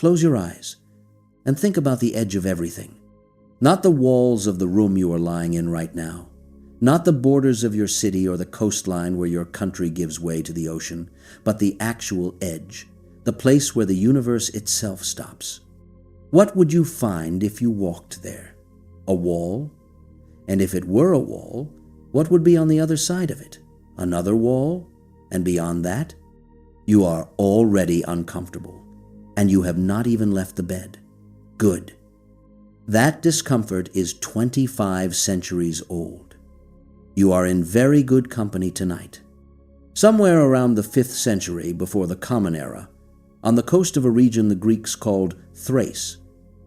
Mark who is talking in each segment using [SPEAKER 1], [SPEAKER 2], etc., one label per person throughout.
[SPEAKER 1] close your eyes and think about the edge of everything. Not the walls of the room you are lying in right now. Not the borders of your city or the coastline where your country gives way to the ocean, but the actual edge, the place where the universe itself stops. What would you find if you walked there? A wall? And if it were a wall, what would be on the other side of it? Another wall? And beyond that? You are already uncomfortable, and you have not even left the bed. Good. That discomfort is 25 centuries old. You are in very good company tonight. Somewhere around the 5th century before the Common Era, on the coast of a region the Greeks called Thrace,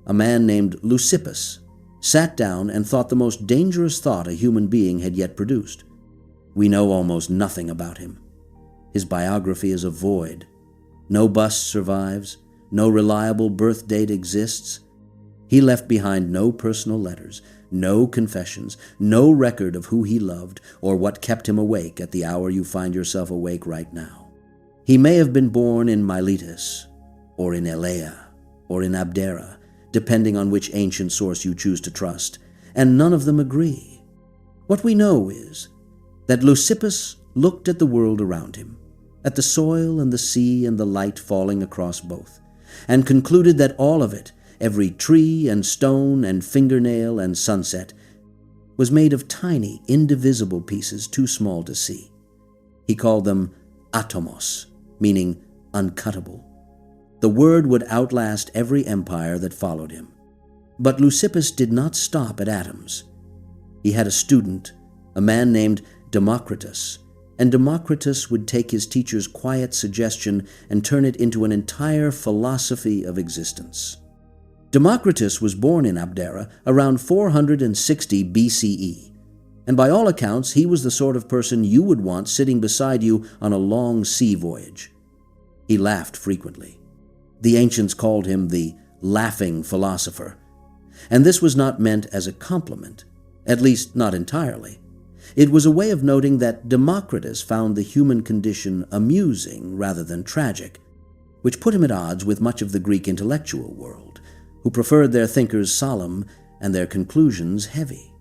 [SPEAKER 1] a man named Leucippus sat down and thought the most dangerous thought a human being had yet produced. We know almost nothing about him. His biography is a void. No bust survives, no reliable birth date exists. He left behind no personal letters, no confessions, no record of who he loved or what kept him awake at the hour you find yourself awake right now. He may have been born in Miletus, or in Elea, or in Abdera, depending on which ancient source you choose to trust, and none of them agree. What we know is that Leucippus looked at the world around him, at the soil and the sea and the light falling across both, and concluded that all of it, every tree and stone and fingernail and sunset, was made of tiny, indivisible pieces too small to see. He called them atomos, meaning uncuttable. The word would outlast every empire that followed him. But Leucippus did not stop at atoms. He had a student, a man named Democritus, and Democritus would take his teacher's quiet suggestion and turn it into an entire philosophy of existence. Democritus was born in Abdera around 460 BCE, and by all accounts he was the sort of person you would want sitting beside you on a long sea voyage. He laughed frequently. The ancients called him the laughing philosopher, and this was not meant as a compliment, at least not entirely. It was a way of noting that Democritus found the human condition amusing rather than tragic, which put him at odds with much of the Greek intellectual world, who preferred their thinkers solemn and their conclusions heavy.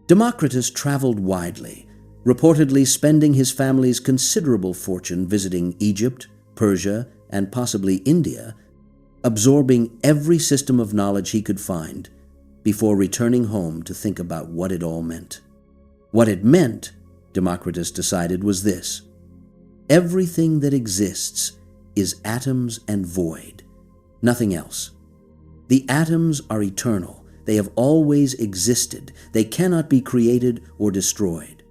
[SPEAKER 1] Democritus traveled widely, reportedly spending his family's considerable fortune visiting Egypt, Persia, and possibly India, absorbing every system of knowledge he could find before returning home to think about what it all meant. What it meant, Democritus decided, was this: everything that exists is atoms and void, nothing else. The atoms are eternal. They have always existed. They cannot be created or destroyed.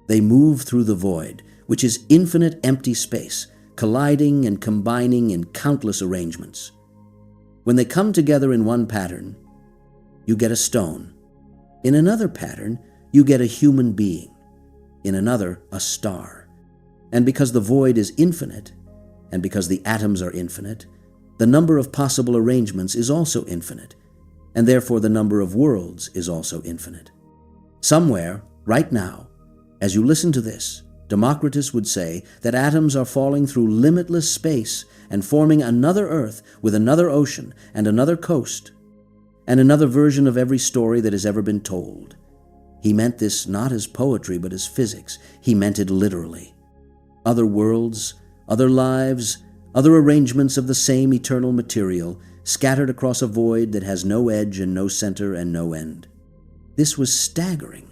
[SPEAKER 1] They move through the void, which is infinite empty space, colliding and combining in countless arrangements. When they come together in one pattern, you get a stone. In another pattern, you get a human being. In another, a star. And because the void is infinite, and because the atoms are infinite, the number of possible arrangements is also infinite, and therefore the number of worlds is also infinite. Somewhere, right now, as you listen to this, Democritus would say that atoms are falling through limitless space and forming another Earth with another ocean and another coast, and another version of every story that has ever been told. He meant this not as poetry but as physics. He meant it literally. Other worlds, other lives, other arrangements of the same eternal material, scattered across a void that has no edge and no center and no end. This was staggering.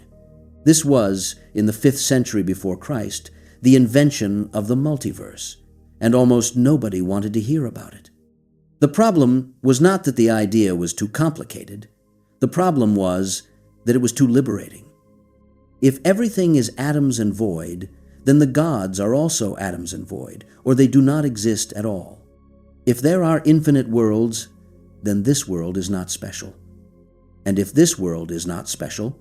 [SPEAKER 1] This was, in the 5th century before Christ, the invention of the multiverse, and almost nobody wanted to hear about it. The problem was not that the idea was too complicated. The problem was that it was too liberating. If everything is atoms and void, then the gods are also atoms and void, or they do not exist at all. If there are infinite worlds, then this world is not special. And if this world is not special,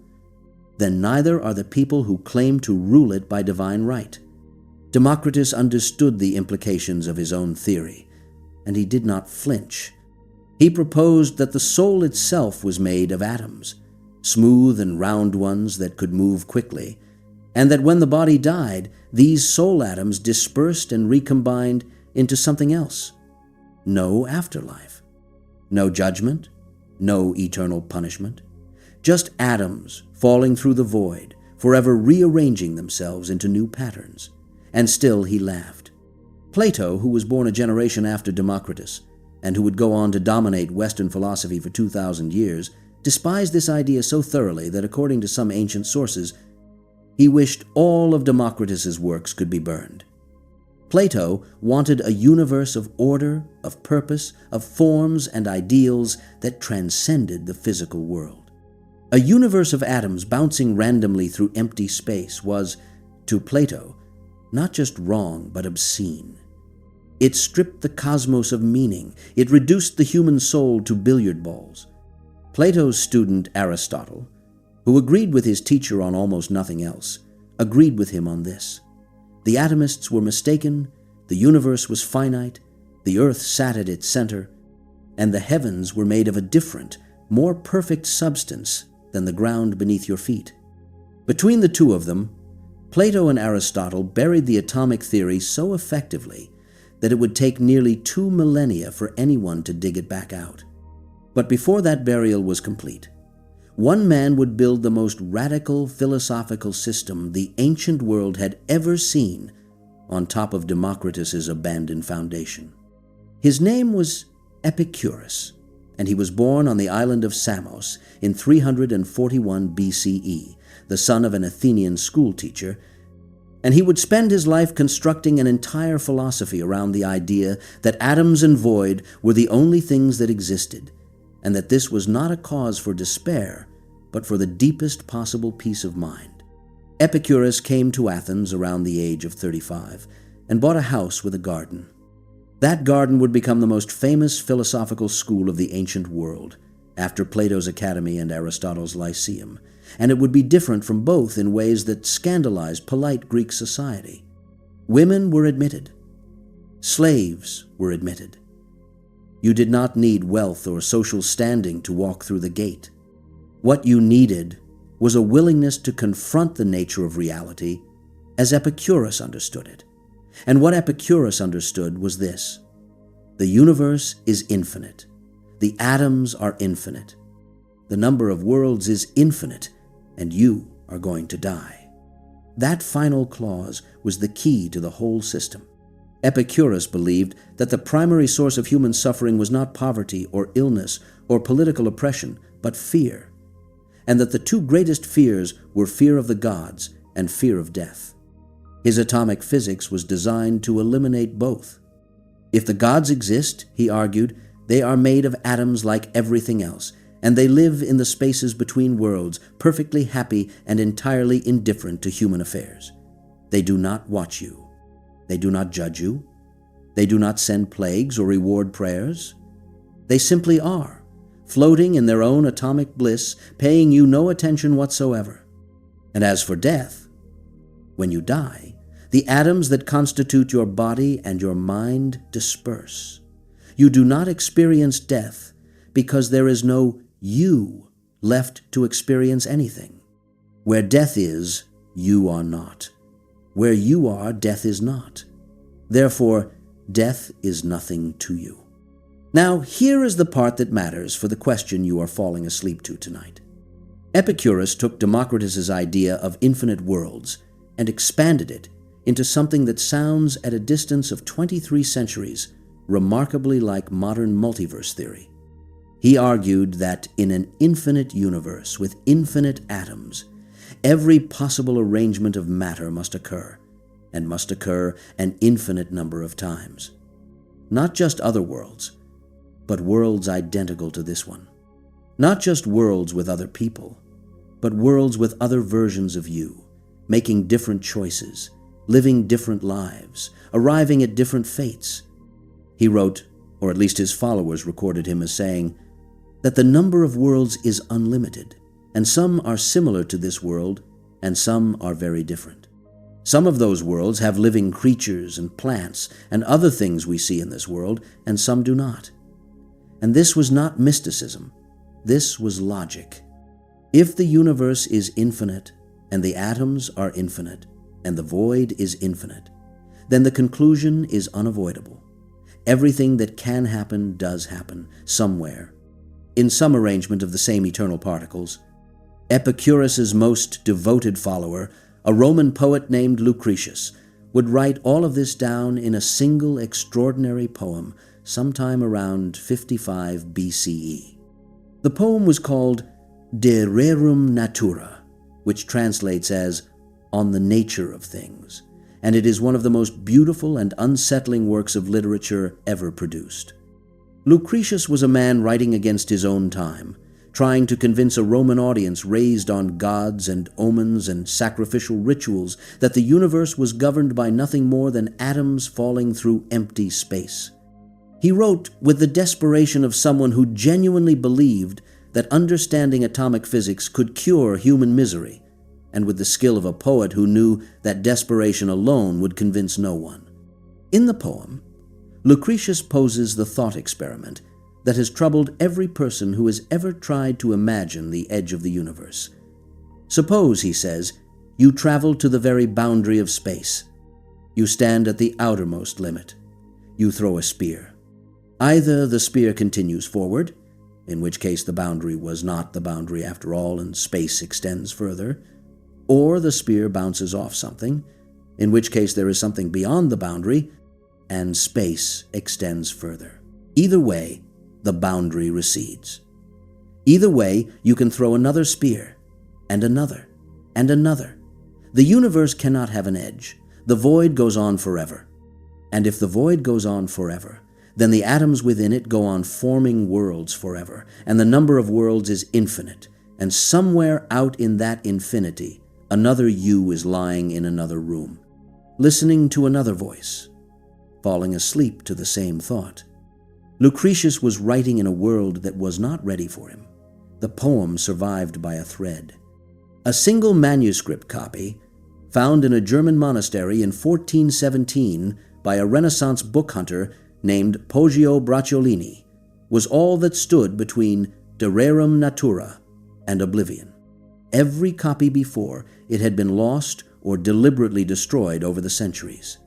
[SPEAKER 1] then neither are the people who claim to rule it by divine right. Democritus understood the implications of his own theory, and he did not flinch. He proposed that the soul itself was made of atoms, smooth and round ones that could move quickly, and that when the body died, these soul atoms dispersed and recombined into something else. No afterlife. No judgment, no eternal punishment. Just atoms falling through the void, forever rearranging themselves into new patterns. And still he laughed. Plato, who was born a generation after Democritus, and who would go on to dominate Western philosophy for 2,000 years, despised this idea so thoroughly that, according to some ancient sources, he wished all of Democritus's works could be burned. Plato wanted a universe of order, of purpose, of forms and ideals that transcended the physical world. A universe of atoms bouncing randomly through empty space was, to Plato, not just wrong but obscene. It stripped the cosmos of meaning. It reduced the human soul to billiard balls. Plato's student Aristotle, who agreed with his teacher on almost nothing else, agreed with him on this. The atomists were mistaken, the universe was finite, the earth sat at its center, and the heavens were made of a different, more perfect substance than the ground beneath your feet. Between the two of them, Plato and Aristotle buried the atomic theory so effectively that it would take nearly 2 millennia for anyone to dig it back out. But before that burial was complete, one man would build the most radical philosophical system the ancient world had ever seen on top of Democritus's abandoned foundation. His name was Epicurus, and he was born on the island of Samos in 341 BCE, the son of an Athenian schoolteacher, and he would spend his life constructing an entire philosophy around the idea that atoms and void were the only things that existed, and that this was not a cause for despair, but for the deepest possible peace of mind. Epicurus came to Athens around the age of 35 and bought a house with a garden. That garden would become the most famous philosophical school of the ancient world, after Plato's Academy and Aristotle's Lyceum, and it would be different from both in ways that scandalized polite Greek society. Women were admitted. Slaves were admitted. You did not need wealth or social standing to walk through the gate. What you needed was a willingness to confront the nature of reality as Epicurus understood it. And what Epicurus understood was this: the universe is infinite. The atoms are infinite. The number of worlds is infinite, and you are going to die. That final clause was the key to the whole system. Epicurus believed that the primary source of human suffering was not poverty or illness or political oppression, but fear, and that the two greatest fears were fear of the gods and fear of death. His atomic physics was designed to eliminate both. If the gods exist, he argued, they are made of atoms like everything else, and they live in the spaces between worlds, perfectly happy and entirely indifferent to human affairs. They do not watch you. They do not judge you. They do not send plagues or reward prayers. They simply are, floating in their own atomic bliss, paying you no attention whatsoever. And as for death, when you die, the atoms that constitute your body and your mind disperse. You do not experience death because there is no you left to experience anything. Where death is, you are not. Where you are, death is not. Therefore, death is nothing to you. Now, here is the part that matters for the question you are falling asleep to tonight. Epicurus took Democritus's idea of infinite worlds and expanded it into something that sounds at a distance of 23 centuries remarkably like modern multiverse theory. He argued that in an infinite universe with infinite atoms, every possible arrangement of matter must occur, and must occur an infinite number of times. Not just other worlds, but worlds identical to this one. Not just worlds with other people, but worlds with other versions of you, making different choices, living different lives, arriving at different fates. He wrote, or at least his followers recorded him as saying, that the number of worlds is unlimited, and some are similar to this world, and some are very different. Some of those worlds have living creatures and plants and other things we see in this world, and some do not. And this was not mysticism. This was logic. If the universe is infinite, and the atoms are infinite, and the void is infinite, then the conclusion is unavoidable. Everything that can happen does happen, somewhere, in some arrangement of the same eternal particles. Epicurus's most devoted follower, a Roman poet named Lucretius, would write all of this down in a single extraordinary poem sometime around 55 BCE. The poem was called De Rerum Natura, which translates as On the Nature of Things, and it is one of the most beautiful and unsettling works of literature ever produced. Lucretius was a man writing against his own time, trying to convince a Roman audience raised on gods and omens and sacrificial rituals that the universe was governed by nothing more than atoms falling through empty space. He wrote with the desperation of someone who genuinely believed that understanding atomic physics could cure human misery, and with the skill of a poet who knew that desperation alone would convince no one. In the poem, Lucretius poses the thought experiment that has troubled every person who has ever tried to imagine the edge of the universe. Suppose, he says, you travel to the very boundary of space. You stand at the outermost limit. You throw a spear. Either the spear continues forward, in which case the boundary was not the boundary after all and space extends further, or the spear bounces off something, in which case there is something beyond the boundary and space extends further. Either way, the boundary recedes. Either way, you can throw another spear, and another, and another. The universe cannot have an edge. The void goes on forever. And if the void goes on forever, then the atoms within it go on forming worlds forever, and the number of worlds is infinite, and somewhere out in that infinity, another you is lying in another room, listening to another voice, falling asleep to the same thought. Lucretius was writing in a world that was not ready for him. The poem survived by a thread. A single manuscript copy, found in a German monastery in 1417 by a Renaissance book hunter named Poggio Bracciolini, was all that stood between De Rerum Natura and oblivion. Every copy before it had been lost or deliberately destroyed over the centuries.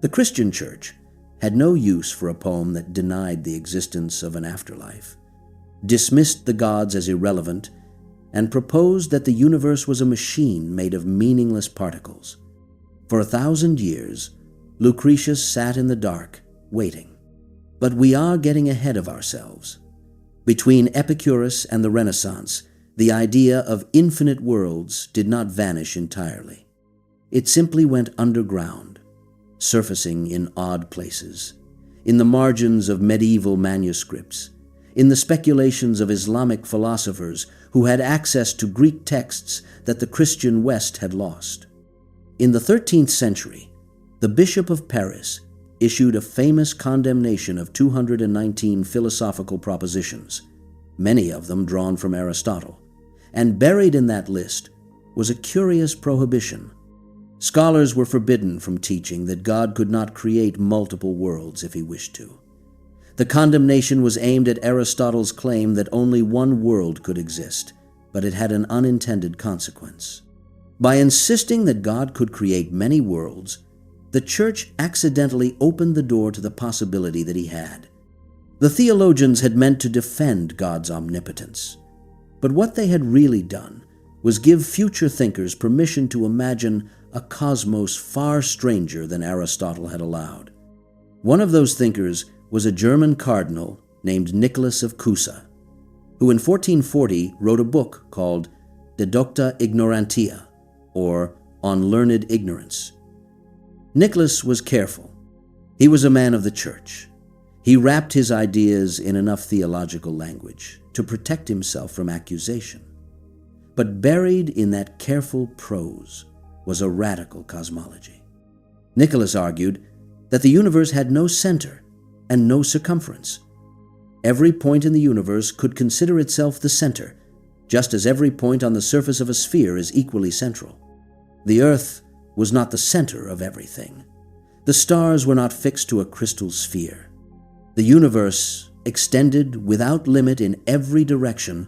[SPEAKER 1] The Christian Church had no use for a poem that denied the existence of an afterlife, dismissed the gods as irrelevant, and proposed that the universe was a machine made of meaningless particles. For 1,000 years, Lucretius sat in the dark, waiting. But we are getting ahead of ourselves. Between Epicurus and the Renaissance, the idea of infinite worlds did not vanish entirely. It simply went underground, surfacing in odd places, in the margins of medieval manuscripts, in the speculations of Islamic philosophers who had access to Greek texts that the Christian West had lost. In the 13th century, the Bishop of Paris issued a famous condemnation of 219 philosophical propositions, many of them drawn from Aristotle, and buried in that list was a curious prohibition. Scholars were forbidden from teaching that God could not create multiple worlds if he wished to. The condemnation was aimed at Aristotle's claim that only one world could exist, but it had an unintended consequence. By insisting that God could create many worlds, the Church accidentally opened the door to the possibility that he had. The theologians had meant to defend God's omnipotence, but what they had really done was give future thinkers permission to imagine a cosmos far stranger than Aristotle had allowed. One of those thinkers was a German cardinal named Nicholas of Cusa, who in 1440 wrote a book called De Docta Ignorantia, or On Learned Ignorance. Nicholas was careful. He was a man of the church. He wrapped his ideas in enough theological language to protect himself from accusation. But buried in that careful prose was a radical cosmology. Nicholas argued that the universe had no center and no circumference. Every point in the universe could consider itself the center, just as every point on the surface of a sphere is equally central. The Earth was not the center of everything. The stars were not fixed to a crystal sphere. The universe extended without limit in every direction,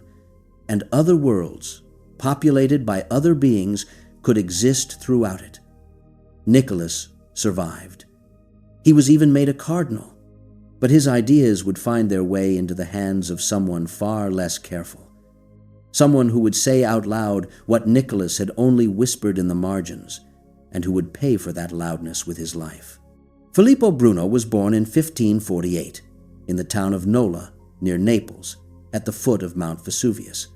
[SPEAKER 1] and other worlds, populated by other beings, could exist throughout it. Nicholas survived. He was even made a cardinal. But his ideas would find their way into the hands of someone far less careful. Someone who would say out loud what Nicholas had only whispered in the margins, and who would pay for that loudness with his life. Filippo Bruno was born in 1548 in the town of Nola, near Naples, at the foot of Mount Vesuvius.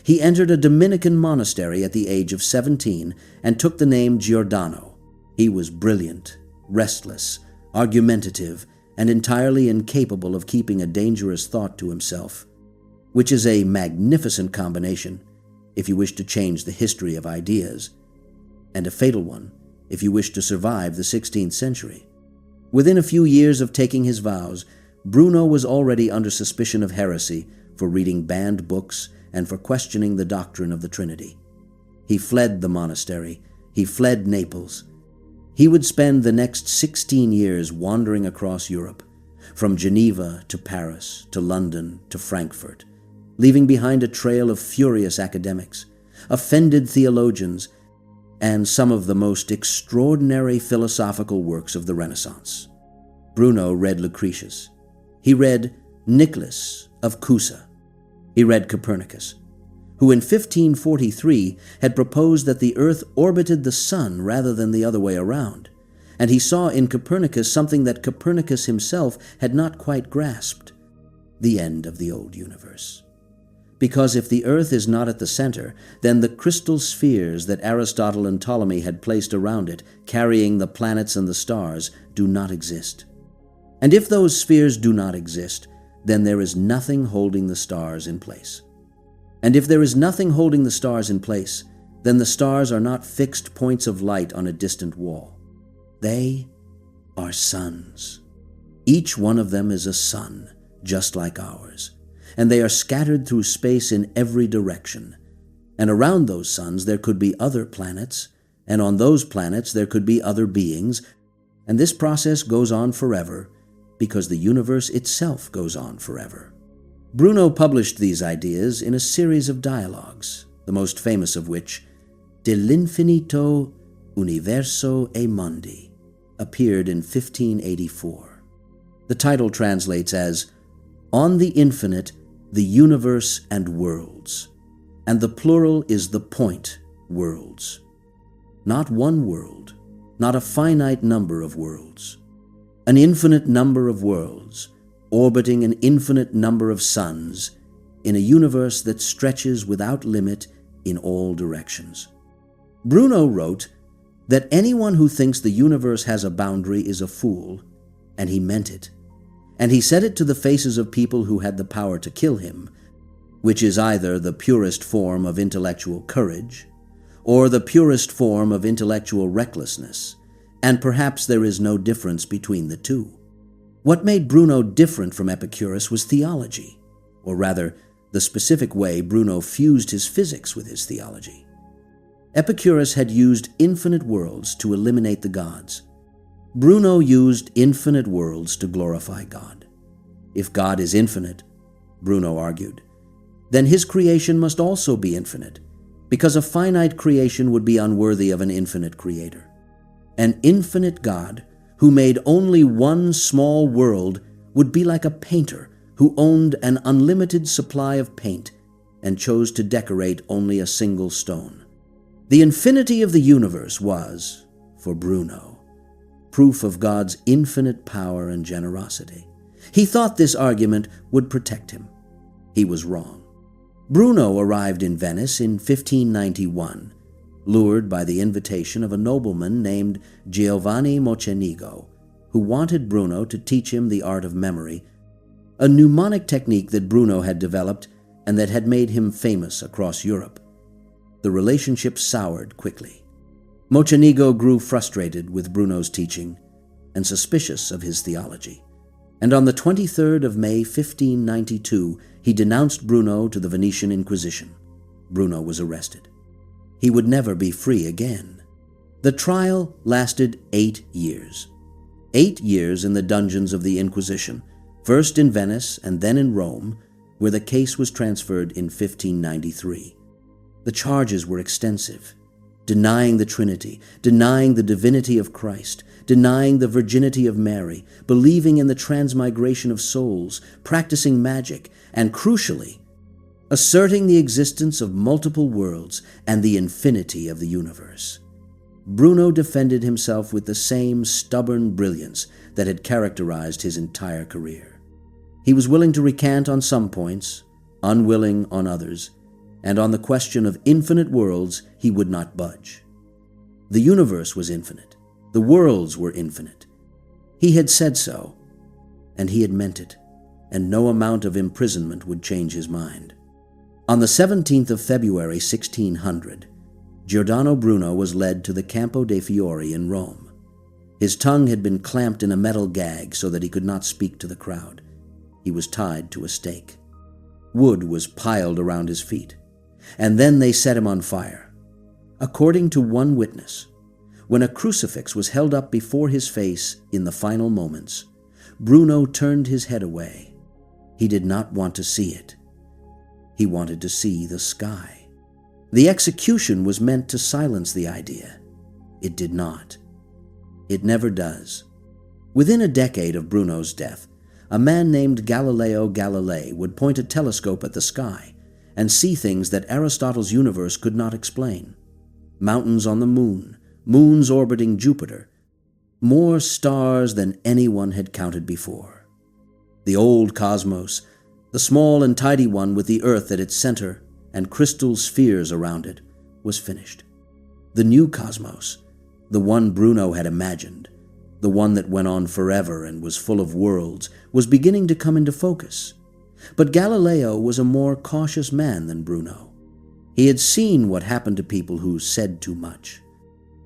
[SPEAKER 1] He entered a Dominican monastery at the age of 17 and took the name Giordano. He was brilliant, restless, argumentative, and entirely incapable of keeping a dangerous thought to himself, which is a magnificent combination if you wish to change the history of ideas, and a fatal one if you wish to survive the 16th century. Within a few years of taking his vows, Bruno was already under suspicion of heresy for reading banned books and for questioning the doctrine of the Trinity. He fled the monastery. He fled Naples. He would spend the next 16 years wandering across Europe, from Geneva to Paris to London to Frankfurt, leaving behind a trail of furious academics, offended theologians, and some of the most extraordinary philosophical works of the Renaissance. Bruno read Lucretius. He read Nicholas of Cusa. He read Copernicus, who in 1543 had proposed that the Earth orbited the Sun rather than the other way around, and he saw in Copernicus something that Copernicus himself had not quite grasped: the end of the old universe. Because if the Earth is not at the center, then the crystal spheres that Aristotle and Ptolemy had placed around it, carrying the planets and the stars, do not exist. And if those spheres do not exist, then there is nothing holding the stars in place. And if there is nothing holding the stars in place, then the stars are not fixed points of light on a distant wall. They are suns. Each one of them is a sun, just like ours, and they are scattered through space in every direction. And around those suns there could be other planets, and on those planets there could be other beings, and this process goes on forever, because the universe itself goes on forever. Bruno published these ideas in a series of dialogues, the most famous of which, De l'infinito universo e mondi, appeared in 1584. The title translates as On the Infinite, the Universe and Worlds, and the plural is the point, worlds. Not one world, not a finite number of worlds. An infinite number of worlds, orbiting an infinite number of suns, in a universe that stretches without limit in all directions. Bruno wrote that anyone who thinks the universe has a boundary is a fool, and he meant it. And he said it to the faces of people who had the power to kill him, which is either the purest form of intellectual courage, or the purest form of intellectual recklessness, and perhaps there is no difference between the two. What made Bruno different from Epicurus was theology, or rather, the specific way Bruno fused his physics with his theology. Epicurus had used infinite worlds to eliminate the gods. Bruno used infinite worlds to glorify God. If God is infinite, Bruno argued, then his creation must also be infinite, because a finite creation would be unworthy of an infinite creator. An infinite God who made only one small world would be like a painter who owned an unlimited supply of paint and chose to decorate only a single stone. The infinity of the universe was, for Bruno, proof of God's infinite power and generosity. He thought this argument would protect him. He was wrong. Bruno arrived in Venice in 1591, lured by the invitation of a nobleman named Giovanni Mocenigo, who wanted Bruno to teach him the art of memory, a mnemonic technique that Bruno had developed and that had made him famous across Europe. The relationship soured quickly. Mocenigo grew frustrated with Bruno's teaching and suspicious of his theology, and on the 23rd of May 1592, he denounced Bruno to the Venetian Inquisition. Bruno was arrested. He would never be free again. The trial lasted 8 years. 8 years in the dungeons of the Inquisition, first in Venice and then in Rome, where the case was transferred in 1593. The charges were extensive. denying the Trinity, denying the divinity of Christ, denying the virginity of Mary, believing in the transmigration of souls, practicing magic, and crucially, asserting the existence of multiple worlds and the infinity of the universe. Bruno defended himself with the same stubborn brilliance that had characterized his entire career. He was willing to recant on some points, unwilling on others, and on the question of infinite worlds he would not budge. The universe was infinite. The worlds were infinite. He had said so, and he had meant it, and no amount of imprisonment would change his mind. On the 17th of February 1600, Giordano Bruno was led to the Campo dei Fiori in Rome. His tongue had been clamped in a metal gag so that he could not speak to the crowd. He was tied to a stake. Wood was piled around his feet, and then they set him on fire. According to one witness, when a crucifix was held up before his face in the final moments, Bruno turned his head away. He did not want to see it. He wanted to see the sky. The execution was meant to silence the idea. It did not. It never does. Within a decade of Bruno's death, a man named Galileo Galilei would point a telescope at the sky and see things that Aristotle's universe could not explain. Mountains on the moon, moons orbiting Jupiter, more stars than anyone had counted before. The old cosmos, the small and tidy one with the earth at its center and crystal spheres around it, was finished. The new cosmos, the one Bruno had imagined, the one that went on forever and was full of worlds, was beginning to come into focus. But Galileo was a more cautious man than Bruno. He had seen what happened to people who said too much.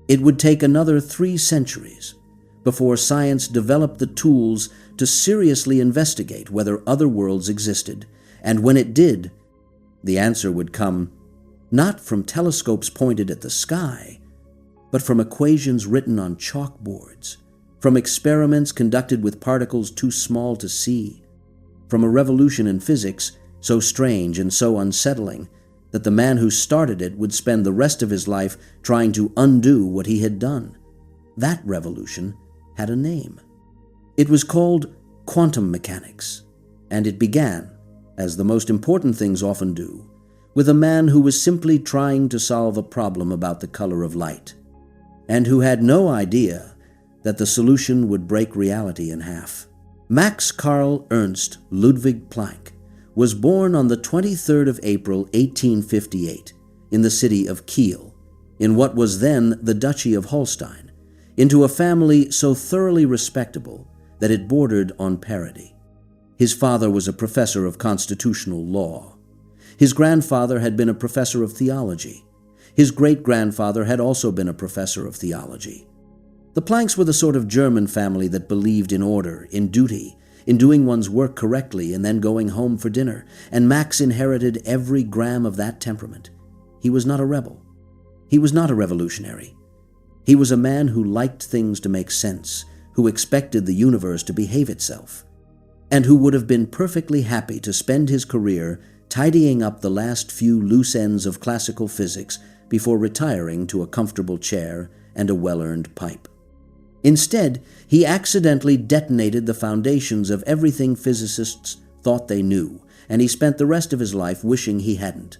[SPEAKER 1] It would take another 3 centuries before science developed the tools to seriously investigate whether other worlds existed, and when it did, the answer would come not from telescopes pointed at the sky, but from equations written on chalkboards, from experiments conducted with particles too small to see, from a revolution in physics so strange and so unsettling that the man who started it would spend the rest of his life trying to undo what he had done. That revolution had a name. It was called quantum mechanics, and it began, as the most important things often do, with a man who was simply trying to solve a problem about the color of light, and who had no idea that the solution would break reality in half. Max Carl Ernst Ludwig Planck was born on the 23rd of April 1858 in the city of Kiel, in what was then the Duchy of Holstein, into a family so thoroughly respectable that it bordered on parody. His father was a professor of constitutional law. His grandfather had been a professor of theology. His great-grandfather had also been a professor of theology. The Plancks were the sort of German family that believed in order, in duty, in doing one's work correctly and then going home for dinner, and Max inherited every gram of that temperament. He was not a rebel. He was not a revolutionary. He was a man who liked things to make sense, who expected the universe to behave itself, and who would have been perfectly happy to spend his career tidying up the last few loose ends of classical physics before retiring to a comfortable chair and a well-earned pipe. Instead, he accidentally detonated the foundations of everything physicists thought they knew, and he spent the rest of his life wishing he hadn't.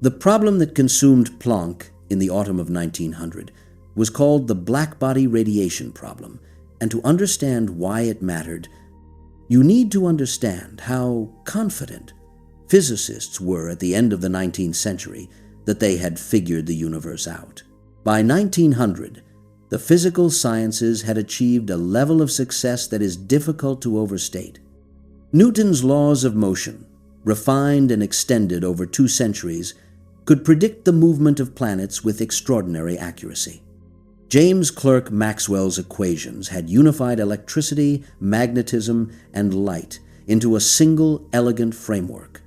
[SPEAKER 1] The problem that consumed Planck in the autumn of 1900 was called the black-body radiation problem, and to understand why it mattered, you need to understand how confident physicists were at the end of the 19th century that they had figured the universe out. By 1900, the physical sciences had achieved a level of success that is difficult to overstate. Newton's laws of motion, refined and extended over 2 centuries, could predict the movement of planets with extraordinary accuracy. James Clerk Maxwell's equations had unified electricity, magnetism, and light into a single elegant framework.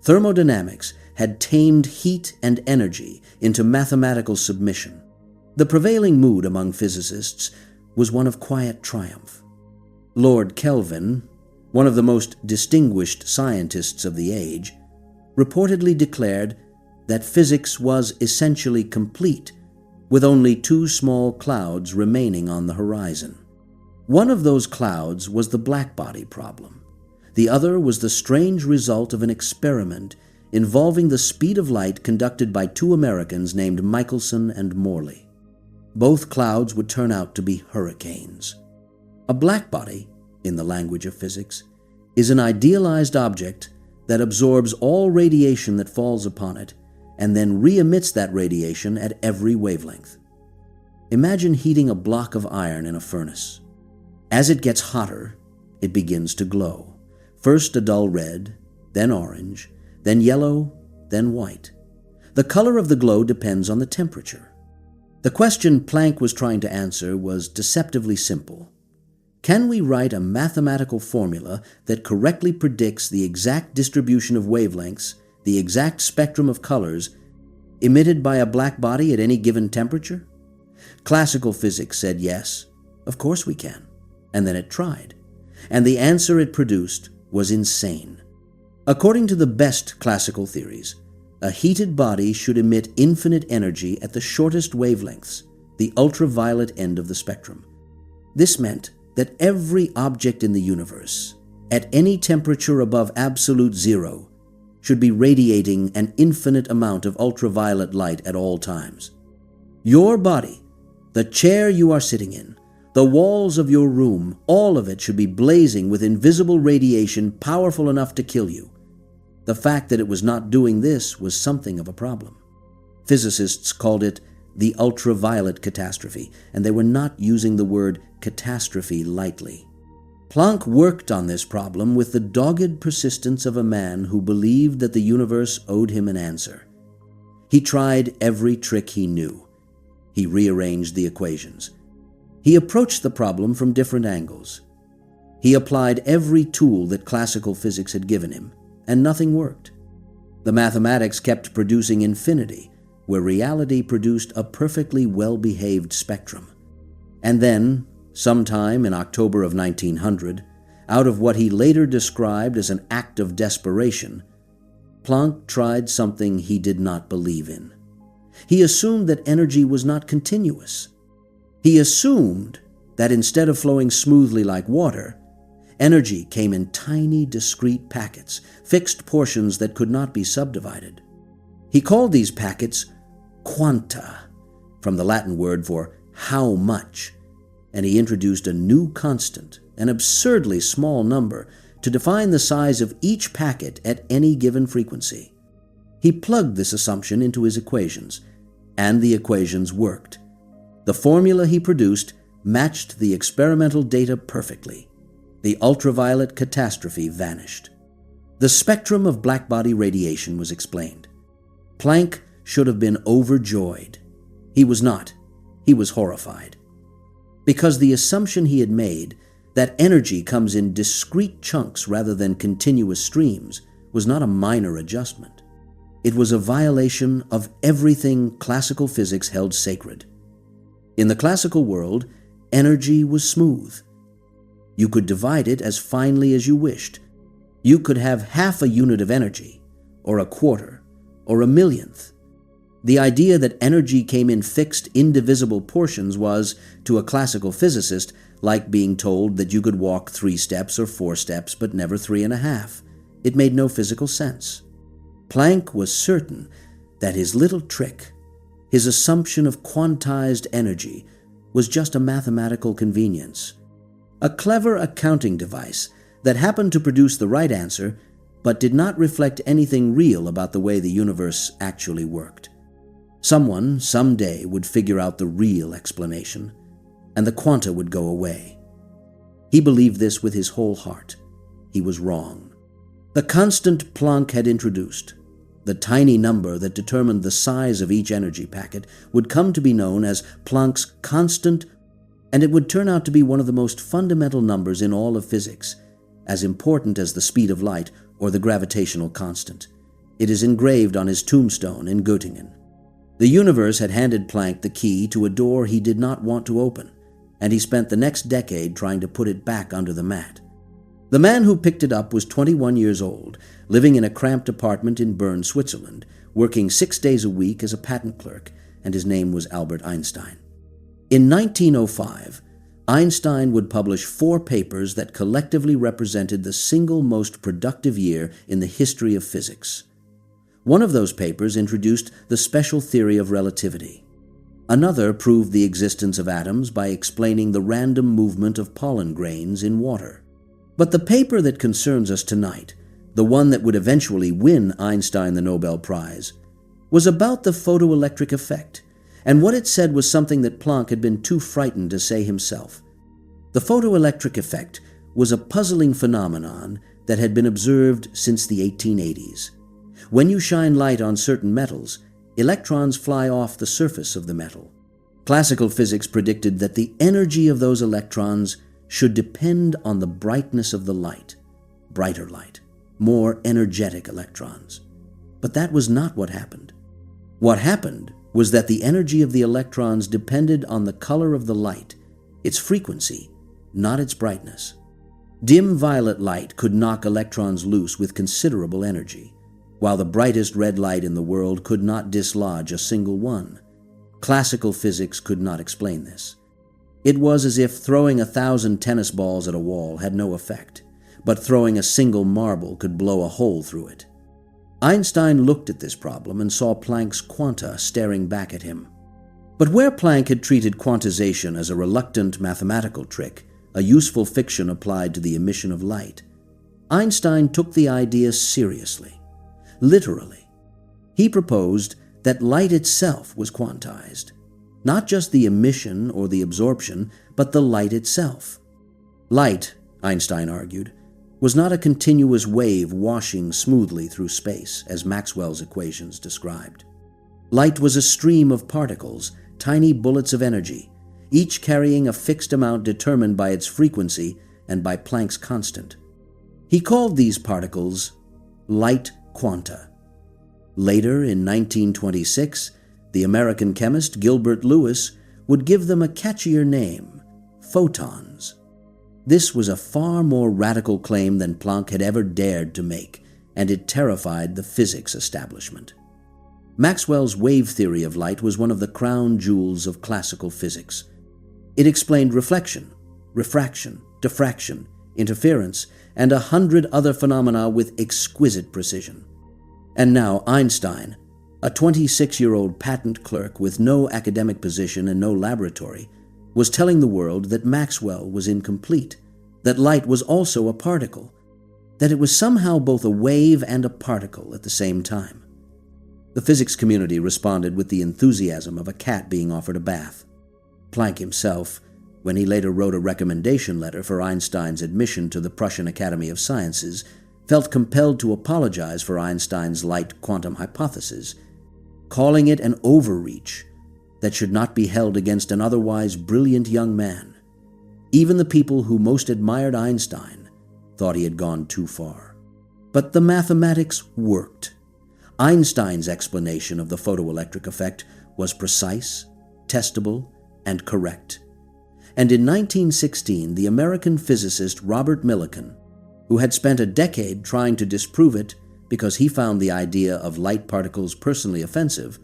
[SPEAKER 1] Thermodynamics had tamed heat and energy into mathematical submission. The prevailing mood among physicists was one of quiet triumph. Lord Kelvin, one of the most distinguished scientists of the age, reportedly declared that physics was essentially complete with only 2 small clouds remaining on the horizon. One of those clouds was the blackbody problem. The other was the strange result of an experiment involving the speed of light conducted by 2 Americans named Michelson and Morley. Both clouds would turn out to be hurricanes. A blackbody, in the language of physics, is an idealized object that absorbs all radiation that falls upon it and then re-emits that radiation at every wavelength. Imagine heating a block of iron in a furnace. As it gets hotter, it begins to glow. First a dull red, then orange, then yellow, then white. The color of the glow depends on the temperature. The question Planck was trying to answer was deceptively simple. Can we write a mathematical formula that correctly predicts the exact distribution of wavelengths, the exact spectrum of colors, emitted by a black body at any given temperature? Classical physics said yes, of course we can. And then it tried. And the answer it produced was insane. According to the best classical theories, a heated body should emit infinite energy at the shortest wavelengths, the ultraviolet end of the spectrum. This meant that every object in the universe, at any temperature above absolute zero, should be radiating an infinite amount of ultraviolet light at all times. Your body, the chair you are sitting in, the walls of your room, all of it should be blazing with invisible radiation powerful enough to kill you. The fact that it was not doing this was something of a problem. Physicists called it the ultraviolet catastrophe, and they were not using the word catastrophe lightly. Planck worked on this problem with the dogged persistence of a man who believed that the universe owed him an answer. He tried every trick he knew. He rearranged the equations. He approached the problem from different angles. He applied every tool that classical physics had given him, and nothing worked. The mathematics kept producing infinity, where reality produced a perfectly well-behaved spectrum. And then, sometime in October of 1900, out of what he later described as an act of desperation, Planck tried something he did not believe in. He assumed that energy was not continuous. He assumed that instead of flowing smoothly like water, energy came in tiny, discrete packets, fixed portions that could not be subdivided. He called these packets quanta, from the Latin word for how much, and he introduced a new constant, an absurdly small number, to define the size of each packet at any given frequency. He plugged this assumption into his equations, and the equations worked. The formula he produced matched the experimental data perfectly. The ultraviolet catastrophe vanished. The spectrum of blackbody radiation was explained. Planck should have been overjoyed. He was not. He was horrified. Because the assumption he had made, that energy comes in discrete chunks rather than continuous streams, was not a minor adjustment. It was a violation of everything classical physics held sacred. In the classical world, energy was smooth. You could divide it as finely as you wished. You could have half a unit of energy, or a quarter, or a millionth. The idea that energy came in fixed, indivisible portions was, to a classical physicist, like being told that you could walk 3 steps or 4 steps, but never 3.5. It made no physical sense. Planck was certain that his little trick, his assumption of quantized energy, was just a mathematical convenience. A clever accounting device that happened to produce the right answer, but did not reflect anything real about the way the universe actually worked. Someone, someday, would figure out the real explanation, and the quanta would go away. He believed this with his whole heart. He was wrong. The constant Planck had introduced, the tiny number that determined the size of each energy packet, would come to be known as Planck's constant, and it would turn out to be one of the most fundamental numbers in all of physics, as important as the speed of light or the gravitational constant. It is engraved on his tombstone in Göttingen. The universe had handed Planck the key to a door he did not want to open, and he spent the next decade trying to put it back under the mat. The man who picked it up was 21 years old, living in a cramped apartment in Bern, Switzerland, working 6 days a week as a patent clerk, and his name was Albert Einstein. In 1905, Einstein would publish 4 papers that collectively represented the single most productive year in the history of physics. One of those papers introduced the special theory of relativity. Another proved the existence of atoms by explaining the random movement of pollen grains in water. But the paper that concerns us tonight, the one that would eventually win Einstein the Nobel Prize, was about the photoelectric effect, and what it said was something that Planck had been too frightened to say himself. The photoelectric effect was a puzzling phenomenon that had been observed since the 1880s. When you shine light on certain metals, electrons fly off the surface of the metal. Classical physics predicted that the energy of those electrons should depend on the brightness of the light, brighter light, more energetic electrons. But that was not what happened. What happened was that the energy of the electrons depended on the color of the light, its frequency, not its brightness. Dim violet light could knock electrons loose with considerable energy, while the brightest red light in the world could not dislodge a single one. Classical physics could not explain this. It was as if throwing 1,000 tennis balls at a wall had no effect, but throwing a single marble could blow a hole through it. Einstein looked at this problem and saw Planck's quanta staring back at him. But where Planck had treated quantization as a reluctant mathematical trick, a useful fiction applied to the emission of light, Einstein took the idea seriously, literally. He proposed that light itself was quantized, not just the emission or the absorption, but the light itself. Light, Einstein argued, was not a continuous wave washing smoothly through space, as Maxwell's equations described. Light was a stream of particles, tiny bullets of energy, each carrying a fixed amount determined by its frequency and by Planck's constant. He called these particles light quanta. Later, in 1926, the American chemist Gilbert Lewis would give them a catchier name, photons. This was a far more radical claim than Planck had ever dared to make, and it terrified the physics establishment. Maxwell's wave theory of light was one of the crown jewels of classical physics. It explained reflection, refraction, diffraction, interference, and 100 other phenomena with exquisite precision. And now Einstein, a 26-year-old patent clerk with no academic position and no laboratory, was telling the world that Maxwell was incomplete, that light was also a particle, that it was somehow both a wave and a particle at the same time. The physics community responded with the enthusiasm of a cat being offered a bath. Planck himself, when he later wrote a recommendation letter for Einstein's admission to the Prussian Academy of Sciences, felt compelled to apologize for Einstein's light quantum hypothesis, calling it an overreach that should not be held against an otherwise brilliant young man. Even the people who most admired Einstein thought he had gone too far. But the mathematics worked. Einstein's explanation of the photoelectric effect was precise, testable, and correct. And in 1916, the American physicist Robert Millikan, who had spent a decade trying to disprove it because he found the idea of light particles personally offensive,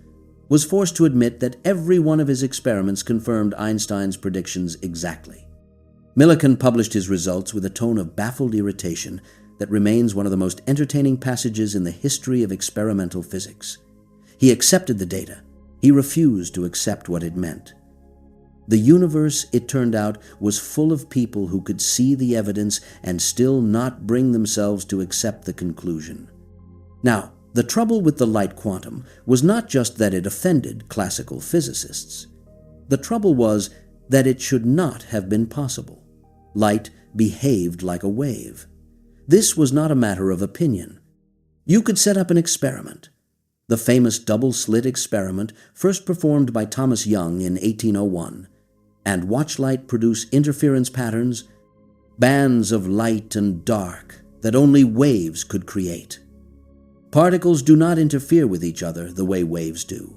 [SPEAKER 1] was forced to admit that every one of his experiments confirmed Einstein's predictions exactly. Millikan published his results with a tone of baffled irritation that remains one of the most entertaining passages in the history of experimental physics. He accepted the data. He refused to accept what it meant. The universe, it turned out, was full of people who could see the evidence and still not bring themselves to accept the conclusion. Now, the trouble with the light quantum was not just that it offended classical physicists. The trouble was that it should not have been possible. Light behaved like a wave. This was not a matter of opinion. You could set up an experiment. The famous double-slit experiment, first performed by Thomas Young in 1801, and watch light produce interference patterns, bands of light and dark that only waves could create. Particles do not interfere with each other the way waves do.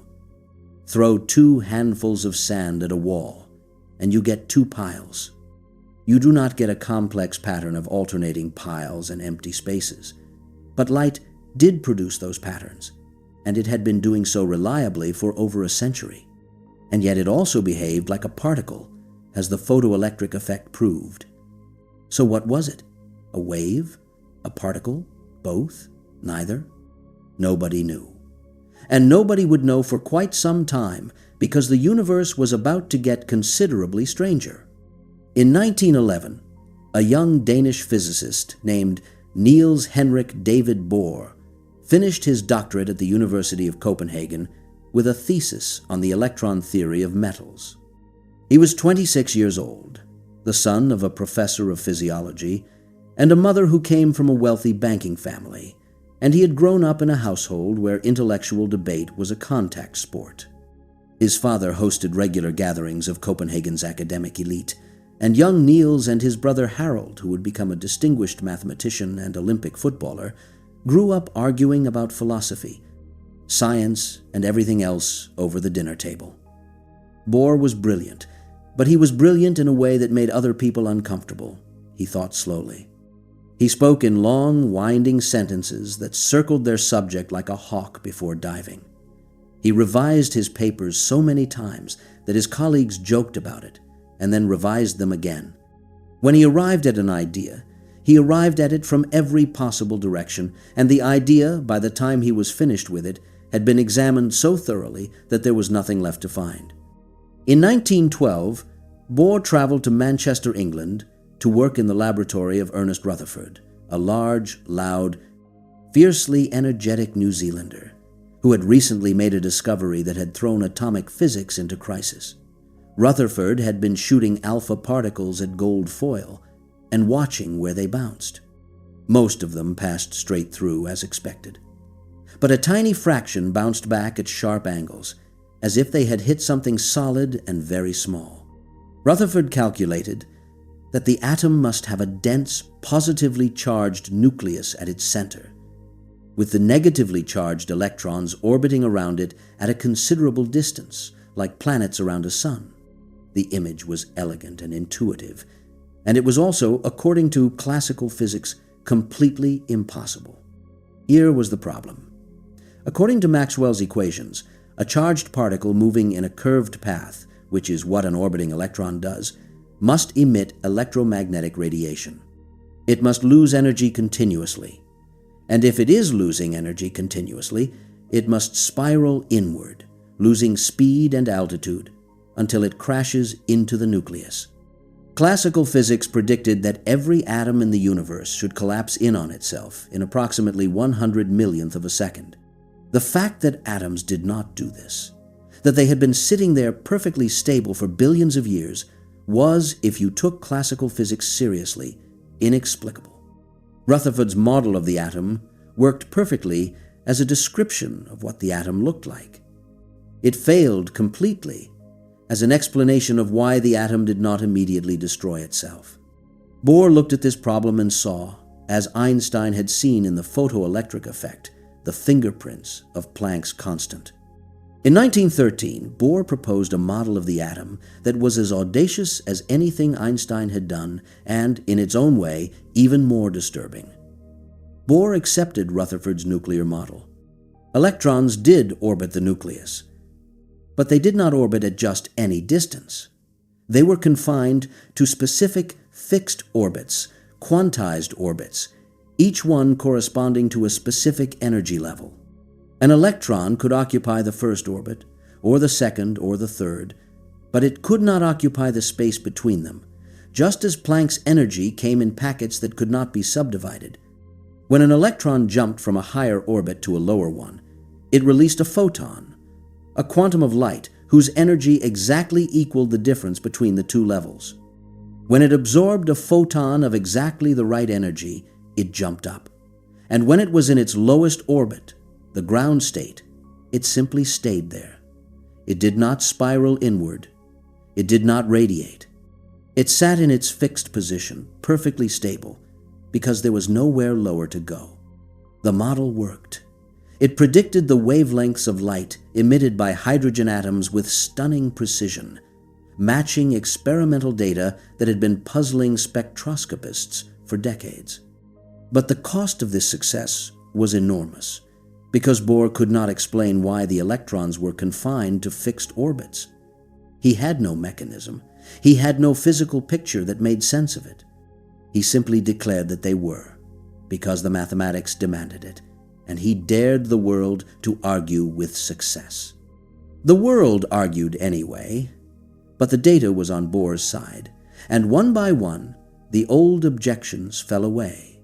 [SPEAKER 1] Throw 2 handfuls of sand at a wall, and you get 2 piles. You do not get a complex pattern of alternating piles and empty spaces. But light did produce those patterns, and it had been doing so reliably for over a century. and yet it also behaved like a particle, as the photoelectric effect proved. So what was it? A wave? A particle? Both? Neither? Nobody knew. And nobody would know for quite some time, because the universe was about to get considerably stranger. In 1911, a young Danish physicist named Niels Henrik David Bohr finished his doctorate at the University of Copenhagen with a thesis on the electron theory of metals. He was 26 years old, the son of a professor of physiology, and a mother who came from a wealthy banking family, and he had grown up in a household where intellectual debate was a contact sport. His father hosted regular gatherings of Copenhagen's academic elite, and young Niels and his brother Harold, who would become a distinguished mathematician and Olympic footballer, grew up arguing about philosophy, science, and everything else over the dinner table. Bohr was brilliant, but he was brilliant in a way that made other people uncomfortable. He thought slowly. He spoke in long, winding sentences that circled their subject like a hawk before diving. He revised his papers so many times that his colleagues joked about it, and then revised them again. When he arrived at an idea, he arrived at it from every possible direction, and the idea, by the time he was finished with it, had been examined so thoroughly that there was nothing left to find. In 1912, Bohr traveled to Manchester, England, to work in the laboratory of Ernest Rutherford, a large, loud, fiercely energetic New Zealander, who had recently made a discovery that had thrown atomic physics into crisis. Rutherford had been shooting alpha particles at gold foil and watching where they bounced. Most of them passed straight through as expected. But a tiny fraction bounced back at sharp angles, as if they had hit something solid and very small. Rutherford calculated that the atom must have a dense, positively charged nucleus at its center, with the negatively charged electrons orbiting around it at a considerable distance, like planets around a sun. The image was elegant and intuitive, and it was also, according to classical physics, completely impossible. Here was the problem. According to Maxwell's equations, a charged particle moving in a curved path, which is what an orbiting electron does, must emit electromagnetic radiation. It must lose energy continuously, and if it is losing energy continuously, it must spiral inward, losing speed and altitude, until it crashes into the nucleus. Classical physics predicted that every atom in the universe should collapse in on itself in approximately 100 millionth of a second. The fact that atoms did not do this, that they had been sitting there perfectly stable for billions of years, was, if you took classical physics seriously, inexplicable. Rutherford's model of the atom worked perfectly as a description of what the atom looked like. It failed completely as an explanation of why the atom did not immediately destroy itself. Bohr looked at this problem and saw, as Einstein had seen in the photoelectric effect, the fingerprints of Planck's constant. In 1913, Bohr proposed a model of the atom that was as audacious as anything Einstein had done and, in its own way, even more disturbing. Bohr accepted Rutherford's nuclear model. Electrons did orbit the nucleus, but they did not orbit at just any distance. They were confined to specific fixed orbits, quantized orbits, each one corresponding to a specific energy level. An electron could occupy the first orbit, or the second, or the third, but it could not occupy the space between them, just as Planck's energy came in packets that could not be subdivided. When an electron jumped from a higher orbit to a lower one, it released a photon, a quantum of light whose energy exactly equaled the difference between the two levels. When it absorbed a photon of exactly the right energy, it jumped up. And when it was in its lowest orbit, the ground state, it simply stayed there. It did not spiral inward. It did not radiate. It sat in its fixed position, perfectly stable, because there was nowhere lower to go. The model worked. It predicted the wavelengths of light emitted by hydrogen atoms with stunning precision, matching experimental data that had been puzzling spectroscopists for decades. But the cost of this success was enormous, because Bohr could not explain why the electrons were confined to fixed orbits. He had no mechanism. He had no physical picture that made sense of it. He simply declared that they were, because the mathematics demanded it, and he dared the world to argue with success. The world argued anyway, but the data was on Bohr's side, and one by one, the old objections fell away.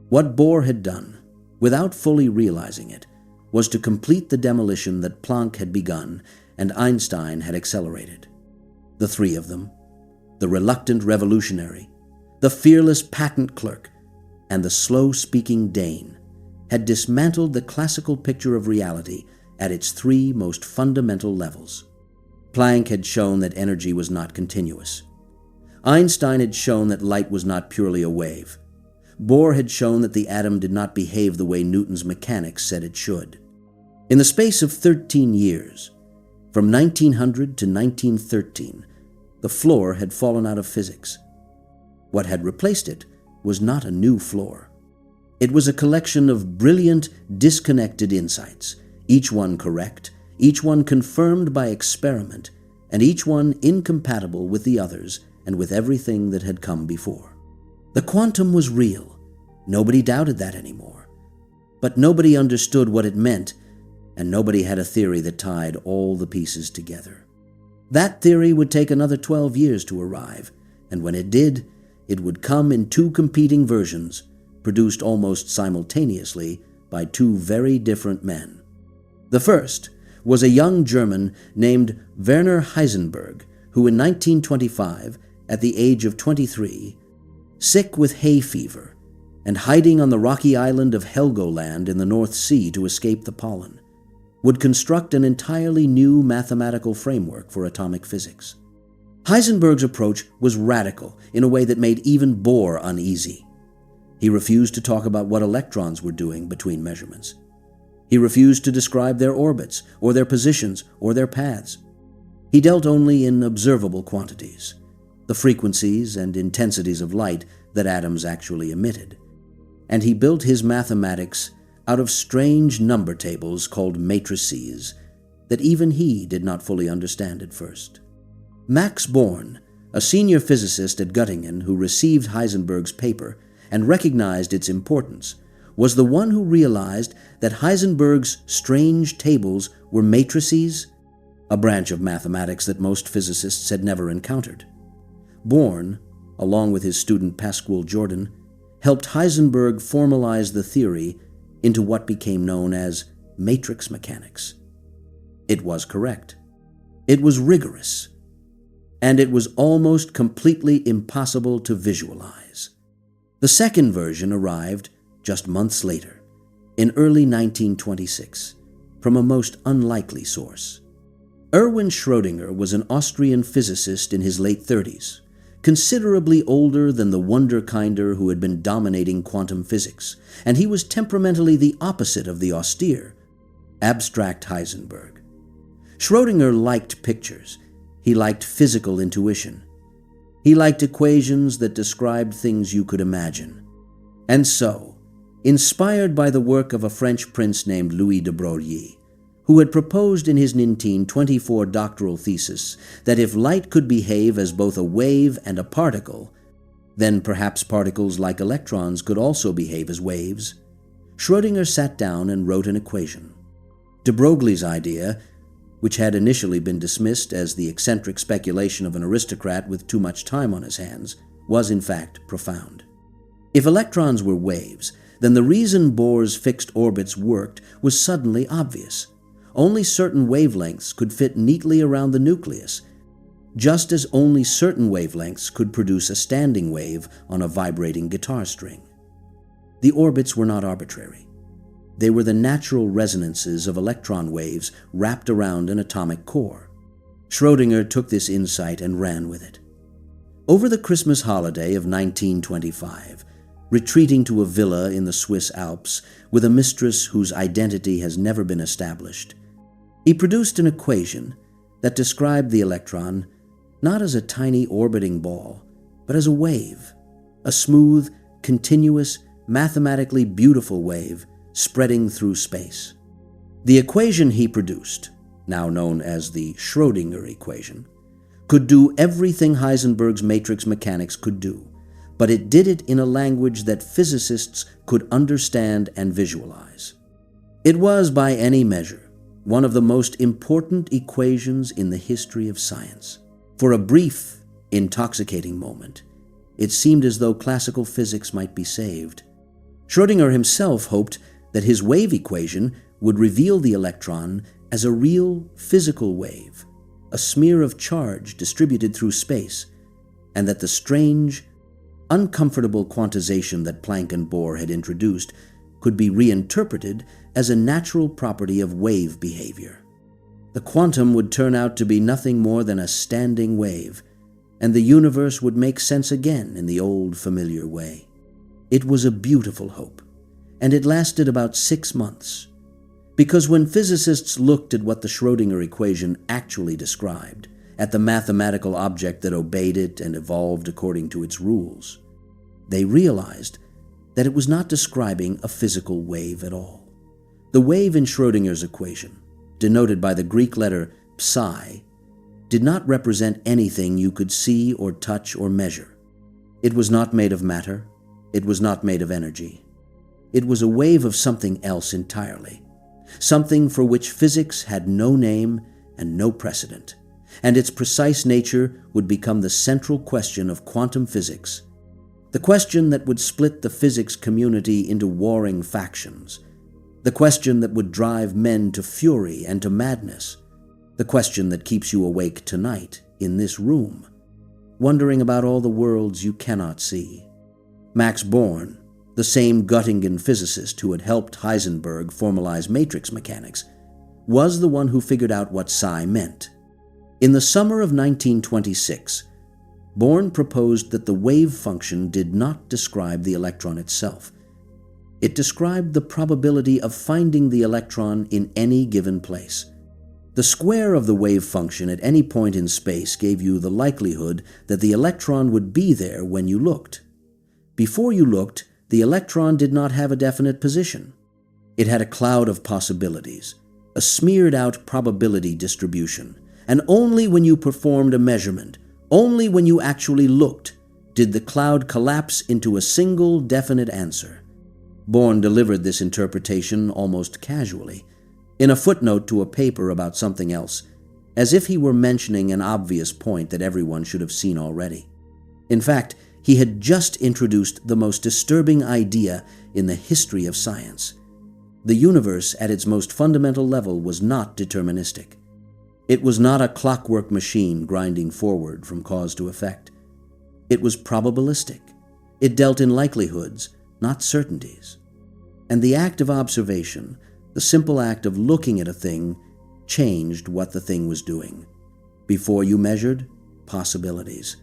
[SPEAKER 1] What Bohr had done, without fully realizing it, was to complete the demolition that Planck had begun and Einstein had accelerated. The three of them, the reluctant revolutionary, the fearless patent clerk, and the slow-speaking Dane, had dismantled the classical picture of reality at its three most fundamental levels. Planck had shown that energy was not continuous. Einstein had shown that light was not purely a wave. Bohr had shown that the atom did not behave the way Newton's mechanics said it should. In the space of 13 years, from 1900 to 1913, the floor had fallen out of physics. What had replaced it was not a new floor. It was a collection of brilliant, disconnected insights, each one correct, each one confirmed by experiment, and each one incompatible with the others and with everything that had come before. The quantum was real. Nobody doubted that anymore. But nobody understood what it meant, and nobody had a theory that tied all the pieces together. That theory would take another 12 years to arrive, and when it did, it would come in two competing versions, produced almost simultaneously by two very different men. The first was a young German named Werner Heisenberg, who in 1925, at the age of 23, sick with hay fever and hiding on the rocky island of Helgoland in the North Sea to escape the pollen, would construct an entirely new mathematical framework for atomic physics. Heisenberg's approach was radical in a way that made even Bohr uneasy. He refused to talk about what electrons were doing between measurements. He refused to describe their orbits, or their positions, or their paths. He dealt only in observable quantities, the frequencies and intensities of light that atoms actually emitted. And he built his mathematics out of strange number tables called matrices that even he did not fully understand at first. Max Born, a senior physicist at Göttingen who received Heisenberg's paper and recognized its importance, was the one who realized that Heisenberg's strange tables were matrices, a branch of mathematics that most physicists had never encountered. Born, along with his student Pascual Jordan, helped Heisenberg formalize the theory into what became known as matrix mechanics. It was correct. It was rigorous. And it was almost completely impossible to visualize. The second version arrived just months later, in early 1926, from a most unlikely source. Erwin Schrödinger was an Austrian physicist in his late 30s, considerably older than the wunderkinder who had been dominating quantum physics, and he was temperamentally the opposite of the austere, abstract Heisenberg. Schrödinger liked pictures. He liked physical intuition. He liked equations that described things you could imagine. And so, inspired by the work of a French prince named Louis de Broglie, who had proposed in his 1924 doctoral thesis that if light could behave as both a wave and a particle, then perhaps particles like electrons could also behave as waves, Schrödinger sat down and wrote an equation. De Broglie's idea, which had initially been dismissed as the eccentric speculation of an aristocrat with too much time on his hands, was in fact profound. If electrons were waves, then the reason Bohr's fixed orbits worked was suddenly obvious. Only certain wavelengths could fit neatly around the nucleus, just as only certain wavelengths could produce a standing wave on a vibrating guitar string. The orbits were not arbitrary. They were the natural resonances of electron waves wrapped around an atomic core. Schrödinger took this insight and ran with it. Over the Christmas holiday of 1925, retreating to a villa in the Swiss Alps with a mistress whose identity has never been established, he produced an equation that described the electron not as a tiny orbiting ball, but as a wave, a smooth, continuous, mathematically beautiful wave spreading through space. The equation he produced, now known as the Schrödinger equation, could do everything Heisenberg's matrix mechanics could do, but it did it in a language that physicists could understand and visualize. It was, by any measure, one of the most important equations in the history of science. For a brief, intoxicating moment, it seemed as though classical physics might be saved. Schrödinger himself hoped that his wave equation would reveal the electron as a real physical wave, a smear of charge distributed through space, and that the strange, uncomfortable quantization that Planck and Bohr had introduced could be reinterpreted as a natural property of wave behavior. The quantum would turn out to be nothing more than a standing wave, and the universe would make sense again in the old familiar way. It was a beautiful hope, and it lasted about 6 months. Because when physicists looked at what the Schrödinger equation actually described, at the mathematical object that obeyed it and evolved according to its rules, they realized that it was not describing a physical wave at all. The wave in Schrödinger's equation, denoted by the Greek letter psi, did not represent anything you could see or touch or measure. It was not made of matter. It was not made of energy. It was a wave of something else entirely, something for which physics had no name and no precedent, and its precise nature would become the central question of quantum physics, the question that would split the physics community into warring factions, the question that would drive men to fury and to madness, the question that keeps you awake tonight in this room, wondering about all the worlds you cannot see. Max Born, the same Göttingen physicist who had helped Heisenberg formalize matrix mechanics, was the one who figured out what psi meant. In the summer of 1926, Born proposed that the wave function did not describe the electron itself. It described the probability of finding the electron in any given place. The square of the wave function at any point in space gave you the likelihood that the electron would be there when you looked. Before you looked, the electron did not have a definite position. It had a cloud of possibilities, a smeared-out probability distribution, and only when you performed a measurement, only when you actually looked, did the cloud collapse into a single definite answer. Born delivered this interpretation almost casually, in a footnote to a paper about something else, as if he were mentioning an obvious point that everyone should have seen already. In fact, he had just introduced the most disturbing idea in the history of science. The universe at its most fundamental level was not deterministic. It was not a clockwork machine grinding forward from cause to effect. It was probabilistic. It dealt in likelihoods, not certainties. And the act of observation, the simple act of looking at a thing, changed what the thing was doing. Before you measured, possibilities.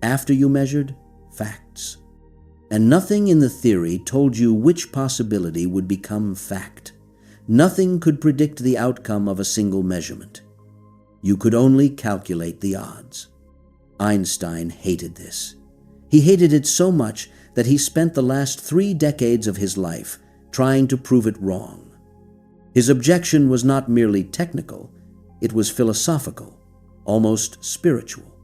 [SPEAKER 1] After you measured, facts. And nothing in the theory told you which possibility would become fact. Nothing could predict the outcome of a single measurement. You could only calculate the odds. Einstein hated this. He hated it so much that he spent the last 3 decades of his life trying to prove it wrong. His objection was not merely technical, it was philosophical, almost spiritual.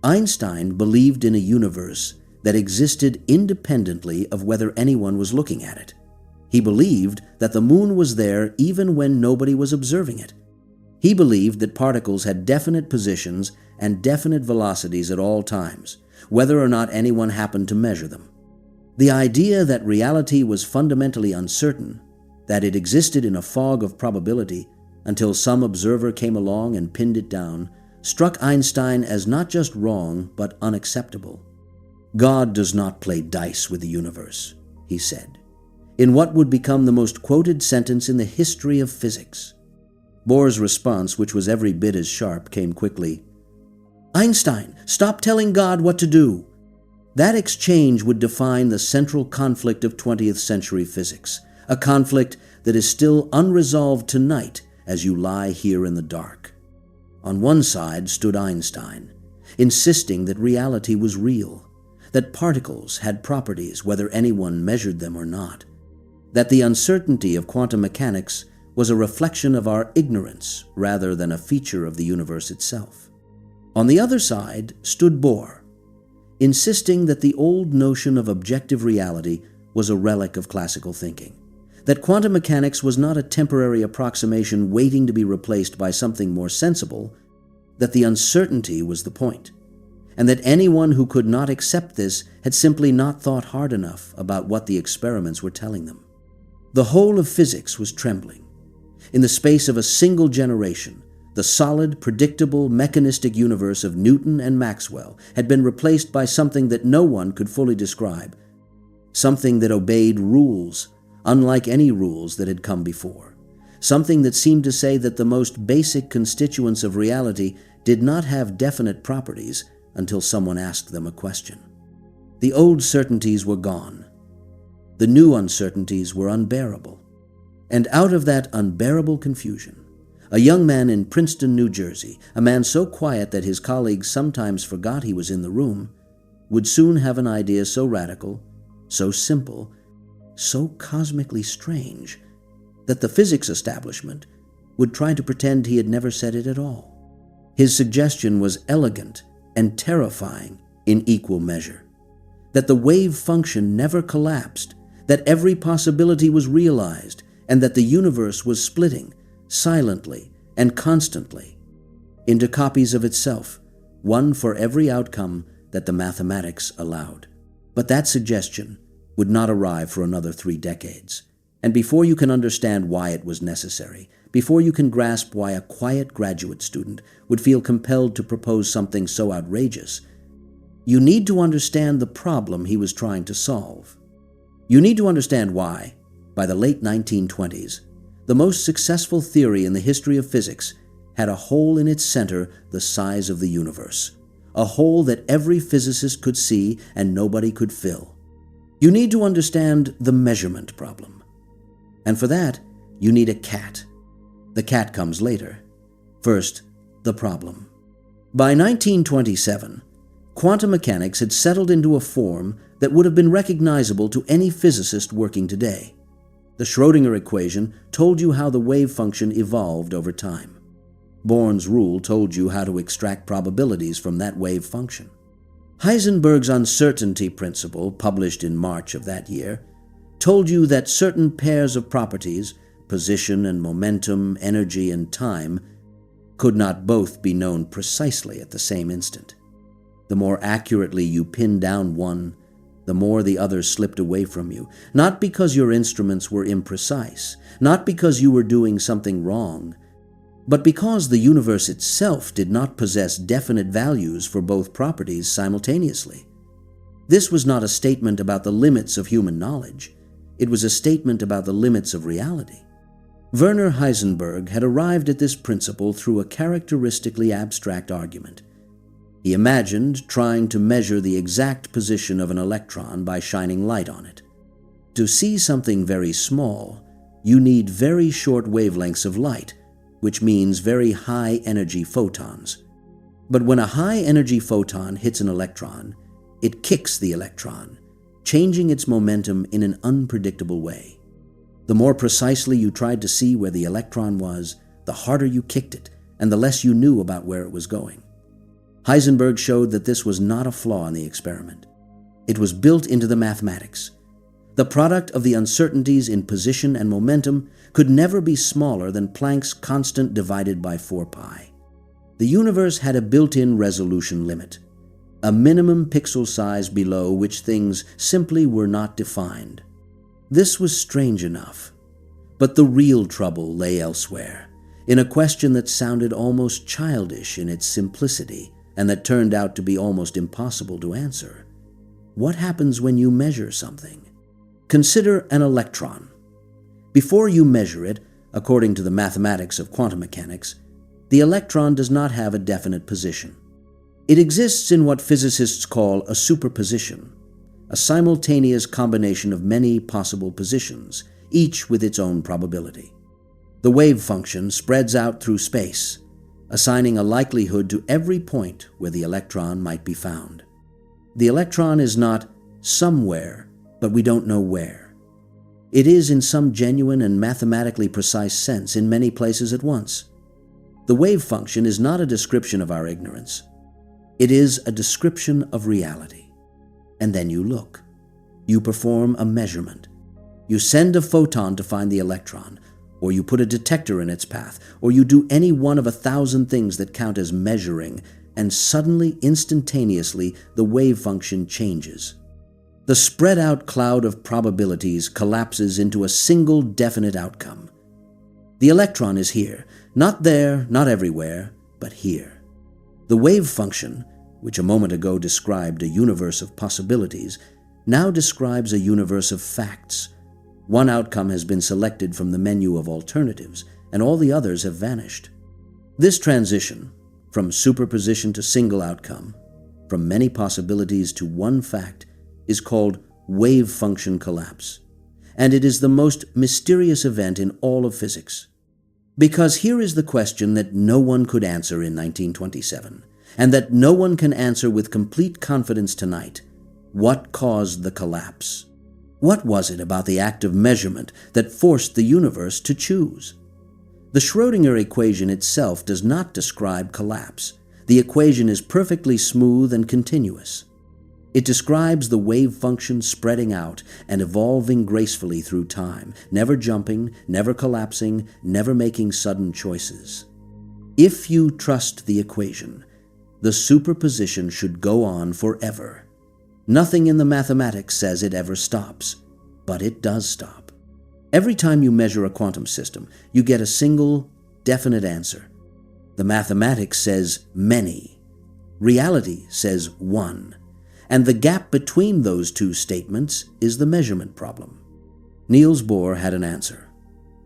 [SPEAKER 1] Einstein believed in a universe that existed independently of whether anyone was looking at it. He believed that the moon was there even when nobody was observing it. He believed that particles had definite positions and definite velocities at all times, whether or not anyone happened to measure them. The idea that reality was fundamentally uncertain, that it existed in a fog of probability until some observer came along and pinned it down, struck Einstein as not just wrong, but unacceptable. God does not play dice with the universe, he said, in what would become the most quoted sentence in the history of physics. Bohr's response, which was every bit as sharp, came quickly. Einstein, stop telling God what to do. That exchange would define the central conflict of 20th century physics, a conflict that is still unresolved tonight as you lie here in the dark. On one side stood Einstein, insisting that reality was real, that particles had properties whether anyone measured them or not, that the uncertainty of quantum mechanics was a reflection of our ignorance rather than a feature of the universe itself. On the other side stood Bohr, insisting that the old notion of objective reality was a relic of classical thinking, that quantum mechanics was not a temporary approximation waiting to be replaced by something more sensible, that the uncertainty was the point, and that anyone who could not accept this had simply not thought hard enough about what the experiments were telling them. The whole of physics was trembling. In the space of a single generation, the solid, predictable, mechanistic universe of Newton and Maxwell had been replaced by something that no one could fully describe, something that obeyed rules, unlike any rules that had come before, something that seemed to say that the most basic constituents of reality did not have definite properties until someone asked them a question. The old certainties were gone. The new uncertainties were unbearable. And out of that unbearable confusion, a young man in Princeton, New Jersey, a man so quiet that his colleagues sometimes forgot he was in the room, would soon have an idea so radical, so simple, so cosmically strange, that the physics establishment would try to pretend he had never said it at all. His suggestion was elegant and terrifying in equal measure, that the wave function never collapsed, that every possibility was realized, and that the universe was splitting, silently and constantly, into copies of itself, one for every outcome that the mathematics allowed. But that suggestion would not arrive for another 3 decades. And before you can understand why it was necessary, before you can grasp why a quiet graduate student would feel compelled to propose something so outrageous, you need to understand the problem he was trying to solve. You need to understand why, by the late 1920s, the most successful theory in the history of physics had a hole in its center the size of the universe, a hole that every physicist could see and nobody could fill. You need to understand the measurement problem. And for that, you need a cat. The cat comes later. First, the problem. By 1927, quantum mechanics had settled into a form that would have been recognizable to any physicist working today. The Schrödinger equation told you how the wave function evolved over time. Born's rule told you how to extract probabilities from that wave function. Heisenberg's uncertainty principle, published in March of that year, told you that certain pairs of properties, position and momentum, energy and time, could not both be known precisely at the same instant. The more accurately you pinned down one, the more the other slipped away from you, not because your instruments were imprecise, not because you were doing something wrong, but because the universe itself did not possess definite values for both properties simultaneously. This was not a statement about the limits of human knowledge. It was a statement about the limits of reality. Werner Heisenberg had arrived at this principle through a characteristically abstract argument. He imagined trying to measure the exact position of an electron by shining light on it. To see something very small, you need very short wavelengths of light, which means very high-energy photons. But when a high-energy photon hits an electron, it kicks the electron, changing its momentum in an unpredictable way. The more precisely you tried to see where the electron was, the harder you kicked it, and the less you knew about where it was going. Heisenberg showed that this was not a flaw in the experiment. It was built into the mathematics. The product of the uncertainties in position and momentum could never be smaller than Planck's constant divided by 4 pi. The universe had a built-in resolution limit, a minimum pixel size below which things simply were not defined. This was strange enough, but the real trouble lay elsewhere, in a question that sounded almost childish in its simplicity and that turned out to be almost impossible to answer. What happens when you measure something? Consider an electron. Before you measure it, according to the mathematics of quantum mechanics, the electron does not have a definite position. It exists in what physicists call a superposition, a simultaneous combination of many possible positions, each with its own probability. The wave function spreads out through space, assigning a likelihood to every point where the electron might be found. The electron is not somewhere, but we don't know where. It is in some genuine and mathematically precise sense in many places at once. The wave function is not a description of our ignorance. It is a description of reality. And then you look. You perform a measurement. You send a photon to find the electron, or you put a detector in its path, or you do any one of 1,000 things that count as measuring, and suddenly, instantaneously, the wave function changes. The spread-out cloud of probabilities collapses into a single definite outcome. The electron is here, not there, not everywhere, but here. The wave function, which a moment ago described a universe of possibilities, now describes a universe of facts. One outcome has been selected from the menu of alternatives, and all the others have vanished. This transition, from superposition to single outcome, from many possibilities to one fact, is called wave function collapse, and it is the most mysterious event in all of physics. Because here is the question that no one could answer in 1927, and that no one can answer with complete confidence tonight. What caused the collapse? What was it about the act of measurement that forced the universe to choose? The Schrödinger equation itself does not describe collapse. The equation is perfectly smooth and continuous. It describes the wave function spreading out and evolving gracefully through time, never jumping, never collapsing, never making sudden choices. If you trust the equation, the superposition should go on forever. Nothing in the mathematics says it ever stops, but it does stop. Every time you measure a quantum system, you get a single, definite answer. The mathematics says many. Reality says one. And the gap between those two statements is the measurement problem. Niels Bohr had an answer.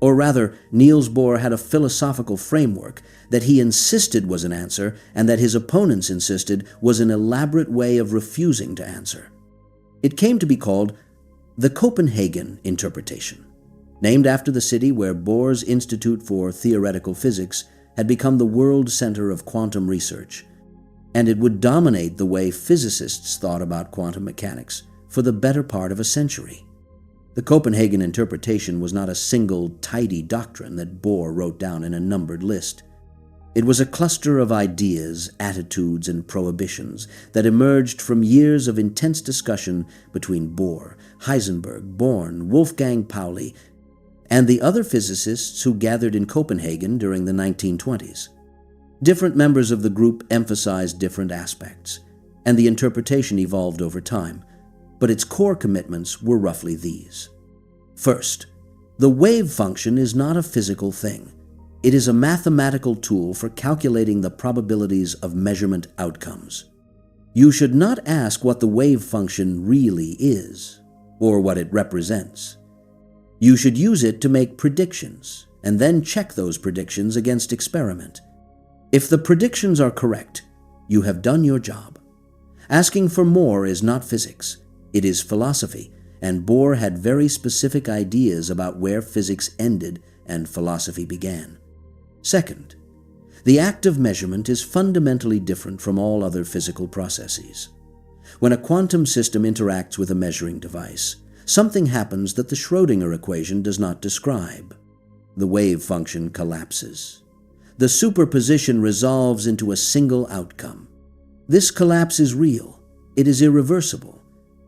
[SPEAKER 1] Or rather, Niels Bohr had a philosophical framework that he insisted was an answer and that his opponents insisted was an elaborate way of refusing to answer. It came to be called the Copenhagen interpretation, named after the city where Bohr's Institute for Theoretical Physics had become the world center of quantum research, and it would dominate the way physicists thought about quantum mechanics for the better part of a century. The Copenhagen interpretation was not a single, tidy doctrine that Bohr wrote down in a numbered list. It was a cluster of ideas, attitudes, and prohibitions that emerged from years of intense discussion between Bohr, Heisenberg, Born, Wolfgang Pauli, and the other physicists who gathered in Copenhagen during the 1920s. Different members of the group emphasized different aspects, and the interpretation evolved over time, but its core commitments were roughly these. First, the wave function is not a physical thing. It is a mathematical tool for calculating the probabilities of measurement outcomes. You should not ask what the wave function really is, or what it represents. You should use it to make predictions, and then check those predictions against experiment. If the predictions are correct, you have done your job. Asking for more is not physics. It is philosophy, and Bohr had very specific ideas about where physics ended and philosophy began. Second, the act of measurement is fundamentally different from all other physical processes. When a quantum system interacts with a measuring device, something happens that the Schrödinger equation does not describe. The wave function collapses. The superposition resolves into a single outcome. This collapse is real, it is irreversible,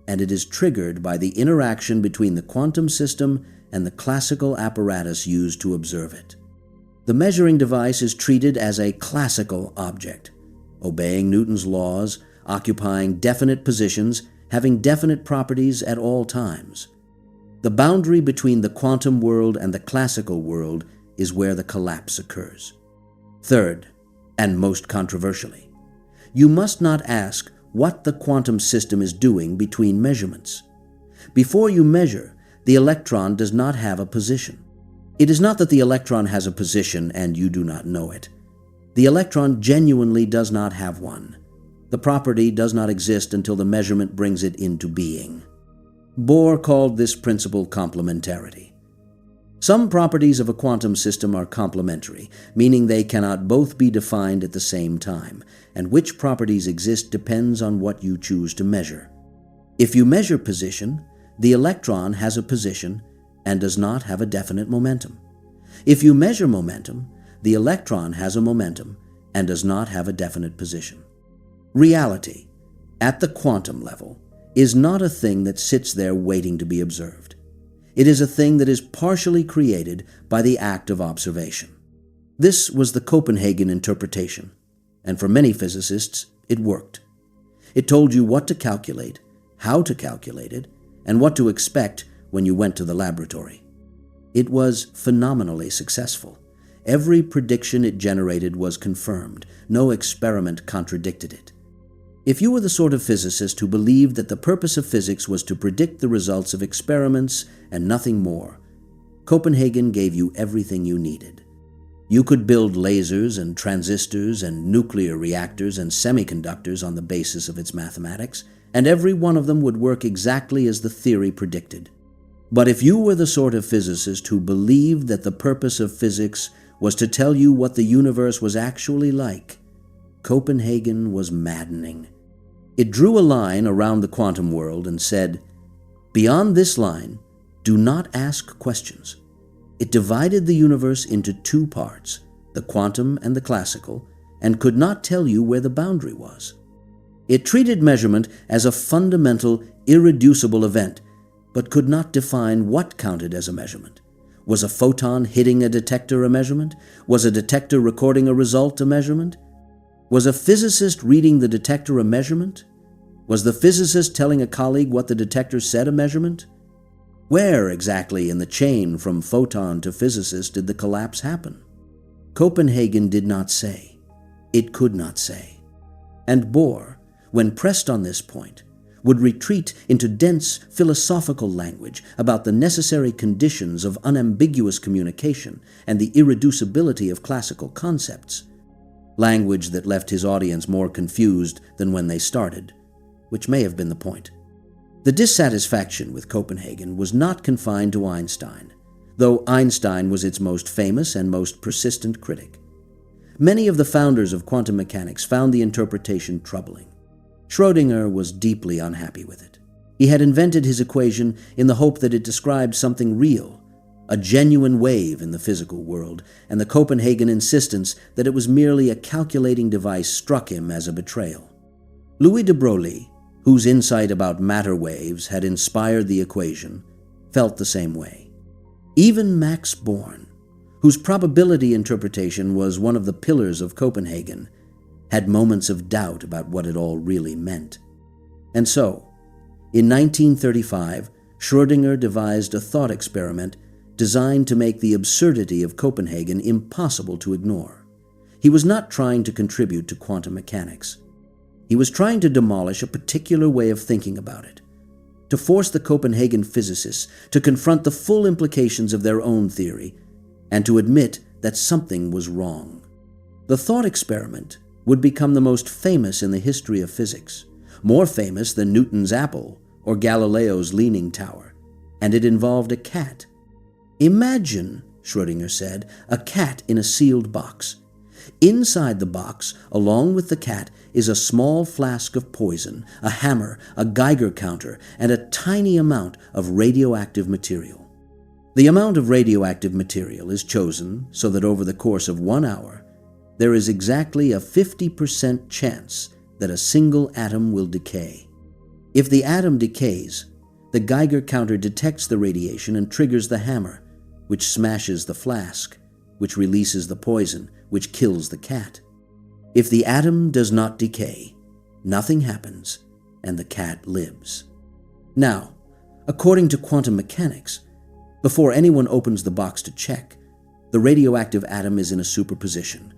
[SPEAKER 1] and it is triggered by the interaction between the quantum system and the classical apparatus used to observe it. The measuring device is treated as a classical object, obeying Newton's laws, occupying definite positions, having definite properties at all times. The boundary between the quantum world and the classical world is where the collapse occurs. Third, and most controversially, you must not ask what the quantum system is doing between measurements. Before you measure, the electron does not have a position. It is not that the electron has a position and you do not know it. The electron genuinely does not have one. The property does not exist until the measurement brings it into being. Bohr called this principle complementarity. Some properties of a quantum system are complementary, meaning they cannot both be defined at the same time, and which properties exist depends on what you choose to measure. If you measure position, the electron has a position and does not have a definite momentum. If you measure momentum, the electron has a momentum and does not have a definite position. Reality, at the quantum level, is not a thing that sits there waiting to be observed. It is a thing that is partially created by the act of observation. This was the Copenhagen interpretation, and for many physicists, it worked. It told you what to calculate, how to calculate it, and what to expect when you went to the laboratory. It was phenomenally successful. Every prediction it generated was confirmed. No experiment contradicted it. If you were the sort of physicist who believed that the purpose of physics was to predict the results of experiments and nothing more, Copenhagen gave you everything you needed. You could build lasers and transistors and nuclear reactors and semiconductors on the basis of its mathematics, and every one of them would work exactly as the theory predicted. But if you were the sort of physicist who believed that the purpose of physics was to tell you what the universe was actually like, Copenhagen was maddening. It drew a line around the quantum world and said, "Beyond this line, do not ask questions." It divided the universe into two parts, the quantum and the classical, and could not tell you where the boundary was. It treated measurement as a fundamental, irreducible event, but could not define what counted as a measurement. Was a photon hitting a detector a measurement? Was a detector recording a result a measurement? Was a physicist reading the detector a measurement? Was the physicist telling a colleague what the detector said a measurement? Where exactly in the chain from photon to physicist did the collapse happen? Copenhagen did not say. It could not say. And Bohr, when pressed on this point, would retreat into dense philosophical language about the necessary conditions of unambiguous communication and the irreducibility of classical concepts, language that left his audience more confused than when they started, which may have been the point. The dissatisfaction with Copenhagen was not confined to Einstein, though Einstein was its most famous and most persistent critic. Many of the founders of quantum mechanics found the interpretation troubling. Schrödinger was deeply unhappy with it. He had invented his equation in the hope that it described something real, a genuine wave in the physical world, and the Copenhagen insistence that it was merely a calculating device struck him as a betrayal. Louis de Broglie, whose insight about matter waves had inspired the equation, felt the same way. Even Max Born, whose probability interpretation was one of the pillars of Copenhagen, had moments of doubt about what it all really meant. And so, in 1935, Schrödinger devised a thought experiment designed to make the absurdity of Copenhagen impossible to ignore. He was not trying to contribute to quantum mechanics. He was trying to demolish a particular way of thinking about it, to force the Copenhagen physicists to confront the full implications of their own theory, and to admit that something was wrong. The thought experiment would become the most famous in the history of physics, more famous than Newton's apple or Galileo's leaning tower, and it involved a cat. Imagine, Schrödinger said, a cat in a sealed box. Inside the box, along with the cat, is a small flask of poison, a hammer, a Geiger counter, and a tiny amount of radioactive material. The amount of radioactive material is chosen so that over the course of 1 hour, there is exactly a 50% chance that a single atom will decay. If the atom decays, the Geiger counter detects the radiation and triggers the hammer, which smashes the flask, which releases the poison, which kills the cat. If the atom does not decay, nothing happens, and the cat lives. Now, according to quantum mechanics, before anyone opens the box to check, the radioactive atom is in a superposition.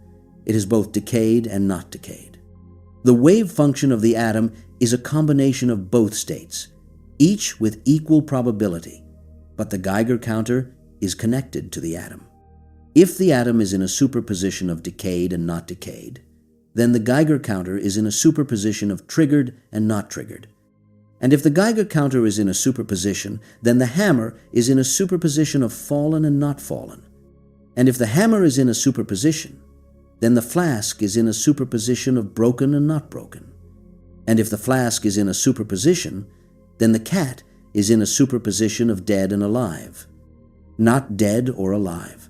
[SPEAKER 1] It is both decayed and not decayed. The wave function of the atom is a combination of both states, each with equal probability, but the Geiger counter is connected to the atom. If the atom is in a superposition of decayed and not decayed, then the Geiger counter is in a superposition of triggered and not triggered. And if the Geiger counter is in a superposition, then the hammer is in a superposition of fallen and not fallen. And if the hammer is in a superposition, then the flask is in a superposition of broken and not broken. And if the flask is in a superposition, then the cat is in a superposition of dead and alive. Not dead or alive.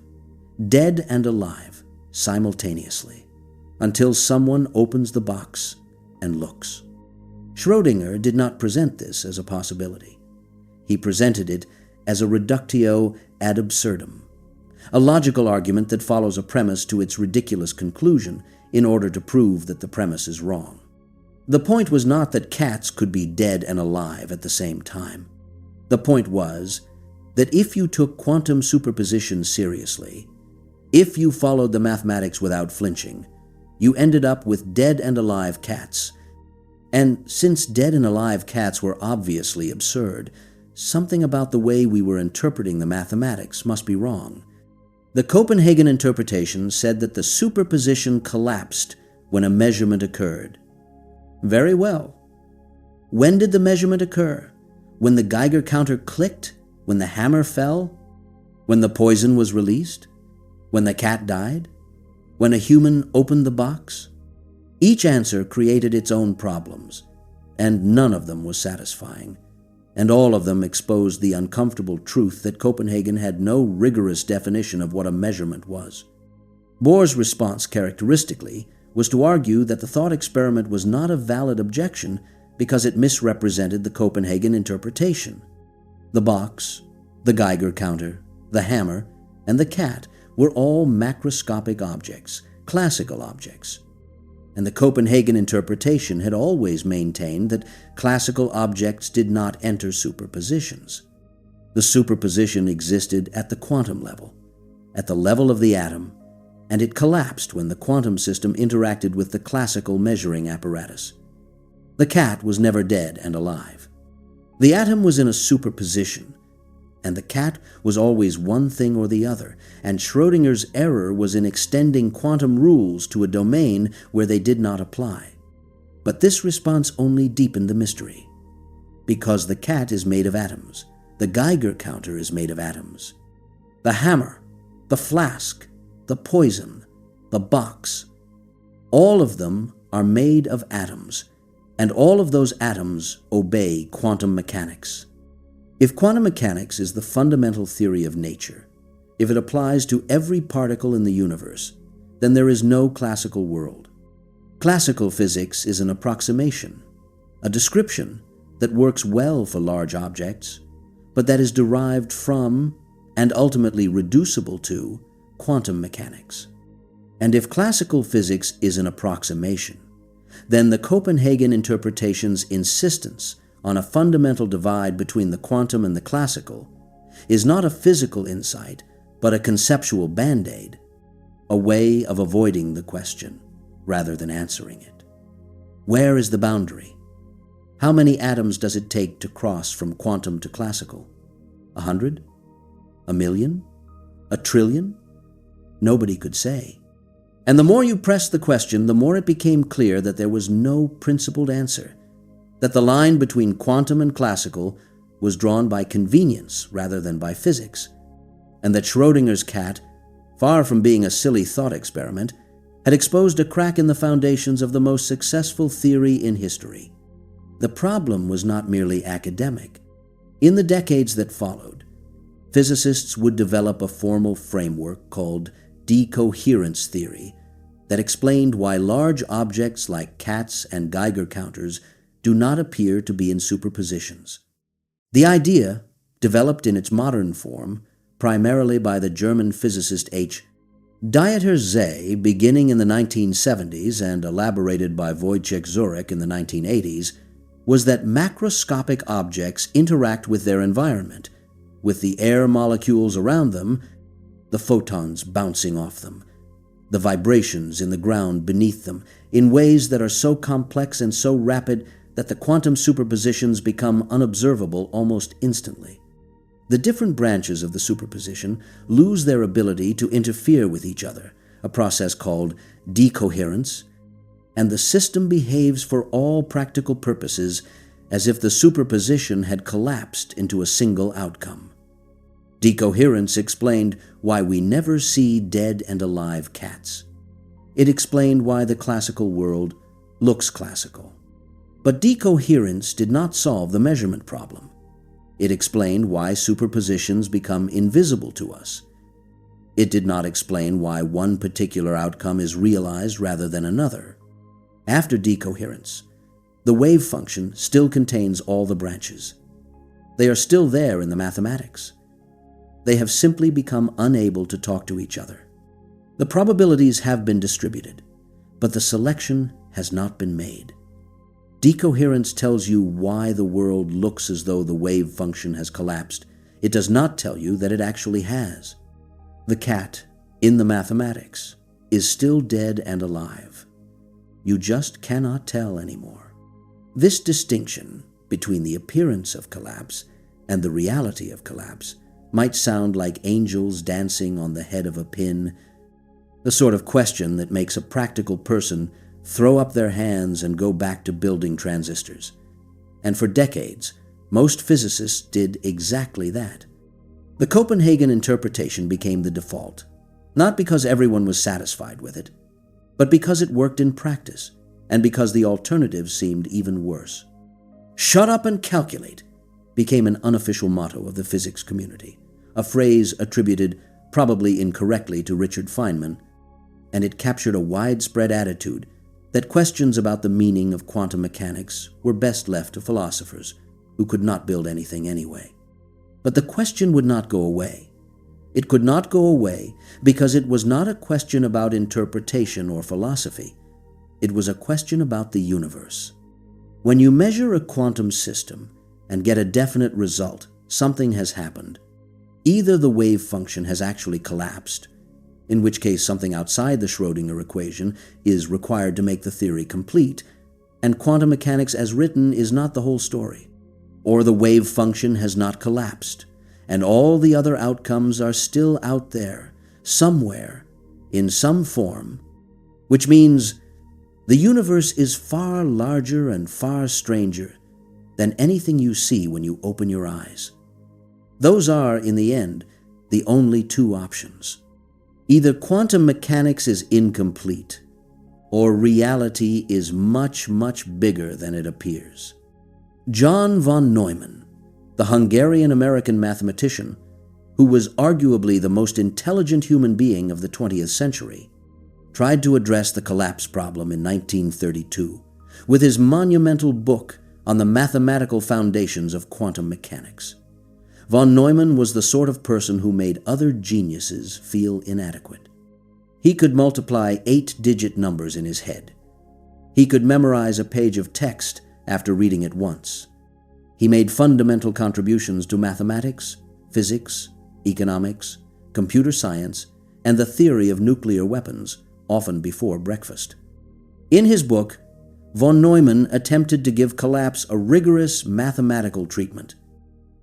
[SPEAKER 1] Dead and alive simultaneously, until someone opens the box and looks. Schrödinger did not present this as a possibility. He presented it as a reductio ad absurdum, a logical argument that follows a premise to its ridiculous conclusion in order to prove that the premise is wrong. The point was not that cats could be dead and alive at the same time. The point was that if you took quantum superposition seriously, if you followed the mathematics without flinching, you ended up with dead and alive cats. And since dead and alive cats were obviously absurd, something about the way we were interpreting the mathematics must be wrong. The Copenhagen interpretation said that the superposition collapsed when a measurement occurred. Very well. When did the measurement occur? When the Geiger counter clicked? When the hammer fell? When the poison was released? When the cat died? When a human opened the box? Each answer created its own problems, and none of them was satisfying, and all of them exposed the uncomfortable truth that Copenhagen had no rigorous definition of what a measurement was. Bohr's response, characteristically, was to argue that the thought experiment was not a valid objection because it misrepresented the Copenhagen interpretation. The box, the Geiger counter, the hammer, and the cat were all macroscopic objects, classical objects. And the Copenhagen interpretation had always maintained that classical objects did not enter superpositions. The superposition existed at the quantum level, at the level of the atom, and it collapsed when the quantum system interacted with the classical measuring apparatus. The cat was never dead and alive. The atom was in a superposition, and the cat was always one thing or the other, and Schrödinger's error was in extending quantum rules to a domain where they did not apply. But this response only deepened the mystery. Because the cat is made of atoms, the Geiger counter is made of atoms. The hammer, the flask, the poison, the box, all of them are made of atoms, and all of those atoms obey quantum mechanics. If quantum mechanics is the fundamental theory of nature, if it applies to every particle in the universe, then there is no classical world. Classical physics is an approximation, a description that works well for large objects, but that is derived from and ultimately reducible to quantum mechanics. And if classical physics is an approximation, then the Copenhagen interpretation's insistence on a fundamental divide between the quantum and the classical is not a physical insight, but a conceptual band-aid, a way of avoiding the question rather than answering it. Where is the boundary? How many atoms does it take to cross from quantum to classical? 100? 1,000,000? 1,000,000,000,000? Nobody could say. And the more you pressed the question, the more it became clear that there was no principled answer, that the line between quantum and classical was drawn by convenience rather than by physics, and that Schrödinger's cat, far from being a silly thought experiment, had exposed a crack in the foundations of the most successful theory in history. The problem was not merely academic. In the decades that followed, physicists would develop a formal framework called decoherence theory that explained why large objects like cats and Geiger counters do not appear to be in superpositions. The idea, developed in its modern form, primarily by the German physicist H. Dieter Zeh, beginning in the 1970s and elaborated by Wojciech Zurek in the 1980s, was that macroscopic objects interact with their environment, with the air molecules around them, the photons bouncing off them, the vibrations in the ground beneath them, in ways that are so complex and so rapid that the quantum superpositions become unobservable almost instantly. The different branches of the superposition lose their ability to interfere with each other, a process called decoherence, and the system behaves for all practical purposes as if the superposition had collapsed into a single outcome. Decoherence explained why we never see dead and alive cats. It explained why the classical world looks classical. But decoherence did not solve the measurement problem. It explained why superpositions become invisible to us. It did not explain why one particular outcome is realized rather than another. After decoherence, The wave function still contains all the branches. They are still there in the mathematics. They have simply become unable to talk to each other. The probabilities have been distributed, but the selection has not been made. Decoherence tells you why the world looks as though the wave function has collapsed. It does not tell you that it actually has. The cat, in the mathematics, is still dead and alive. You just cannot tell anymore. This distinction between the appearance of collapse and the reality of collapse might sound like angels dancing on the head of a pin, the sort of question that makes a practical person throw up their hands and go back to building transistors. And for decades, most physicists did exactly that. The Copenhagen interpretation became the default, not because everyone was satisfied with it, but because it worked in practice, and because the alternatives seemed even worse. "Shut up and calculate" became an unofficial motto of the physics community, a phrase attributed, probably incorrectly, to Richard Feynman, and it captured a widespread attitude that questions about the meaning of quantum mechanics were best left to philosophers who could not build anything anyway. But the question would not go away. It could not go away because it was not a question about interpretation or philosophy. It was a question about the universe. When you measure a quantum system and get a definite result, something has happened. Either the wave function has actually collapsed, in which case something outside the Schrödinger equation is required to make the theory complete, and quantum mechanics as written is not the whole story. Or the wave function has not collapsed, and all the other outcomes are still out there, somewhere, in some form, which means the universe is far larger and far stranger than anything you see when you open your eyes. Those are, in the end, the only two options. Either quantum mechanics is incomplete, or reality is much, much bigger than it appears. John von Neumann, the Hungarian-American mathematician, who was arguably the most intelligent human being of the 20th century, tried to address the collapse problem in 1932 with his monumental book on the mathematical foundations of quantum mechanics. Von Neumann was the sort of person who made other geniuses feel inadequate. He could multiply 8-digit numbers in his head. He could memorize a page of text after reading it once. He made fundamental contributions to mathematics, physics, economics, computer science, and the theory of nuclear weapons, often before breakfast. In his book, von Neumann attempted to give collapse a rigorous mathematical treatment.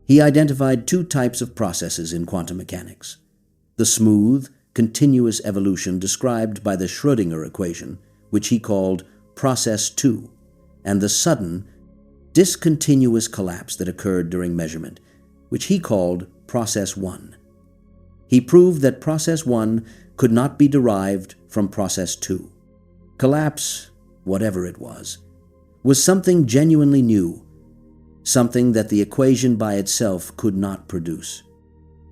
[SPEAKER 1] He identified two types of processes in quantum mechanics: the smooth, continuous evolution described by the Schrödinger equation, which he called process 2, and the sudden, discontinuous collapse that occurred during measurement, which he called process 1. He proved that process 1 could not be derived from process 2. Collapse, whatever it was something genuinely new, something that the equation by itself could not produce.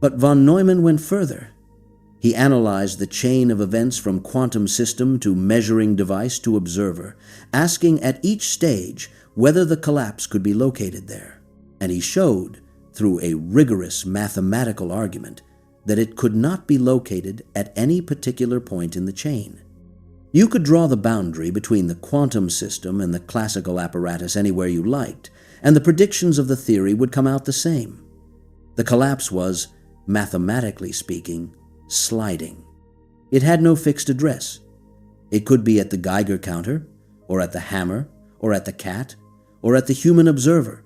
[SPEAKER 1] But von Neumann went further. He analyzed the chain of events from quantum system to measuring device to observer, asking at each stage whether the collapse could be located there. And he showed, through a rigorous mathematical argument, that it could not be located at any particular point in the chain. You could draw the boundary between the quantum system and the classical apparatus anywhere you liked, and the predictions of the theory would come out the same. The collapse was, mathematically speaking, sliding. It had no fixed address. It could be at the Geiger counter, or at the hammer, or at the cat, or at the human observer,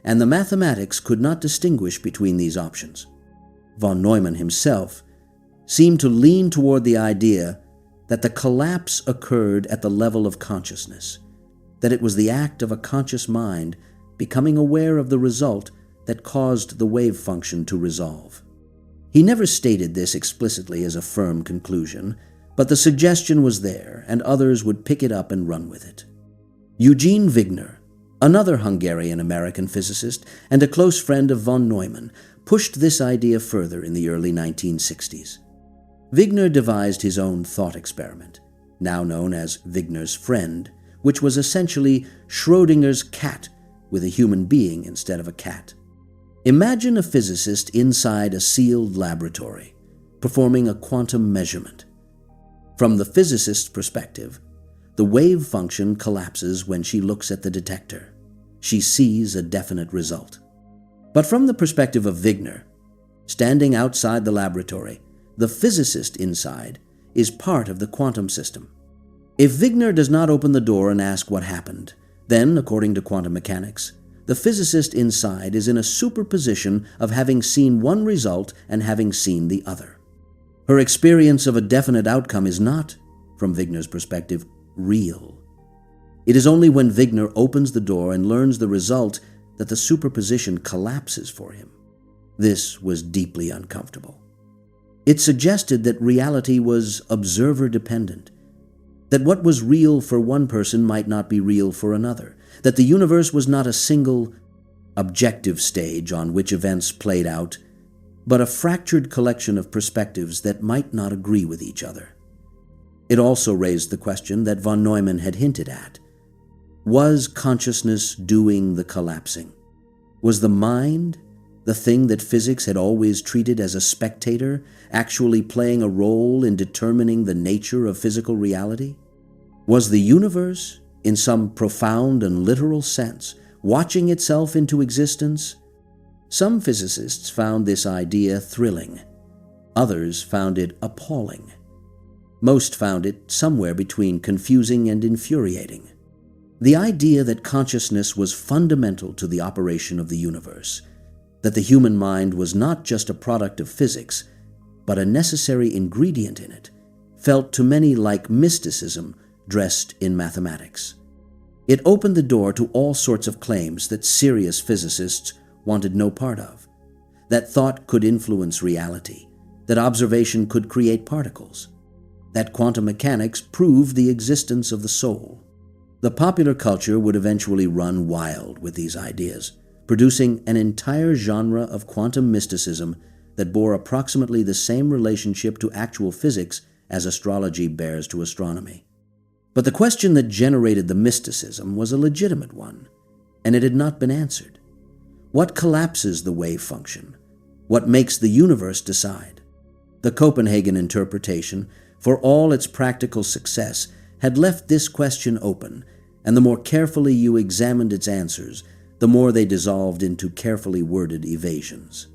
[SPEAKER 1] and the mathematics could not distinguish between these options. Von Neumann himself seemed to lean toward the idea that the collapse occurred at the level of consciousness, that it was the act of a conscious mind becoming aware of the result that caused the wave function to resolve. He never stated this explicitly as a firm conclusion, but the suggestion was there, and others would pick it up and run with it. Eugene Wigner, another Hungarian-American physicist and a close friend of von Neumann, pushed this idea further in the early 1960s. Wigner devised his own thought experiment, now known as Wigner's friend, which was essentially Schrödinger's cat with a human being instead of a cat. Imagine a physicist inside a sealed laboratory, performing a quantum measurement. From the physicist's perspective, the wave function collapses when she looks at the detector. She sees a definite result. But from the perspective of Wigner, standing outside the laboratory, the physicist inside is part of the quantum system. If Wigner does not open the door and ask what happened, then, according to quantum mechanics, the physicist inside is in a superposition of having seen one result and having seen the other. Her experience of a definite outcome is not, from Wigner's perspective, real. It is only when Wigner opens the door and learns the result that the superposition collapses for him. This was deeply uncomfortable. It suggested that reality was observer-dependent, that what was real for one person might not be real for another, that the universe was not a single, objective stage on which events played out, but a fractured collection of perspectives that might not agree with each other. It also raised the question that von Neumann had hinted at. Was consciousness doing the collapsing? Was the mind, the thing that physics had always treated as a spectator, actually playing a role in determining the nature of physical reality? Was the universe, in some profound and literal sense, watching itself into existence? Some physicists found this idea thrilling. Others found it appalling. Most found it somewhere between confusing and infuriating. The idea that consciousness was fundamental to the operation of the universe, that the human mind was not just a product of physics, but a necessary ingredient in it, felt to many like mysticism dressed in mathematics. It opened the door to all sorts of claims that serious physicists wanted no part of, that thought could influence reality, that observation could create particles, that quantum mechanics proved the existence of the soul. The popular culture would eventually run wild with these ideas, producing an entire genre of quantum mysticism that bore approximately the same relationship to actual physics as astrology bears to astronomy. But the question that generated the mysticism was a legitimate one, and it had not been answered. What collapses the wave function? What makes the universe decide? The Copenhagen interpretation, for all its practical success, had left this question open, and the more carefully you examined its answers, the more they dissolved into carefully worded evasions.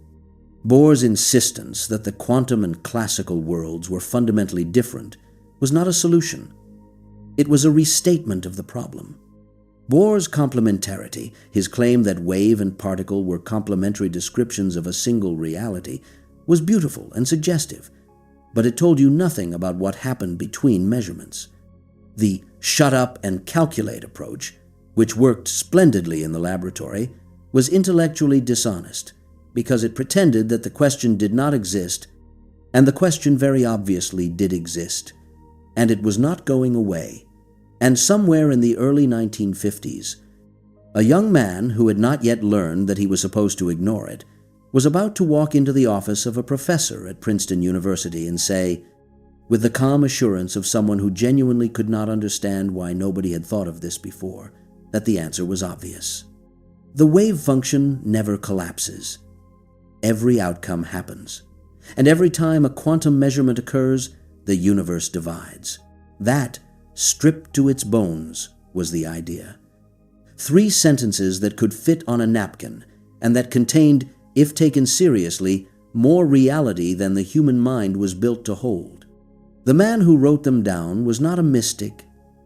[SPEAKER 1] Bohr's insistence that the quantum and classical worlds were fundamentally different was not a solution. It was a restatement of the problem. Bohr's complementarity, his claim that wave and particle were complementary descriptions of a single reality, was beautiful and suggestive, but it told you nothing about what happened between measurements. The shut up and calculate approach, which worked splendidly in the laboratory, was intellectually dishonest because it pretended that the question did not exist, and the question very obviously did exist, and it was not going away. And somewhere in the early 1950s, a young man who had not yet learned that he was supposed to ignore it was about to walk into the office of a professor at Princeton University and say, with the calm assurance of someone who genuinely could not understand why nobody had thought of this before, that the answer was obvious. The wave function never collapses. Every outcome happens. And every time a quantum measurement occurs, the universe divides. That, stripped to its bones, was the idea. 3 sentences that could fit on a napkin and that contained, if taken seriously, more reality than the human mind was built to hold. The man who wrote them down was not a mystic,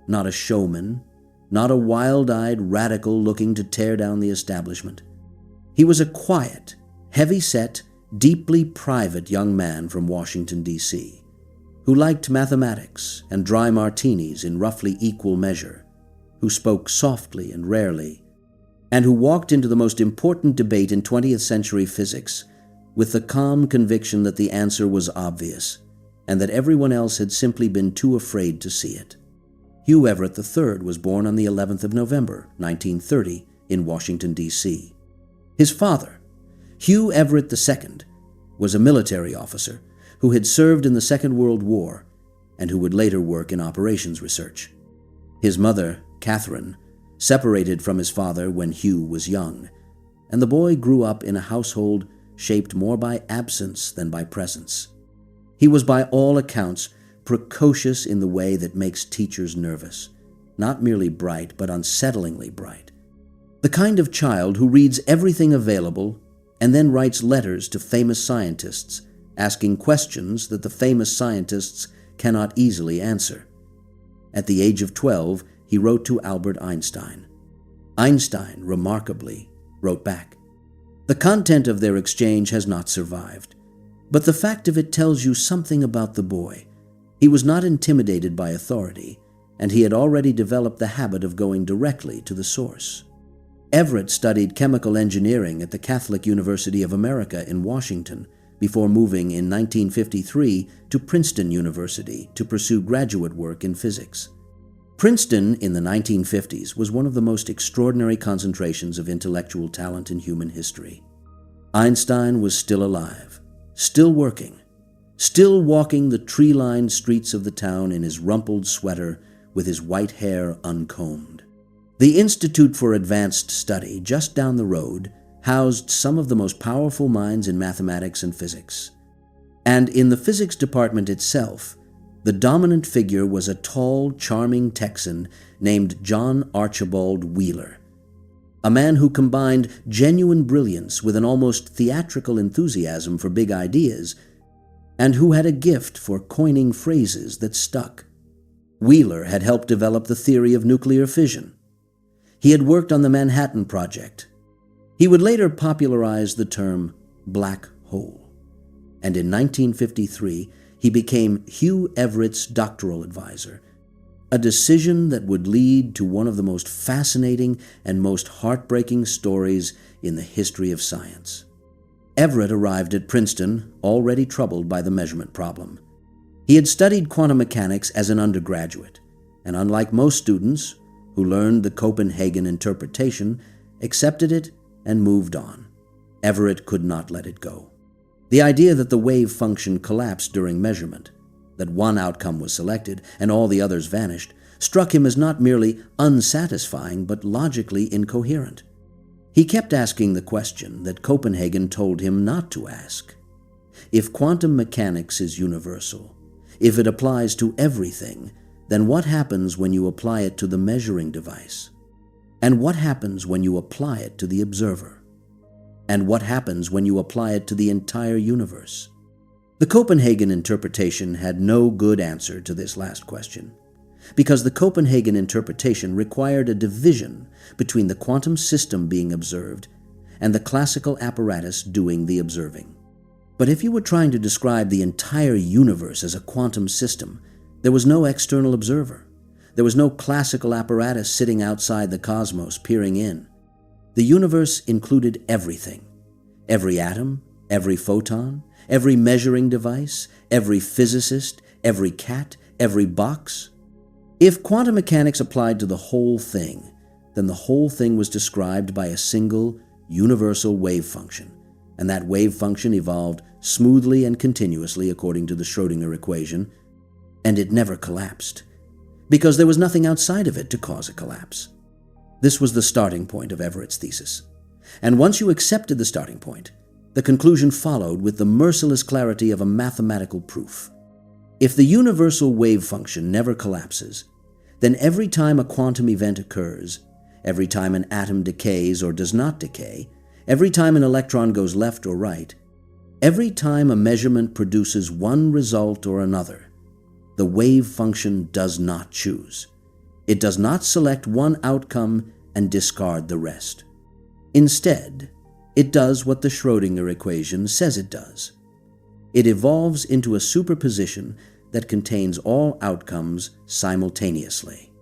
[SPEAKER 1] not a showman, not a wild-eyed radical looking to tear down the establishment. He was a quiet, heavy-set, deeply private young man from Washington, D.C., who liked mathematics and dry martinis in roughly equal measure, who spoke softly and rarely, and who walked into the most important debate in 20th century physics with the calm conviction that the answer was obvious and that everyone else had simply been too afraid to see it. Hugh Everett III was born on the 11th of November, 1930, in Washington, D.C. His father, Hugh Everett II, was a military officer who had served in the Second World War and who would later work in operations research. His mother, Catherine, separated from his father when Hugh was young, and the boy grew up in a household shaped more by absence than by presence. He was by all accounts precocious in the way that makes teachers nervous, not merely bright, but unsettlingly bright. The kind of child who reads everything available and then writes letters to famous scientists, asking questions that the famous scientists cannot easily answer. At the age of 12, he wrote to Albert Einstein. Einstein, remarkably, wrote back. The content of their exchange has not survived, but the fact of it tells you something about the boy. He was not intimidated by authority, and he had already developed the habit of going directly to the source. Everett studied chemical engineering at the Catholic University of America in Washington before moving in 1953 to Princeton University to pursue graduate work in physics. Princeton in the 1950s was one of the most extraordinary concentrations of intellectual talent in human history. Einstein was still alive, still working, still walking the tree-lined streets of the town in his rumpled sweater with his white hair uncombed. The Institute for Advanced Study, just down the road, housed some of the most powerful minds in mathematics and physics. And in the physics department itself, the dominant figure was a tall, charming Texan named John Archibald Wheeler, a man who combined genuine brilliance with an almost theatrical enthusiasm for big ideas, and who had a gift for coining phrases that stuck. Wheeler had helped develop the theory of nuclear fission. He had worked on the Manhattan Project. He would later popularize the term black hole. And in 1953, he became Hugh Everett's doctoral advisor, a decision that would lead to one of the most fascinating and most heartbreaking stories in the history of science. Everett arrived at Princeton already troubled by the measurement problem. He had studied quantum mechanics as an undergraduate, and unlike most students who learned the Copenhagen interpretation, accepted it and moved on. Everett could not let it go. The idea that the wave function collapsed during measurement, that one outcome was selected and all the others vanished, struck him as not merely unsatisfying but logically incoherent. He kept asking the question that Copenhagen told him not to ask. If quantum mechanics is universal, if it applies to everything, then what happens when you apply it to the measuring device? And what happens when you apply it to the observer? And what happens when you apply it to the entire universe? The Copenhagen interpretation had no good answer to this last question, because the Copenhagen interpretation required a division between the quantum system being observed and the classical apparatus doing the observing. But if you were trying to describe the entire universe as a quantum system, there was no external observer. There was no classical apparatus sitting outside the cosmos peering in. The universe included everything. Every atom, every photon, every measuring device, every physicist, every cat, every box. If quantum mechanics applied to the whole thing, then the whole thing was described by a single, universal wave function, and that wave function evolved smoothly and continuously according to the Schrödinger equation, and it never collapsed, because there was nothing outside of it to cause a collapse. This was the starting point of Everett's thesis. And once you accepted the starting point, the conclusion followed with the merciless clarity of a mathematical proof. If the universal wave function never collapses, then every time a quantum event occurs, every time an atom decays or does not decay, every time an electron goes left or right, every time a measurement produces one result or another, the wave function does not choose. It does not select one outcome and discard the rest. Instead, it does what the Schrödinger equation says it does. It evolves into a superposition that contains all outcomes simultaneously.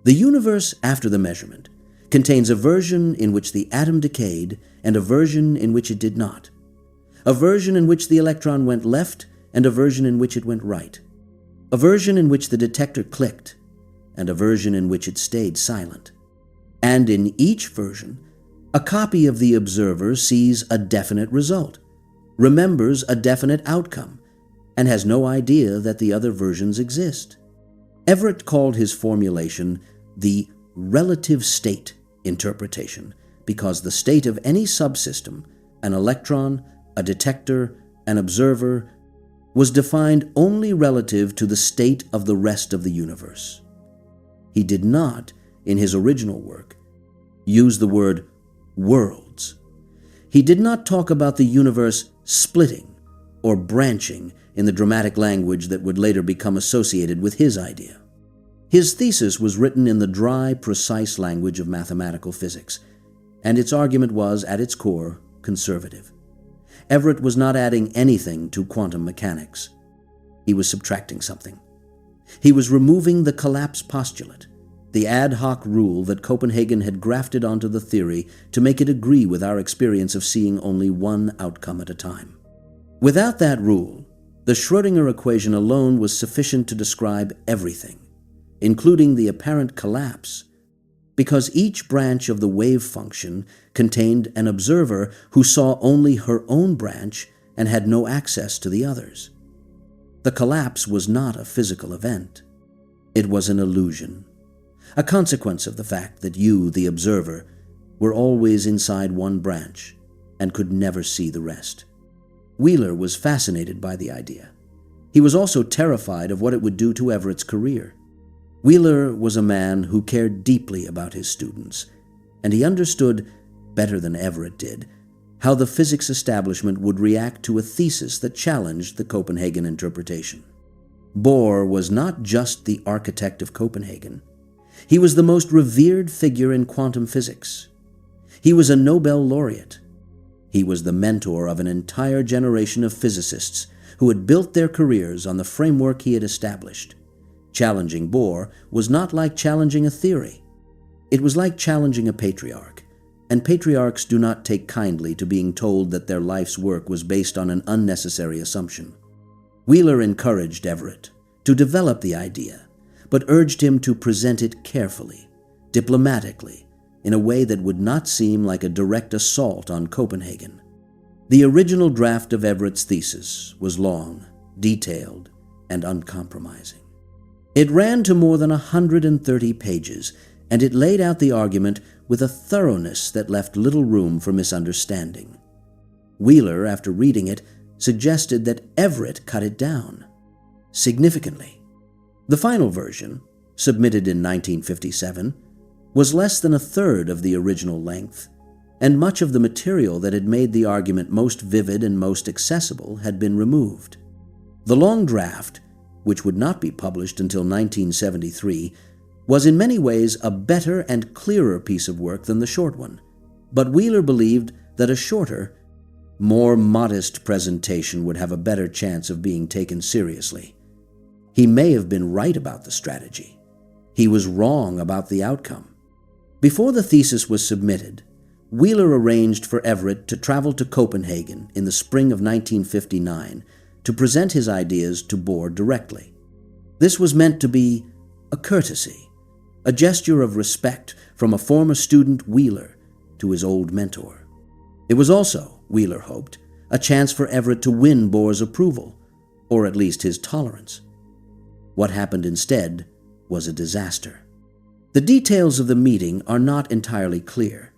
[SPEAKER 1] The universe after the measurement contains a version in which the atom decayed and a version in which it did not, a version in which the electron went left and a version in which it went right, a version in which the detector clicked, and a version in which it stayed silent. And in each version, a copy of the observer sees a definite result, remembers a definite outcome, and has no idea that the other versions exist. Everett called his formulation the relative state interpretation because the state of any subsystem, an electron, a detector, an observer, was defined only relative to the state of the rest of the universe. He did not, in his original work, use the word worlds. He did not talk about the universe splitting or branching in the dramatic language that would later become associated with his idea. His thesis was written in the dry, precise language of mathematical physics, and its argument was, at its core, conservative. Everett was not adding anything to quantum mechanics. He was subtracting something. He was removing the collapse postulate, the ad hoc rule that Copenhagen had grafted onto the theory to make it agree with our experience of seeing only one outcome at a time. Without that rule, the Schrödinger equation alone was sufficient to describe everything, including the apparent collapse, because each branch of the wave function contained an observer who saw only her own branch and had no access to the others. The collapse was not a physical event. It was an illusion, a consequence of the fact that you, the observer, were always inside one branch and could never see the rest. Wheeler was fascinated by the idea. He was also terrified of what it would do to Everett's career. Wheeler was a man who cared deeply about his students, and he understood, better than Everett did, how the physics establishment would react to a thesis that challenged the Copenhagen interpretation. Bohr was not just the architect of Copenhagen. He was the most revered figure in quantum physics. He was a Nobel laureate. He was the mentor of an entire generation of physicists who had built their careers on the framework he had established. Challenging Bohr was not like challenging a theory. It was like challenging a patriarch, and patriarchs do not take kindly to being told that their life's work was based on an unnecessary assumption. Wheeler encouraged Everett to develop the idea, but urged him to present it carefully, diplomatically, in a way that would not seem like a direct assault on Copenhagen. The original draft of Everett's thesis was long, detailed, and uncompromising. It ran to more than 130 pages, and it laid out the argument with a thoroughness that left little room for misunderstanding. Wheeler, after reading it, suggested that Everett cut it down significantly. The final version, submitted in 1957, was less than a third of the original length, and much of the material that had made the argument most vivid and most accessible had been removed. The long draft, which would not be published until 1973, was in many ways a better and clearer piece of work than the short one, but Wheeler believed that a shorter, more modest presentation would have a better chance of being taken seriously. He may have been right about the strategy. He was wrong about the outcome. Before the thesis was submitted, Wheeler arranged for Everett to travel to Copenhagen in the spring of 1959 to present his ideas to Bohr directly. This was meant to be a courtesy, a gesture of respect from a former student, Wheeler, to his old mentor. It was also, Wheeler hoped, a chance for Everett to win Bohr's approval, or at least his tolerance. What happened instead was a disaster. The details of the meeting are not entirely clear,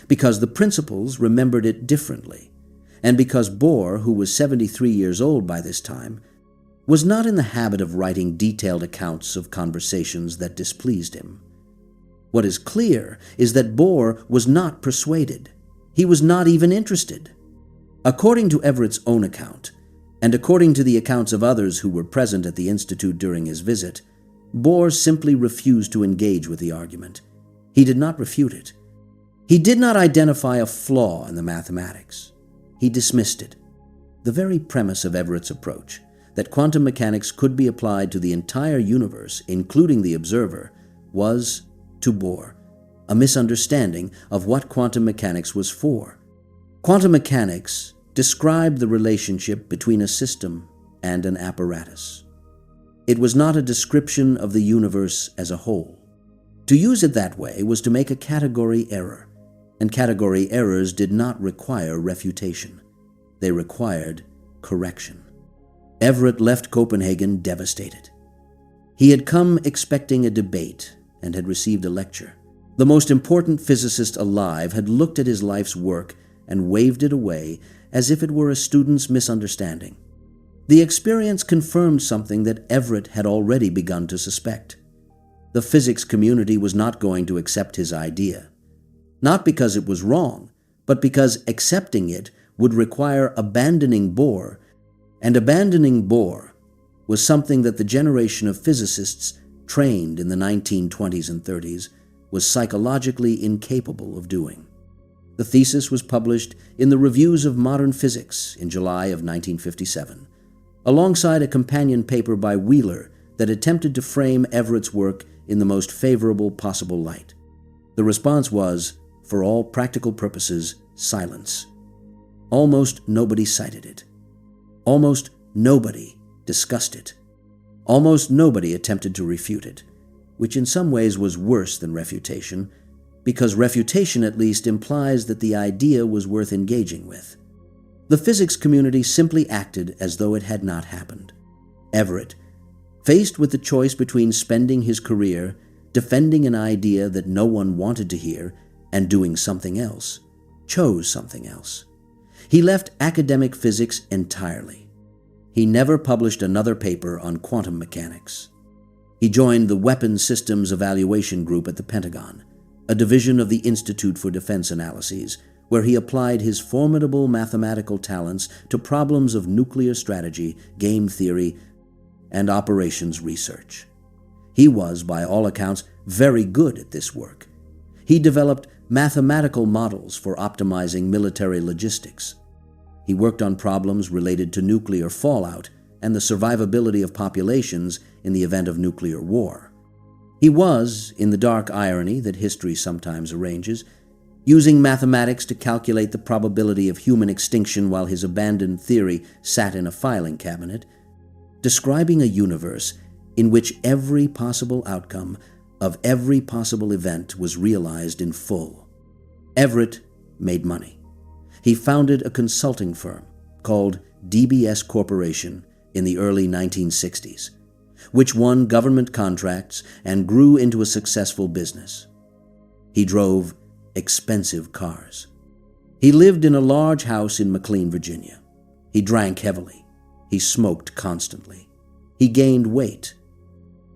[SPEAKER 1] because the principals remembered it differently, and because Bohr, who was 73 years old by this time, was not in the habit of writing detailed accounts of conversations that displeased him. What is clear is that Bohr was not persuaded. He was not even interested. According to Everett's own account, and according to the accounts of others who were present at the Institute during his visit, Bohr simply refused to engage with the argument. He did not refute it. He did not identify a flaw in the mathematics. He dismissed it. The very premise of Everett's approach, that quantum mechanics could be applied to the entire universe, including the observer, was, to Bohr, a misunderstanding of what quantum mechanics was for. Quantum mechanics described the relationship between a system and an apparatus. It was not a description of the universe as a whole. To use it that way was to make a category error, and category errors did not require refutation. They required correction. Everett left Copenhagen devastated. He had come expecting a debate, and had received a lecture. The most important physicist alive had looked at his life's work and waved it away as if it were a student's misunderstanding. The experience confirmed something that Everett had already begun to suspect. The physics community was not going to accept his idea. Not because it was wrong, but because accepting it would require abandoning Bohr, and abandoning Bohr was something that the generation of physicists trained in the 1920s and 30s was psychologically incapable of doing. The thesis was published in the Reviews of Modern Physics in July of 1957, alongside a companion paper by Wheeler that attempted to frame Everett's work in the most favorable possible light. The response was, for all practical purposes, silence. Almost nobody cited it. Almost nobody discussed it. Almost nobody attempted to refute it, which in some ways was worse than refutation, because refutation at least implies that the idea was worth engaging with. The physics community simply acted as though it had not happened. Everett, faced with the choice between spending his career defending an idea that no one wanted to hear and doing something else, chose something else. He left academic physics entirely. He never published another paper on quantum mechanics. He joined the Weapons Systems Evaluation Group at the Pentagon, a division of the Institute for Defense Analyses, where he applied his formidable mathematical talents to problems of nuclear strategy, game theory, and operations research. He was, by all accounts, very good at this work. He developed mathematical models for optimizing military logistics. He worked on problems related to nuclear fallout and the survivability of populations in the event of nuclear war. He was, in the dark irony that history sometimes arranges, using mathematics to calculate the probability of human extinction while his abandoned theory sat in a filing cabinet, describing a universe in which every possible outcome of every possible event was realized in full. Everett made money. He founded a consulting firm called DBS Corporation in the early 1960s, which won government contracts and grew into a successful business. He drove expensive cars. He lived in a large house in McLean, Virginia. He drank heavily. He smoked constantly. He gained weight.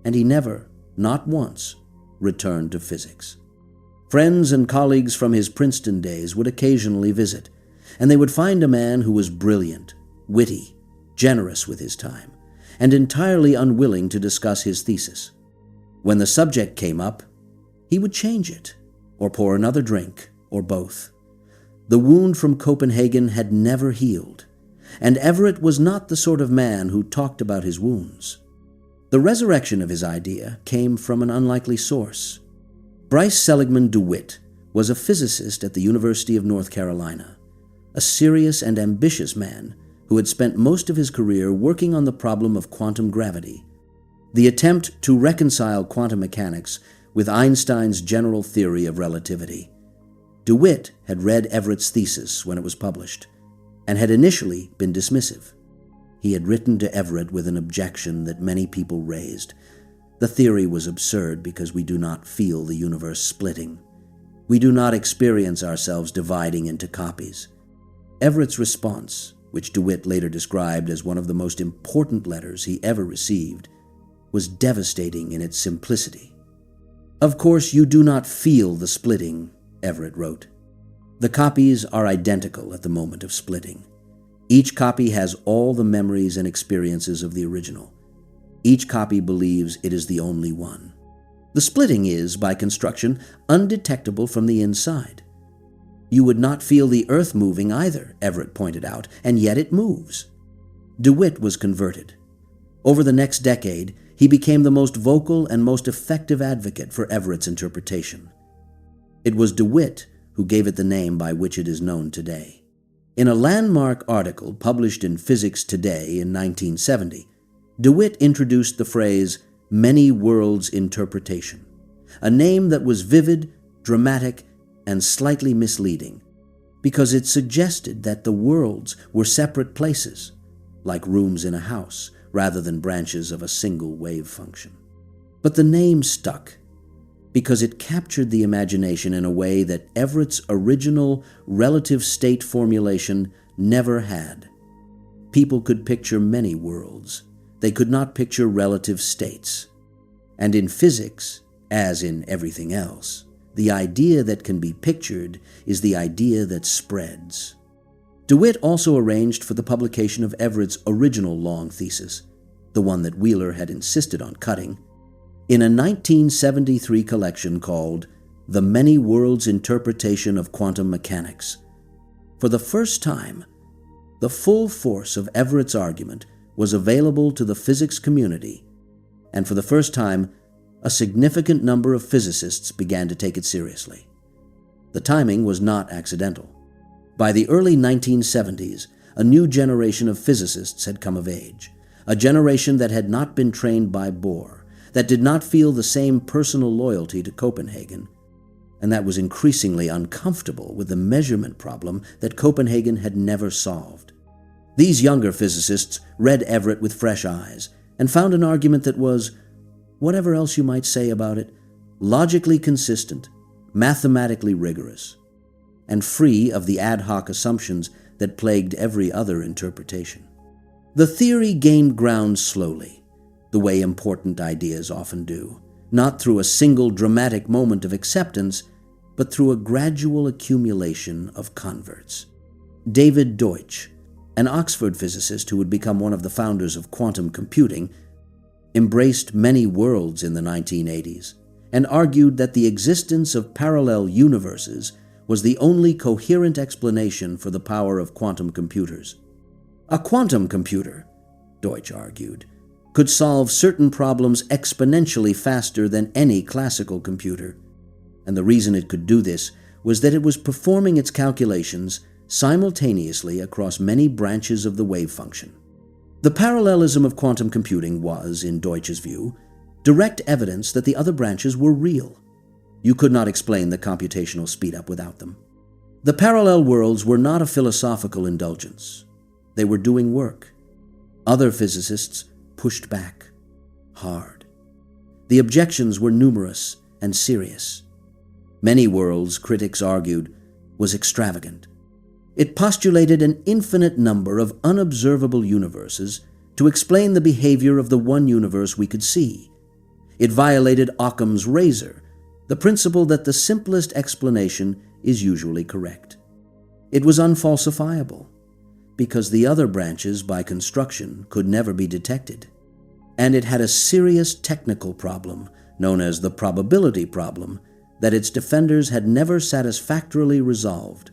[SPEAKER 1] And he never, not once, returned to physics. Friends and colleagues from his Princeton days would occasionally visit, and they would find a man who was brilliant, witty, generous with his time, and entirely unwilling to discuss his thesis. When the subject came up, he would change it, or pour another drink, or both. The wound from Copenhagen had never healed, and Everett was not the sort of man who talked about his wounds. The resurrection of his idea came from an unlikely source. Bryce Seligman DeWitt was a physicist at the University of North Carolina, a serious and ambitious man who had spent most of his career working on the problem of quantum gravity, the attempt to reconcile quantum mechanics with Einstein's general theory of relativity. DeWitt had read Everett's thesis when it was published, and had initially been dismissive. He had written to Everett with an objection that many people raised. The theory was absurd because we do not feel the universe splitting. We do not experience ourselves dividing into copies. Everett's response, which DeWitt later described as one of the most important letters he ever received, was devastating in its simplicity. "Of course, you do not feel the splitting," Everett wrote. "The copies are identical at the moment of splitting. Each copy has all the memories and experiences of the original. Each copy believes it is the only one. The splitting is, by construction, undetectable from the inside. You would not feel the earth moving either," Everett pointed out, "and yet it moves." DeWitt was converted. Over the next decade, he became the most vocal and most effective advocate for Everett's interpretation. It was DeWitt who gave it the name by which it is known today. In a landmark article published in Physics Today in 1970, DeWitt introduced the phrase "many worlds interpretation," a name that was vivid, dramatic, and slightly misleading, because it suggested that the worlds were separate places, like rooms in a house, rather than branches of a single wave function. But the name stuck. because it captured the imagination in a way that Everett's original relative state formulation never had. People could picture many worlds. They could not picture relative states. And in physics, as in everything else, the idea that can be pictured is the idea that spreads. DeWitt also arranged for the publication of Everett's original long thesis, the one that Wheeler had insisted on cutting, in a 1973 collection called The Many Worlds Interpretation of Quantum Mechanics. For the first time, the full force of Everett's argument was available to the physics community, and for the first time, a significant number of physicists began to take it seriously. The timing was not accidental. By the early 1970s, a new generation of physicists had come of age, a generation that had not been trained by Bohr, that did not feel the same personal loyalty to Copenhagen, and that was increasingly uncomfortable with the measurement problem that Copenhagen had never solved. These younger physicists read Everett with fresh eyes and found an argument that was, whatever else you might say about it, logically consistent, mathematically rigorous, and free of the ad hoc assumptions that plagued every other interpretation. The theory gained ground slowly, the way important ideas often do, not through a single dramatic moment of acceptance, but through a gradual accumulation of converts. David Deutsch, an Oxford physicist who would become one of the founders of quantum computing, embraced many worlds in the 1980s and argued that the existence of parallel universes was the only coherent explanation for the power of quantum computers. A quantum computer, Deutsch argued, could solve certain problems exponentially faster than any classical computer, and the reason it could do this was that it was performing its calculations simultaneously across many branches of the wave function. The parallelism of quantum computing was, in Deutsch's view, direct evidence that the other branches were real. You could not explain the computational speed-up without them. The parallel worlds were not a philosophical indulgence. They were doing work. Other physicists pushed back, hard. The objections were numerous and serious. Many worlds, critics argued, was extravagant. It postulated an infinite number of unobservable universes to explain the behavior of the one universe we could see. It violated Occam's razor, the principle that the simplest explanation is usually correct. It was unfalsifiable, because the other branches, by construction, could never be detected. And it had a serious technical problem, known as the probability problem, that its defenders had never satisfactorily resolved.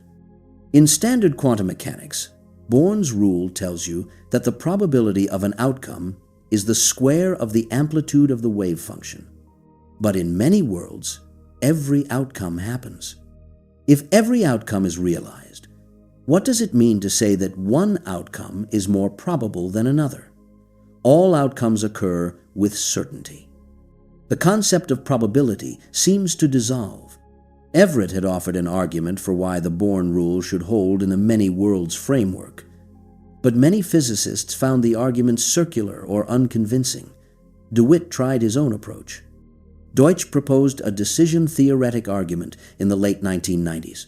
[SPEAKER 1] In standard quantum mechanics, Born's rule tells you that the probability of an outcome is the square of the amplitude of the wave function. But in many worlds, every outcome happens. If every outcome is realized, what does it mean to say that one outcome is more probable than another? All outcomes occur with certainty. The concept of probability seems to dissolve. Everett had offered an argument for why the Born rule should hold in the many worlds framework, but many physicists found the argument circular or unconvincing. DeWitt tried his own approach. Deutsch proposed a decision-theoretic argument in the late 1990s.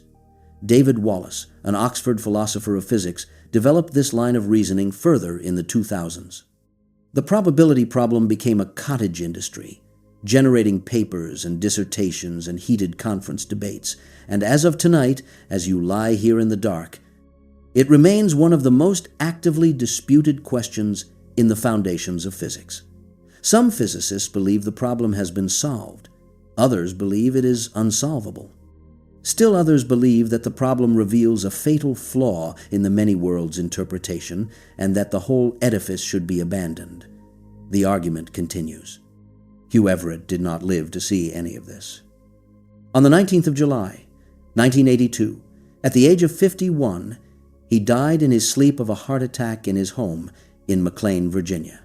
[SPEAKER 1] David Wallace, an Oxford philosopher of physics, developed this line of reasoning further in the 2000s. The probability problem became a cottage industry, generating papers and dissertations and heated conference debates, and as of tonight, as you lie here in the dark, it remains one of the most actively disputed questions in the foundations of physics. Some physicists believe the problem has been solved. Others believe it is unsolvable. Still others believe that the problem reveals a fatal flaw in the many worlds interpretation and that the whole edifice should be abandoned. The argument continues. Hugh Everett did not live to see any of this. On the 19th of July, 1982, at the age of 51, he died in his sleep of a heart attack in his home in McLean, Virginia.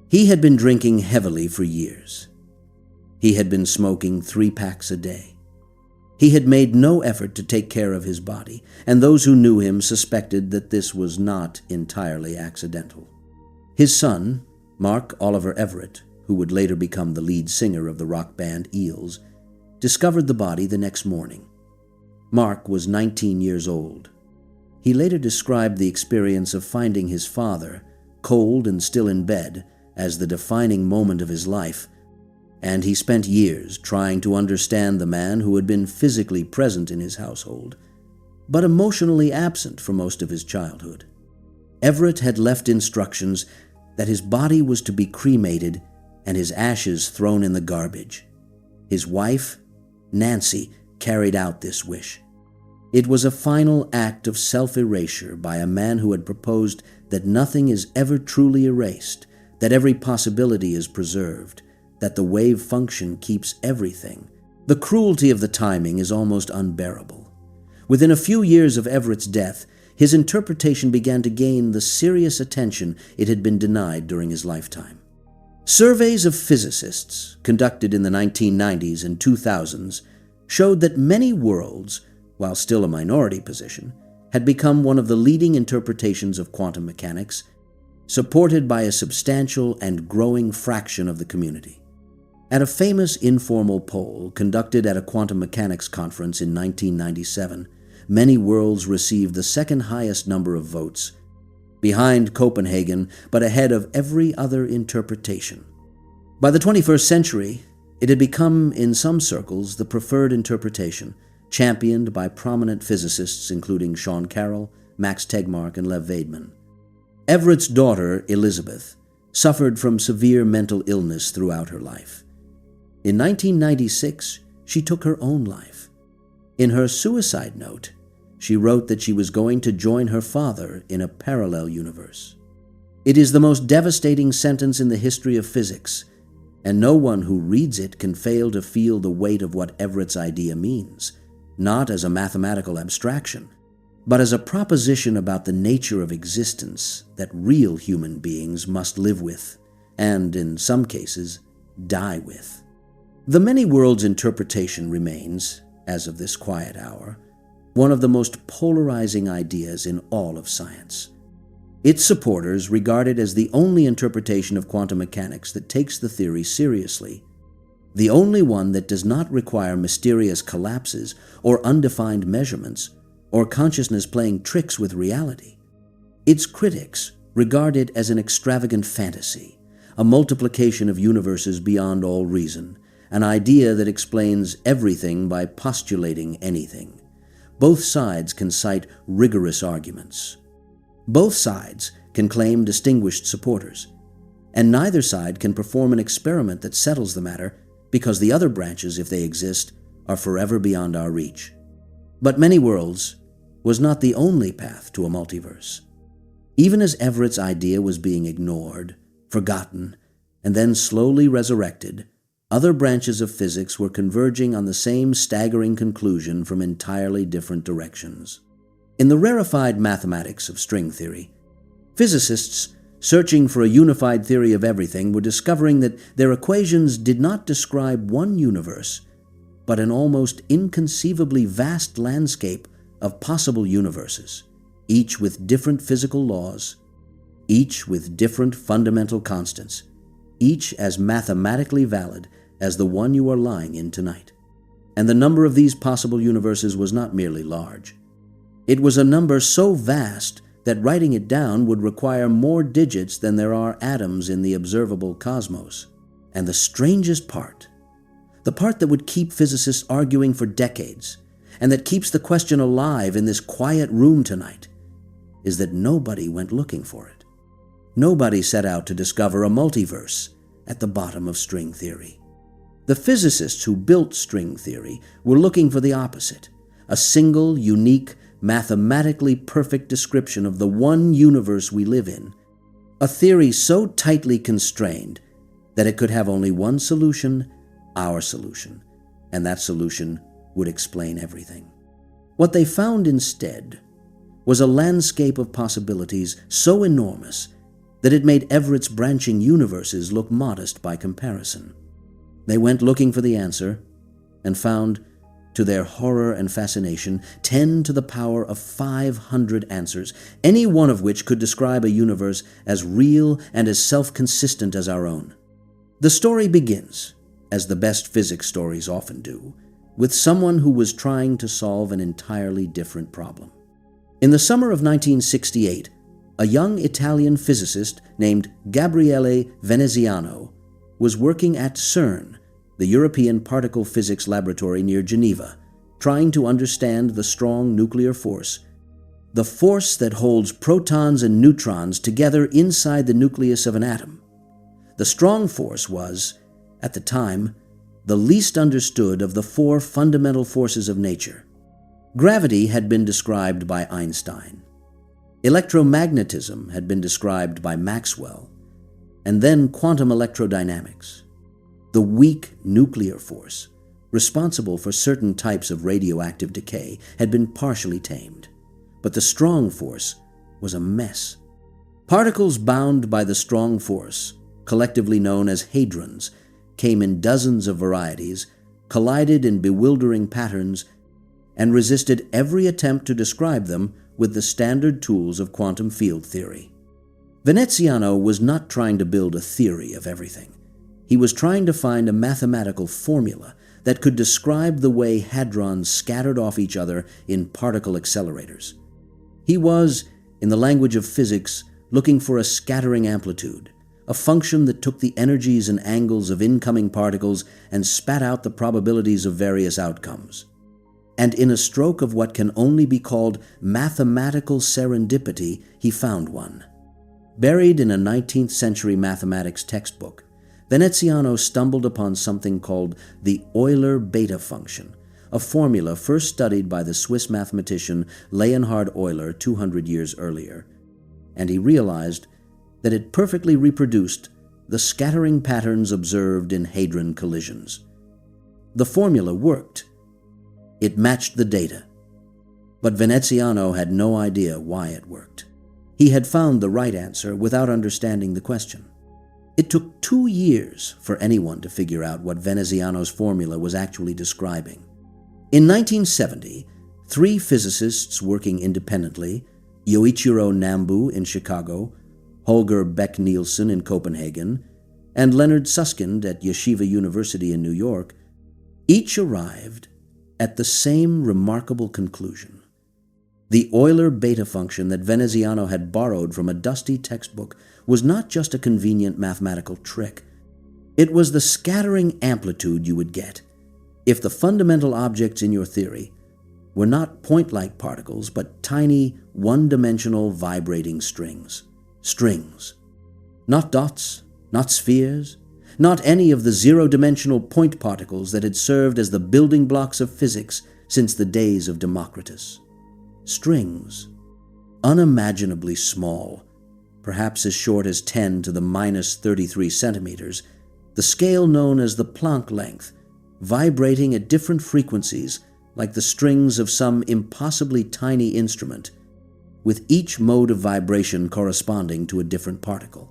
[SPEAKER 1] He had been drinking heavily for years. He had been smoking 3 packs a day. He had made no effort to take care of his body, and those who knew him suspected that this was not entirely accidental. His son, Mark Oliver Everett, who would later become the lead singer of the rock band Eels, discovered the body the next morning. Mark was 19 years old. He later described the experience of finding his father, cold and still in bed, as the defining moment of his life, and he spent years trying to understand the man who had been physically present in his household, but emotionally absent for most of his childhood. Everett had left instructions that his body was to be cremated and his ashes thrown in the garbage. His wife, Nancy, carried out this wish. It was a final act of self-erasure by a man who had proposed that nothing is ever truly erased, that every possibility is preserved, that the wave function keeps everything. The cruelty of the timing is almost unbearable. Within a few years of Everett's death, his interpretation began to gain the serious attention it had been denied during his lifetime. Surveys of physicists, conducted in the 1990s and 2000s, showed that many worlds, while still a minority position, had become one of the leading interpretations of quantum mechanics, supported by a substantial and growing fraction of the community. At a famous informal poll conducted at a quantum mechanics conference in 1997, many worlds received the second highest number of votes, behind Copenhagen, but ahead of every other interpretation. By the 21st century, it had become, in some circles, the preferred interpretation, championed by prominent physicists including Sean Carroll, Max Tegmark, and Lev Vaidman. Everett's daughter, Elizabeth, suffered from severe mental illness throughout her life. In 1996, she took her own life. In her suicide note, she wrote that she was going to join her father in a parallel universe. It is the most devastating sentence in the history of physics, and no one who reads it can fail to feel the weight of what Everett's idea means, not as a mathematical abstraction, but as a proposition about the nature of existence that real human beings must live with, and, in some cases, die with. The many worlds interpretation remains, as of this quiet hour, one of the most polarizing ideas in all of science. Its supporters regard it as the only interpretation of quantum mechanics that takes the theory seriously, the only one that does not require mysterious collapses or undefined measurements, or consciousness playing tricks with reality. Its critics regard it as an extravagant fantasy, a multiplication of universes beyond all reason, an idea that explains everything by postulating anything. Both sides can cite rigorous arguments. Both sides can claim distinguished supporters, and neither side can perform an experiment that settles the matter because the other branches, if they exist, are forever beyond our reach. But many worlds was not the only path to a multiverse. Even as Everett's idea was being ignored, forgotten, and then slowly resurrected, other branches of physics were converging on the same staggering conclusion from entirely different directions. In the rarefied mathematics of string theory, physicists searching for a unified theory of everything were discovering that their equations did not describe one universe, but an almost inconceivably vast landscape of possible universes, each with different physical laws, each with different fundamental constants, each as mathematically valid as the one you are lying in tonight. And the number of these possible universes was not merely large. It was a number so vast that writing it down would require more digits than there are atoms in the observable cosmos. And the strangest part, the part that would keep physicists arguing for decades, and that keeps the question alive in this quiet room tonight, is that nobody went looking for it. Nobody set out to discover a multiverse at the bottom of string theory. The physicists who built string theory were looking for the opposite, a single, unique, mathematically perfect description of the one universe we live in, a theory so tightly constrained that it could have only one solution, our solution, and that solution would explain everything. What they found instead was a landscape of possibilities so enormous that it made Everett's branching universes look modest by comparison. They went looking for the answer and found, to their horror and fascination, 10 to the power of 500 answers, any one of which could describe a universe as real and as self-consistent as our own. The story begins, as the best physics stories often do, with someone who was trying to solve an entirely different problem. In the summer of 1968, a young Italian physicist named Gabriele Veneziano was working at CERN, the European Particle Physics Laboratory near Geneva, trying to understand the strong nuclear force, the force that holds protons and neutrons together inside the nucleus of an atom. The strong force was, at the time, the least understood of the four fundamental forces of nature. Gravity had been described by Einstein. Electromagnetism had been described by Maxwell, and then quantum electrodynamics. The weak nuclear force, responsible for certain types of radioactive decay, had been partially tamed, but the strong force was a mess. Particles bound by the strong force, collectively known as hadrons, came in dozens of varieties, collided in bewildering patterns, and resisted every attempt to describe them with the standard tools of quantum field theory. Veneziano was not trying to build a theory of everything. He was trying to find a mathematical formula that could describe the way hadrons scattered off each other in particle accelerators. He was, in the language of physics, looking for a scattering amplitude, a function that took the energies and angles of incoming particles and spat out the probabilities of various outcomes. And in a stroke of what can only be called mathematical serendipity, he found one. Buried in a 19th century mathematics textbook, Veneziano stumbled upon something called the Euler beta function, a formula first studied by the Swiss mathematician Leonhard Euler 200 years earlier, and he realized that it perfectly reproduced the scattering patterns observed in hadron collisions. The formula worked. It matched the data. But Veneziano had no idea why it worked. He had found the right answer without understanding the question. It took 2 years for anyone to figure out what Veneziano's formula was actually describing. In 1970, 3 physicists working independently, Yoichiro Nambu in Chicago, Holger Beck-Nielsen in Copenhagen, and Leonard Susskind at Yeshiva University in New York, each arrived at the same remarkable conclusion. The Euler beta function that Veneziano had borrowed from a dusty textbook was not just a convenient mathematical trick. It was the scattering amplitude you would get if the fundamental objects in your theory were not point-like particles, but tiny, one-dimensional vibrating strings. Strings. Not dots, not spheres, not any of the zero-dimensional point particles that had served as the building blocks of physics since the days of Democritus. Strings. Unimaginably small, perhaps as short as 10 to the minus 33 centimeters, the scale known as the Planck length, vibrating at different frequencies like the strings of some impossibly tiny instrument, with each mode of vibration corresponding to a different particle.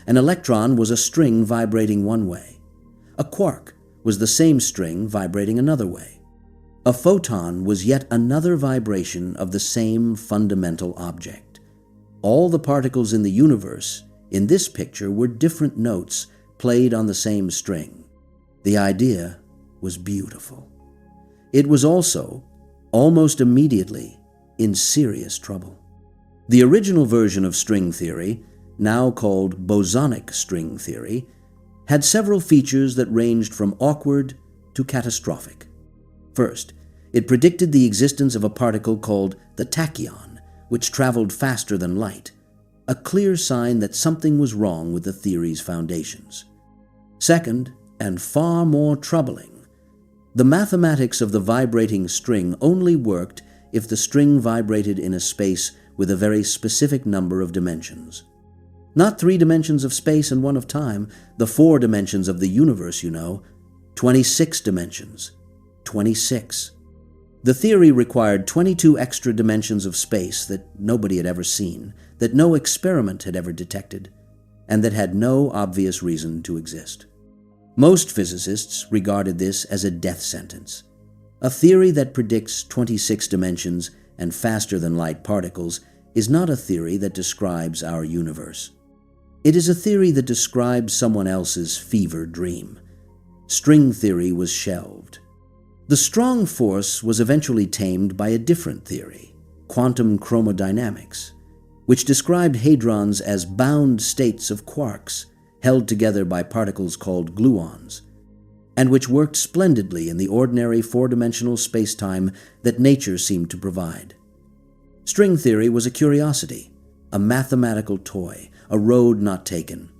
[SPEAKER 1] An electron was a string vibrating one way. A quark was the same string vibrating another way. A photon was yet another vibration of the same fundamental object. All the particles in the universe in this picture were different notes played on the same string. The idea was beautiful. It was also, almost immediately, in serious trouble. The original version of string theory, now called bosonic string theory, had several features that ranged from awkward to catastrophic. First, it predicted the existence of a particle called the tachyon, which traveled faster than light, a clear sign that something was wrong with the theory's foundations. Second, and far more troubling, the mathematics of the vibrating string only worked if the string vibrated in a space with a very specific number of dimensions. Not 3 dimensions of space and 1 of time, the 4 dimensions of the universe, 26 dimensions. 26. The theory required 22 extra dimensions of space that nobody had ever seen, that no experiment had ever detected, and that had no obvious reason to exist. Most physicists regarded this as a death sentence. A theory that predicts 26 dimensions and faster-than-light particles is not a theory that describes our universe. It is a theory that describes someone else's fever dream. String theory was shelved. The strong force was eventually tamed by a different theory, quantum chromodynamics, which described hadrons as bound states of quarks held together by particles called gluons, and which worked splendidly in the ordinary four-dimensional space-time that nature seemed to provide. String theory was a curiosity, a mathematical toy, a road not taken.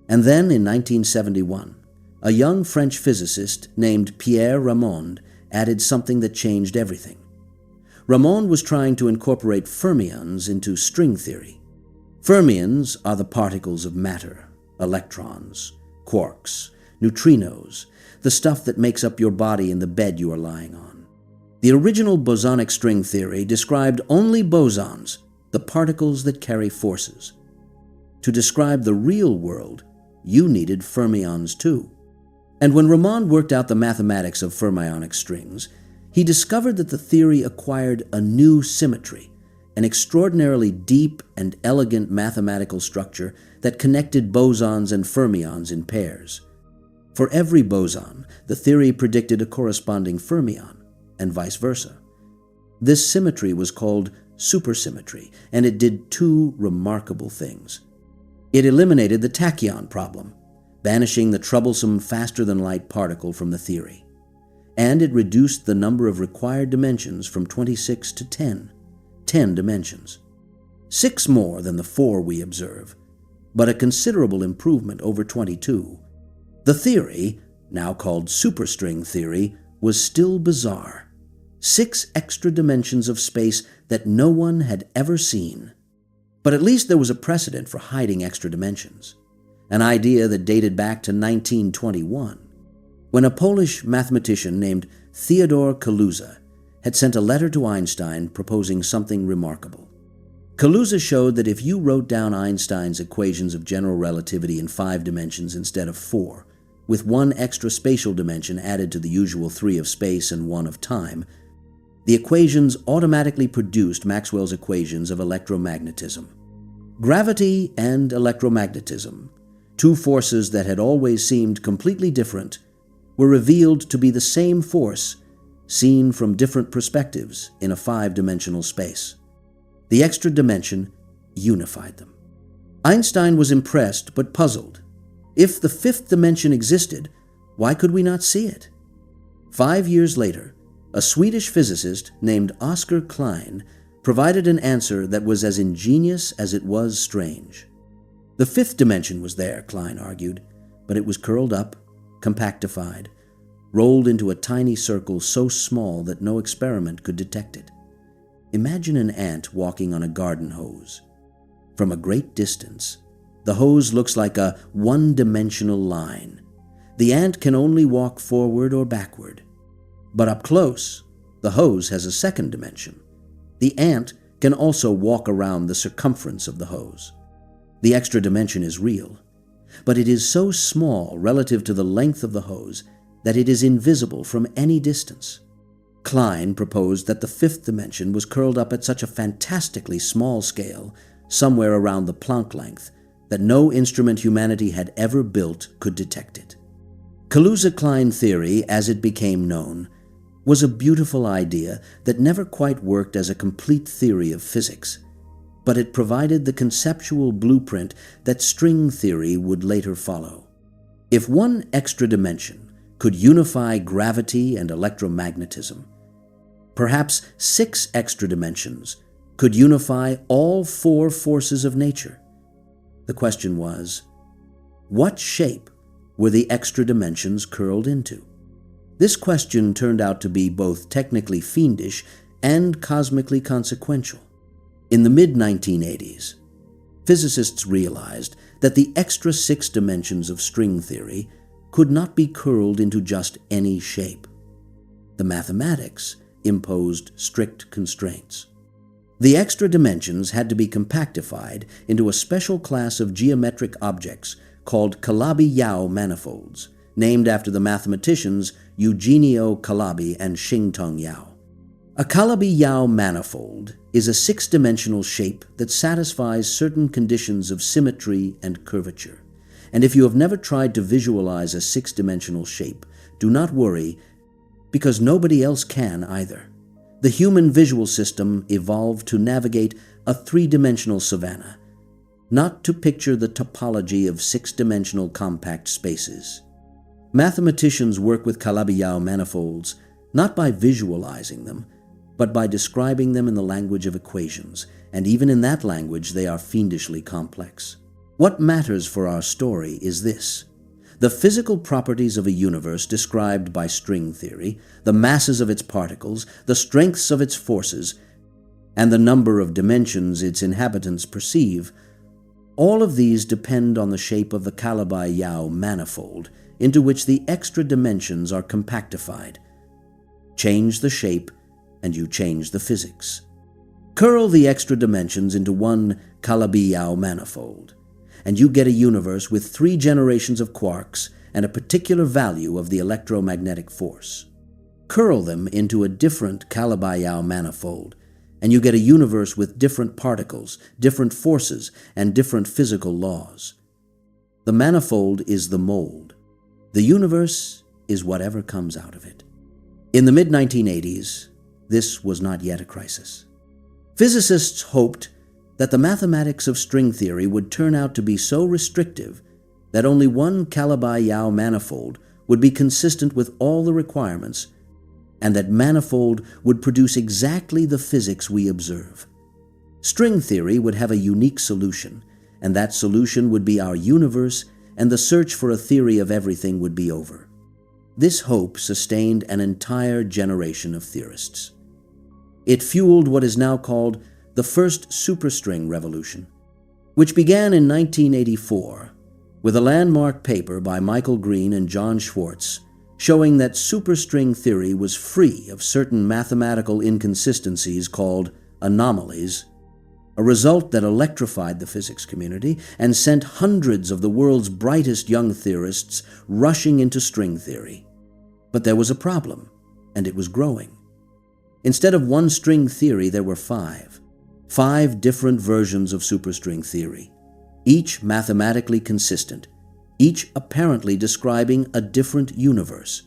[SPEAKER 1] And then, in 1971, a young French physicist named Pierre Ramond added something that changed everything. Ramond was trying to incorporate fermions into string theory. Fermions are the particles of matter, electrons, quarks, neutrinos, the stuff that makes up your body in the bed you are lying on. The original bosonic string theory described only bosons, the particles that carry forces. To describe the real world, you needed fermions too. And when Ramond worked out the mathematics of fermionic strings, he discovered that the theory acquired a new symmetry, an extraordinarily deep and elegant mathematical structure that connected bosons and fermions in pairs. For every boson, the theory predicted a corresponding fermion, and vice versa. This symmetry was called supersymmetry, and it did two remarkable things. It eliminated the tachyon problem, banishing the troublesome faster-than-light particle from the theory. And it reduced the number of required dimensions from 26 to 10 dimensions. 6 more than the 4 we observe, but a considerable improvement over 22. The theory, now called superstring theory, was still bizarre. 6 extra dimensions of space that no one had ever seen. But at least there was a precedent for hiding extra dimensions, an idea that dated back to 1921, when a Polish mathematician named Theodor Kaluza had sent a letter to Einstein proposing something remarkable. Kaluza showed that if you wrote down Einstein's equations of general relativity in 5 dimensions instead of 4, with 1 extra spatial dimension added to the usual 3 of space and 1 of time, the equations automatically produced Maxwell's equations of electromagnetism. Gravity and electromagnetism, 2 forces that had always seemed completely different, were revealed to be the same force, seen from different perspectives in a 5-dimensional space. The extra dimension unified them. Einstein was impressed but puzzled. If the 5th dimension existed, why could we not see it? 5 years later, a Swedish physicist named Oskar Klein provided an answer that was as ingenious as it was strange. The 5th dimension was there, Klein argued, but it was curled up, compactified, rolled into a tiny circle so small that no experiment could detect it. Imagine an ant walking on a garden hose. From a great distance, the hose looks like a one-dimensional line. The ant can only walk forward or backward. But up close, the hose has a 2nd dimension. The ant can also walk around the circumference of the hose. The extra dimension is real, but it is so small relative to the length of the hose that it is invisible from any distance. Klein proposed that the 5th dimension was curled up at such a fantastically small scale, somewhere around the Planck length, that no instrument humanity had ever built could detect it. Kaluza-Klein theory, as it became known, was a beautiful idea that never quite worked as a complete theory of physics, but it provided the conceptual blueprint that string theory would later follow. If 1 extra dimension could unify gravity and electromagnetism, perhaps 6 extra dimensions could unify all 4 forces of nature. The question was, what shape were the extra dimensions curled into? This question turned out to be both technically fiendish and cosmically consequential. In the mid-1980s, physicists realized that the extra 6 dimensions of string theory could not be curled into just any shape. The mathematics imposed strict constraints. The extra dimensions had to be compactified into a special class of geometric objects called Calabi-Yau manifolds, named after the mathematicians Eugenio Calabi and Xingtong Yau. A Calabi-Yau manifold is a 6-dimensional shape that satisfies certain conditions of symmetry and curvature. And if you have never tried to visualize a 6-dimensional shape, do not worry, because nobody else can either. The human visual system evolved to navigate a three-dimensional savanna, not to picture the topology of six-dimensional compact spaces. Mathematicians work with Calabi-Yau manifolds not by visualizing them, but by describing them in the language of equations, and even in that language they are fiendishly complex. What matters for our story is this: the physical properties of a universe described by string theory, the masses of its particles, the strengths of its forces, and the number of dimensions its inhabitants perceive, all of these depend on the shape of the Calabi-Yau manifold, into which the extra dimensions are compactified. Change the shape, and you change the physics. Curl the extra dimensions into one Calabi-Yau manifold, and you get a universe with 3 generations of quarks and a particular value of the electromagnetic force. Curl them into a different Calabi-Yau manifold, and you get a universe with different particles, different forces, and different physical laws. The manifold is the mold. The universe is whatever comes out of it. In the mid-1980s, this was not yet a crisis. Physicists hoped that the mathematics of string theory would turn out to be so restrictive that only one Calabi-Yau manifold would be consistent with all the requirements, and that manifold would produce exactly the physics we observe. String theory would have a unique solution, and that solution would be our universe, and the search for a theory of everything would be over. This hope sustained an entire generation of theorists. It fueled what is now called the first superstring revolution, which began in 1984 with a landmark paper by Michael Green and John Schwartz showing that superstring theory was free of certain mathematical inconsistencies called anomalies, a result that electrified the physics community and sent hundreds of the world's brightest young theorists rushing into string theory. But there was a problem, and it was growing. Instead of one string theory, there were 5 different versions of superstring theory, each mathematically consistent, each apparently describing a different universe.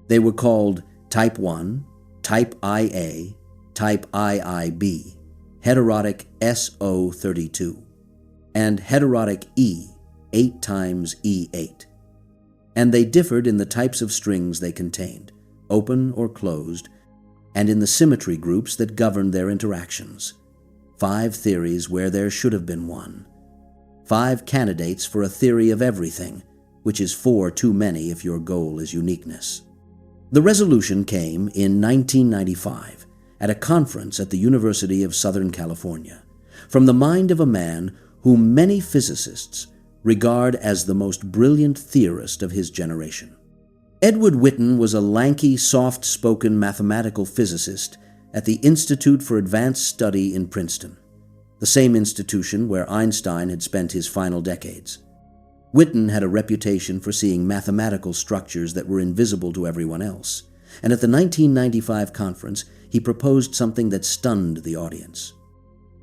[SPEAKER 1] They were called Type 1, Type IA, Type IIB, Heterotic SO32, and Heterotic E, 8 times E8. And they differed in the types of strings they contained, open or closed, and in the symmetry groups that governed their interactions. 5 theories where there should have been one. 5 candidates for a theory of everything, which is 4 too many if your goal is uniqueness. The resolution came in 1995 at a conference at the University of Southern California, from the mind of a man whom many physicists regard as the most brilliant theorist of his generation. Edward Witten was a lanky, soft-spoken mathematical physicist at the Institute for Advanced Study in Princeton, the same institution where Einstein had spent his final decades. Witten had a reputation for seeing mathematical structures that were invisible to everyone else, and at the 1995 conference, he proposed something that stunned the audience.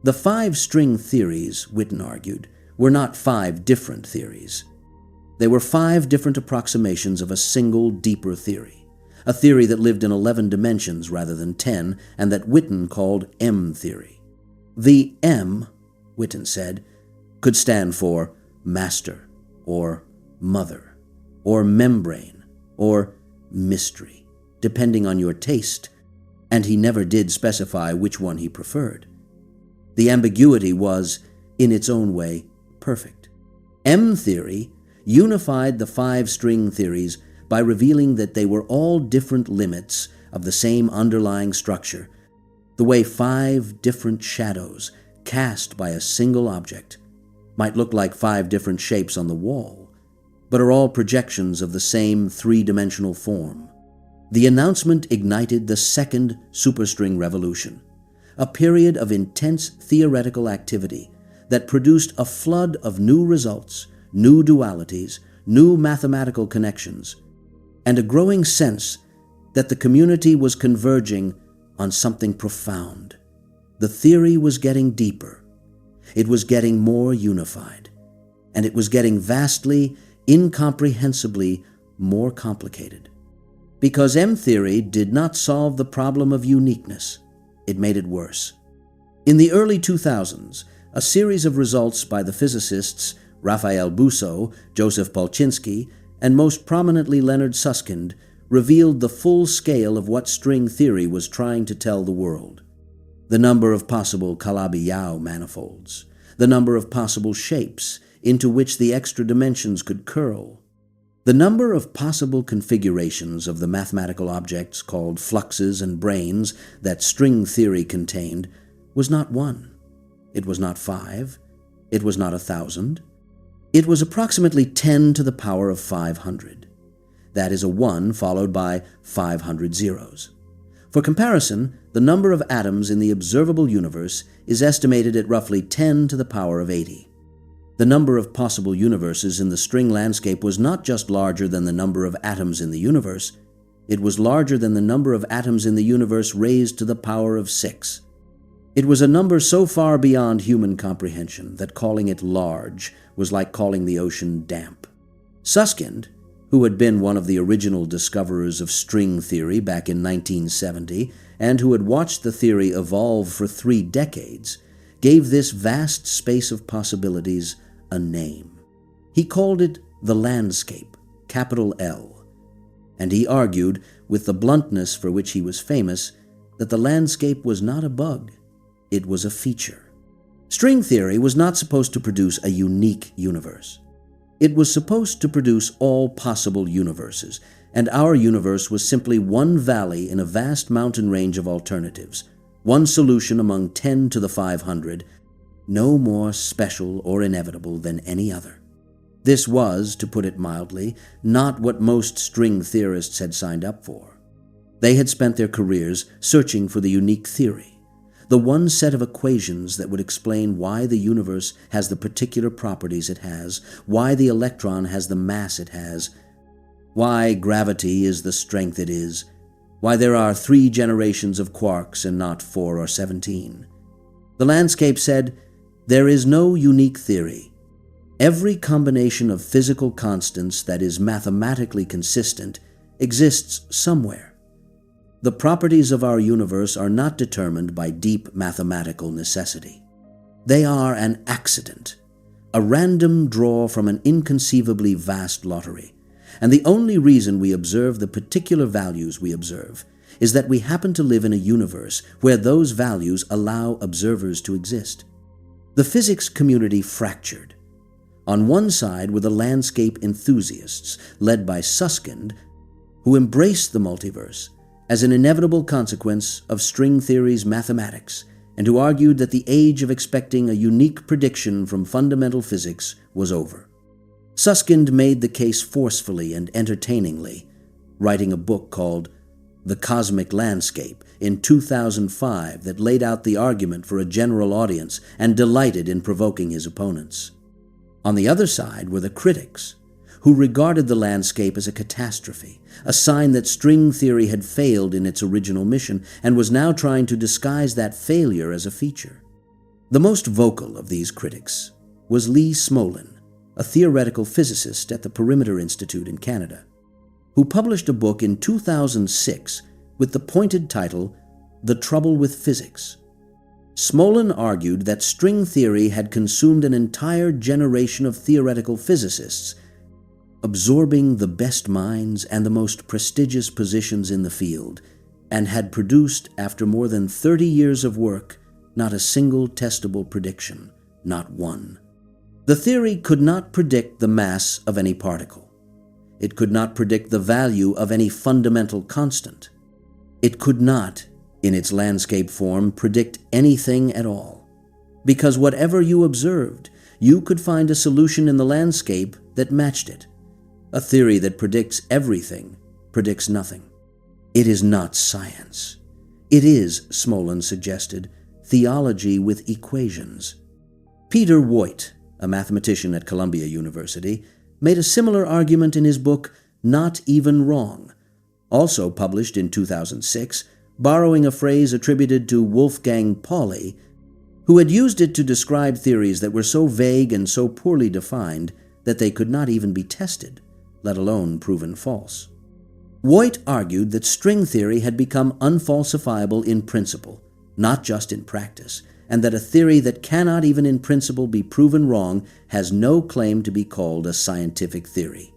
[SPEAKER 1] The 5 string theories, Witten argued, were not 5 different theories. They were 5 different approximations of a single, deeper theory, a theory that lived in 11 dimensions rather than 10, and that Witten called M-theory. The M, Witten said, could stand for master, or mother, or membrane, or mystery, depending on your taste, and he never did specify which one he preferred. The ambiguity was, in its own way, perfect. M-theory unified the 5 string theories by revealing that they were all different limits of the same underlying structure, the way 5 different shadows cast by a single object might look like 5 different shapes on the wall, but are all projections of the same 3-dimensional form. The announcement ignited the second superstring revolution, a period of intense theoretical activity that produced a flood of new results, new dualities, new mathematical connections, and a growing sense that the community was converging on something profound. The theory was getting deeper. It was getting more unified, and it was getting vastly, incomprehensibly more complicated. Because M-theory did not solve the problem of uniqueness. It made it worse. In the early 2000s, a series of results by the physicists Raphael Bousso, Joseph Polchinski, and most prominently Leonard Susskind revealed the full scale of what string theory was trying to tell the world. The number of possible Calabi-Yau manifolds, the number of possible shapes into which the extra dimensions could curl, the number of possible configurations of the mathematical objects called fluxes and branes that string theory contained was not 1. It was not 5. It was not 1,000. It was approximately 10 to the power of 500. That is a 1 followed by 500 zeros. For comparison, the number of atoms in the observable universe is estimated at roughly 10 to the power of 80. The number of possible universes in the string landscape was not just larger than the number of atoms in the universe, it was larger than the number of atoms in the universe raised to the power of 6. It was a number so far beyond human comprehension that calling it large was like calling the ocean damp. Susskind, who had been one of the original discoverers of string theory back in 1970 and who had watched the theory evolve for 3 decades, gave this vast space of possibilities a name. He called it the landscape, capital L, and he argued, with the bluntness for which he was famous, that the landscape was not a bug, it was a feature. String theory was not supposed to produce a unique universe. It was supposed to produce all possible universes, and our universe was simply one valley in a vast mountain range of alternatives, one solution among 10 to the 500, no more special or inevitable than any other. This was, to put it mildly, not what most string theorists had signed up for. They had spent their careers searching for the unique theory, the one set of equations that would explain why the universe has the particular properties it has, why the electron has the mass it has, why gravity is the strength it is, why there are 3 generations of quarks and not 4 or 17. The landscape said, there is no unique theory. Every combination of physical constants that is mathematically consistent exists somewhere. The properties of our universe are not determined by deep mathematical necessity. They are an accident, a random draw from an inconceivably vast lottery. And the only reason we observe the particular values we observe is that we happen to live in a universe where those values allow observers to exist. The physics community fractured. On one side were the landscape enthusiasts, led by Susskind, who embraced the multiverse as an inevitable consequence of string theory's mathematics, and who argued that the age of expecting a unique prediction from fundamental physics was over. Susskind made the case forcefully and entertainingly, writing a book called The Cosmic Landscape in 2005 that laid out the argument for a general audience and delighted in provoking his opponents. On the other side were the critics, who regarded the landscape as a catastrophe, a sign that string theory had failed in its original mission and was now trying to disguise that failure as a feature. The most vocal of these critics was Lee Smolin, a theoretical physicist at the Perimeter Institute in Canada, who published a book in 2006 with the pointed title, The Trouble with Physics. Smolin argued that string theory had consumed an entire generation of theoretical physicists, absorbing the best minds and the most prestigious positions in the field, and had produced, after more than 30 years of work, not a single testable prediction, not one. The theory could not predict the mass of any particle. It could not predict the value of any fundamental constant. It could not, in its landscape form, predict anything at all. Because whatever you observed, you could find a solution in the landscape that matched it. A theory that predicts everything predicts nothing. It is not science. It is, Smolin suggested, theology with equations. Peter Woit, a mathematician at Columbia University, made a similar argument in his book, Not Even Wrong, also published in 2006, borrowing a phrase attributed to Wolfgang Pauli, who had used it to describe theories that were so vague and so poorly defined that they could not even be tested, let alone proven false. Voigt argued that string theory had become unfalsifiable in principle, not just in practice, and that a theory that cannot even in principle be proven wrong has no claim to be called a scientific theory.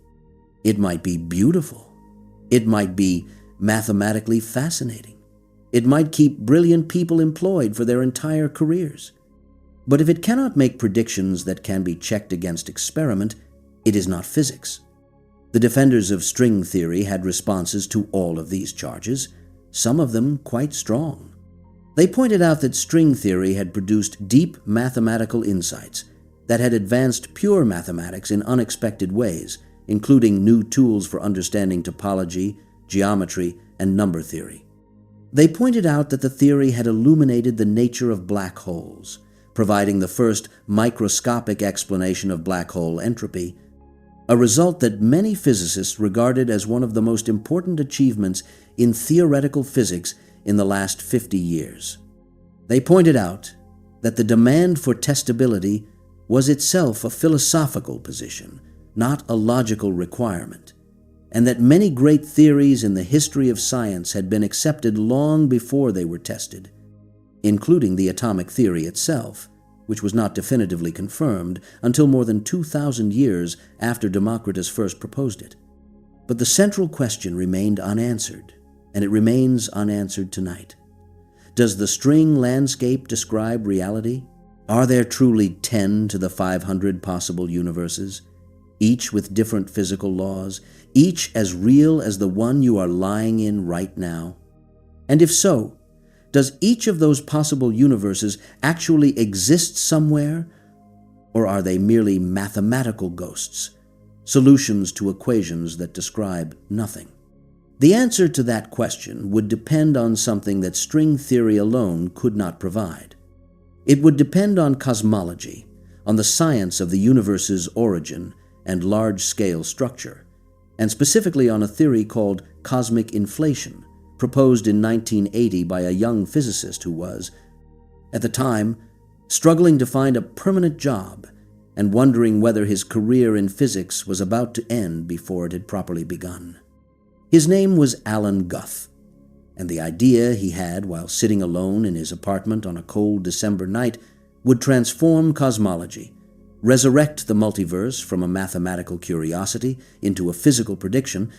[SPEAKER 1] It might be beautiful. It might be mathematically fascinating. It might keep brilliant people employed for their entire careers. But if it cannot make predictions that can be checked against experiment, it is not physics. The defenders of string theory had responses to all of these charges, some of them quite strong. They pointed out that string theory had produced deep mathematical insights that had advanced pure mathematics in unexpected ways, including new tools for understanding topology, geometry, and number theory. They pointed out that the theory had illuminated the nature of black holes, providing the first microscopic explanation of black hole entropy, a result that many physicists regarded as one of the most important achievements in theoretical physics in the last 50 years. They pointed out that the demand for testability was itself a philosophical position, not a logical requirement, and that many great theories in the history of science had been accepted long before they were tested, including the atomic theory itself, which was not definitively confirmed until more than 2,000 years after Democritus first proposed it. But the central question remained unanswered, and it remains unanswered tonight. Does the string landscape describe reality? Are there truly 10 to the 500 possible universes, each with different physical laws, each as real as the one you are lying in right now? And if so, does each of those possible universes actually exist somewhere, or are they merely mathematical ghosts, solutions to equations that describe nothing? The answer to that question would depend on something that string theory alone could not provide. It would depend on cosmology, on the science of the universe's origin and large-scale structure, and specifically on a theory called cosmic inflation, proposed in 1980 by a young physicist who was, at the time, struggling to find a permanent job and wondering whether his career in physics was about to end before it had properly begun. His name was Alan Guth, and the idea he had while sitting alone in his apartment on a cold December night would transform cosmology, resurrect the multiverse from a mathematical curiosity into a physical prediction,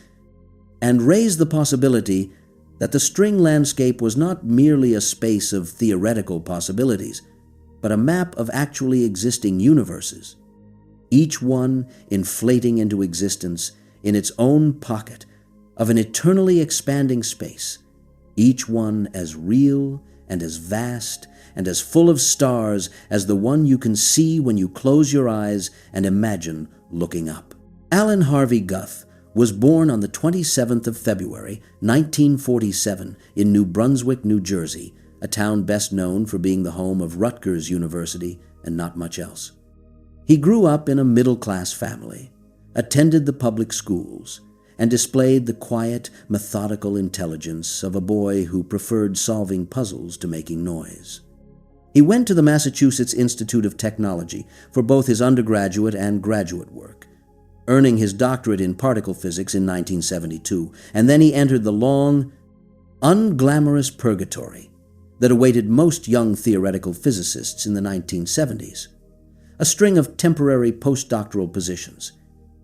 [SPEAKER 1] and raise the possibility that the string landscape was not merely a space of theoretical possibilities, but a map of actually existing universes, each one inflating into existence in its own pocket of an eternally expanding space, each one as real and as vast and as full of stars as the one you can see when you close your eyes and imagine looking up. Alan Harvey Guth was born on the 27th of February, 1947, in New Brunswick, New Jersey, a town best known for being the home of Rutgers University and not much else. He grew up in a middle-class family, attended the public schools, and displayed the quiet, methodical intelligence of a boy who preferred solving puzzles to making noise. He went to the Massachusetts Institute of Technology for both his undergraduate and graduate work, earning his doctorate in particle physics in 1972, and then he entered the long, unglamorous purgatory that awaited most young theoretical physicists in the 1970s, a string of temporary postdoctoral positions,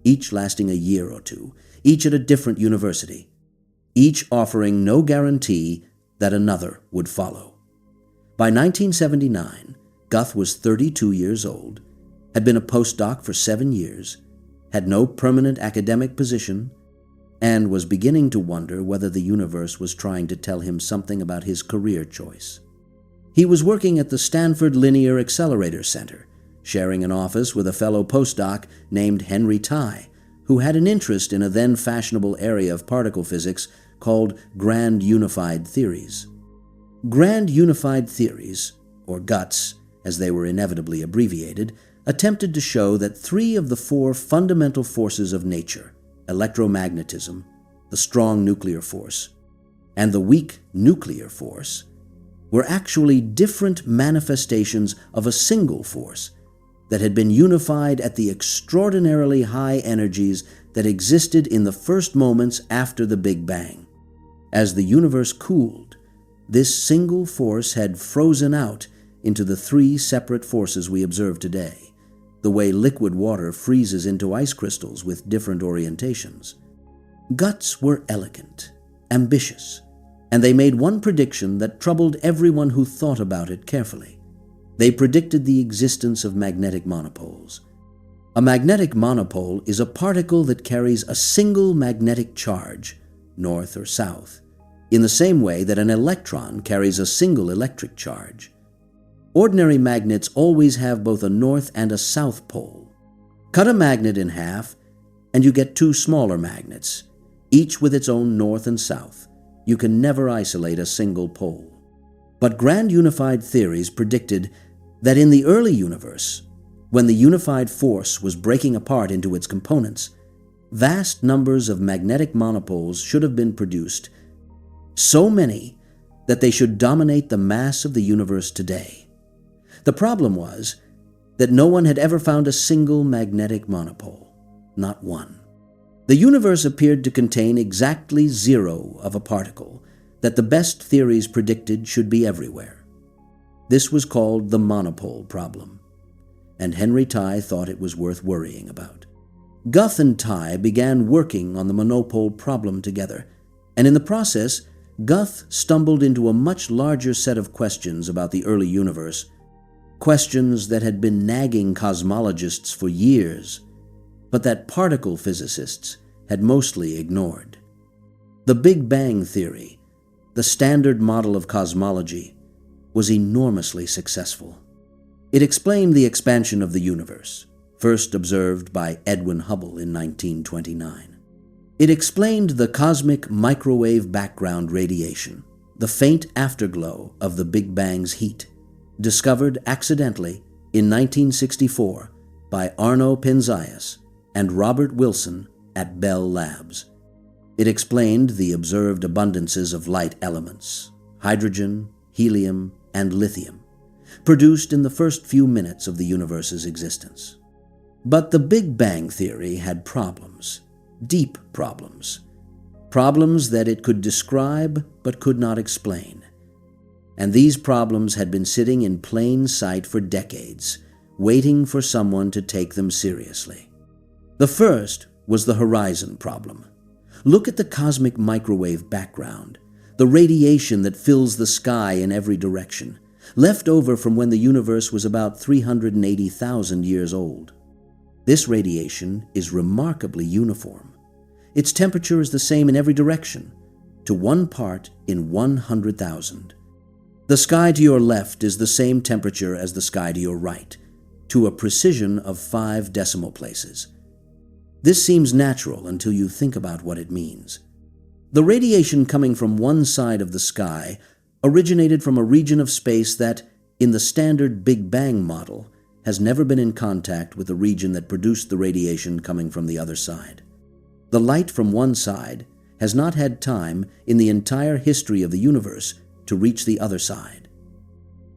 [SPEAKER 1] each lasting a year or two, each at a different university, each offering no guarantee that another would follow. By 1979, Guth was 32 years old, had been a postdoc for 7 years, had no permanent academic position, and was beginning to wonder whether the universe was trying to tell him something about his career choice. He was working at the Stanford Linear Accelerator Center, sharing an office with a fellow postdoc named Henry Tye, who had an interest in a then-fashionable area of particle physics called Grand Unified Theories. Grand Unified Theories, or GUTS, as they were inevitably abbreviated, attempted to show that 3 of the 4 fundamental forces of nature, electromagnetism, the strong nuclear force, and the weak nuclear force, were actually different manifestations of a single force that had been unified at the extraordinarily high energies that existed in the first moments after the Big Bang. As the universe cooled, this single force had frozen out into the three separate forces we observe today, the way liquid water freezes into ice crystals with different orientations. Guts were elegant, ambitious, and they made one prediction that troubled everyone who thought about it carefully. They predicted the existence of magnetic monopoles. A magnetic monopole is a particle that carries a single magnetic charge, north or south, in the same way that an electron carries a single electric charge. Ordinary magnets always have both a north and a south pole. Cut a magnet in half, and you get two smaller magnets, each with its own north and south. You can never isolate a single pole. But grand unified theories predicted that in the early universe, when the unified force was breaking apart into its components, vast numbers of magnetic monopoles should have been produced, so many that they should dominate the mass of the universe today. The problem was that no one had ever found a single magnetic monopole, not one. The universe appeared to contain exactly zero of a particle that the best theories predicted should be everywhere. This was called the monopole problem, and Henry Tye thought it was worth worrying about. Guth and Tye began working on the monopole problem together, and in the process, Guth stumbled into a much larger set of questions about the early universe, questions that had been nagging cosmologists for years, but that particle physicists had mostly ignored. The Big Bang theory, the standard model of cosmology, was enormously successful. It explained the expansion of the universe, first observed by Edwin Hubble in 1929. It explained the cosmic microwave background radiation, the faint afterglow of the Big Bang's heat, discovered accidentally in 1964 by Arno Penzias and Robert Wilson at Bell Labs. It explained the observed abundances of light elements, hydrogen, helium, and lithium, produced in the first few minutes of the universe's existence. But the Big Bang theory had problems, deep problems, problems that it could describe but could not explain. And these problems had been sitting in plain sight for decades, waiting for someone to take them seriously. The first was the horizon problem. Look at the cosmic microwave background, the radiation that fills the sky in every direction, left over from when the universe was about 380,000 years old. This radiation is remarkably uniform. Its temperature is the same in every direction, to 1 part in 100,000. The sky to your left is the same temperature as the sky to your right, to a precision of 5 decimal places. This seems natural until you think about what it means. The radiation coming from one side of the sky originated from a region of space that, in the standard Big Bang model, has never been in contact with the region that produced the radiation coming from the other side. The light from one side has not had time in the entire history of the universe to reach the other side.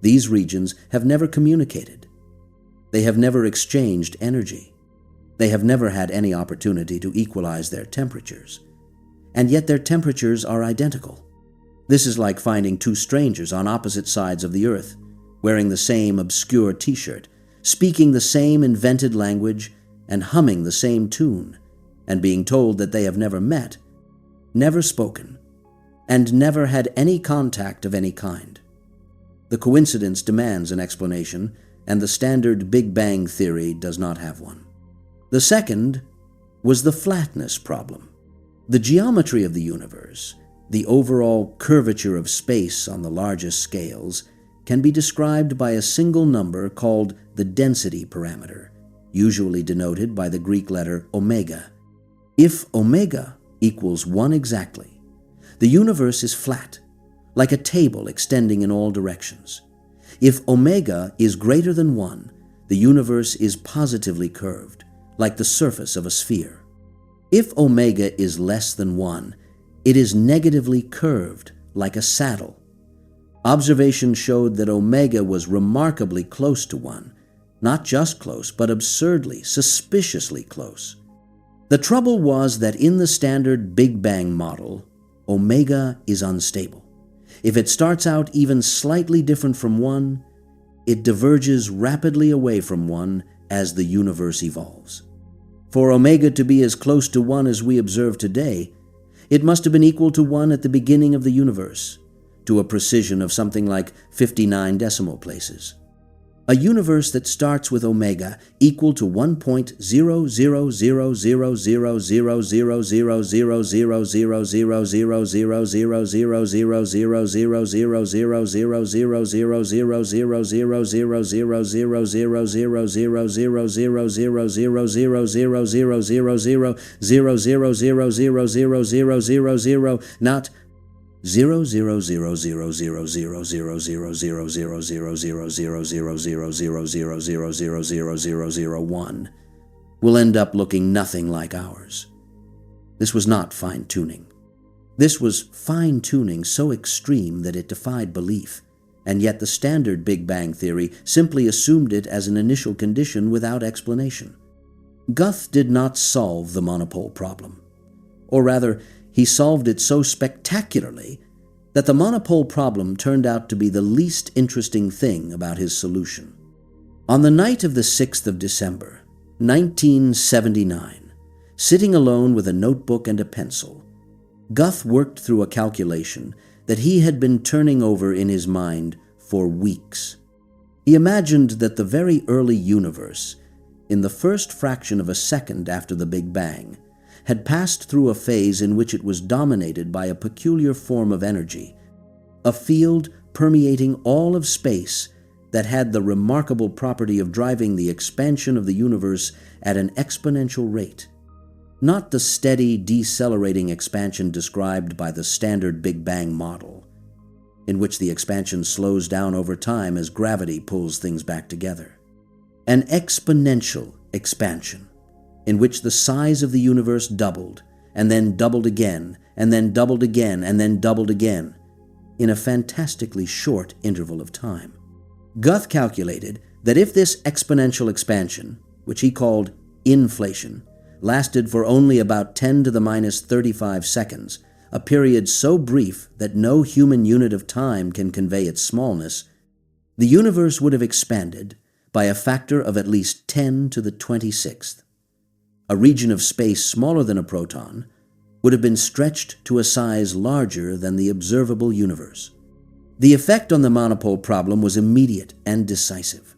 [SPEAKER 1] These regions have never communicated. They have never exchanged energy. They have never had any opportunity to equalize their temperatures. And yet their temperatures are identical. This is like finding two strangers on opposite sides of the earth, wearing the same obscure t-shirt, speaking the same invented language, and humming the same tune, and being told that they have never met, never spoken, and never had any contact of any kind. The coincidence demands an explanation, and the standard Big Bang theory does not have one. The second was the flatness problem. The geometry of the universe, the overall curvature of space on the largest scales, can be described by a single number called the density parameter, usually denoted by the Greek letter omega. If omega equals 1 exactly, the universe is flat, like a table extending in all directions. If omega is greater than 1, the universe is positively curved, like the surface of a sphere. If omega is less than 1, it is negatively curved, like a saddle. Observation showed that omega was remarkably close to 1, not just close, but absurdly, suspiciously close. The trouble was that in the standard Big Bang model, omega is unstable. If it starts out even slightly different from 1, it diverges rapidly away from 1 as the universe evolves. For omega to be as close to 1 as we observe today, it must have been equal to 1 at the beginning of the universe, to a precision of something like 59 decimal places. A universe that starts with omega equal to 1.0000000000000000000000000000000000000000000000000000000000000000000000000000000000000000000000000000000000000000000000000000000000000000000000000000000000000000000000000000000000000000000000000000000000000000000000000000000000000000000000000000000000000000000000000000000000000000000000000000000000000000000000000000000000000000000000000000000000000000000000000 will end up looking nothing like ours. This was not fine-tuning. This was fine-tuning so extreme that it defied belief, and yet the standard Big Bang theory simply assumed it as an initial condition without explanation. Guth did not solve the monopole problem. Or rather, he solved it so spectacularly that the monopole problem turned out to be the least interesting thing about his solution. On the night of the 6th of December, 1979, sitting alone with a notebook and a pencil, Guth worked through a calculation that he had been turning over in his mind for weeks. He imagined that the very early universe, in the first fraction of a second after the Big Bang, had passed through a phase in which it was dominated by a peculiar form of energy, a field permeating all of space that had the remarkable property of driving the expansion of the universe at an exponential rate. Not the steady, decelerating expansion described by the standard Big Bang model, in which the expansion slows down over time as gravity pulls things back together. An exponential expansion, in which the size of the universe doubled, and then doubled again, and then doubled again, and then doubled again, in a fantastically short interval of time. Guth calculated that if this exponential expansion, which he called inflation, lasted for only about 10 to the minus 35 seconds, a period so brief that no human unit of time can convey its smallness, the universe would have expanded by a factor of at least 10 to the 26th. A region of space smaller than a proton would have been stretched to a size larger than the observable universe. The effect on the monopole problem was immediate and decisive.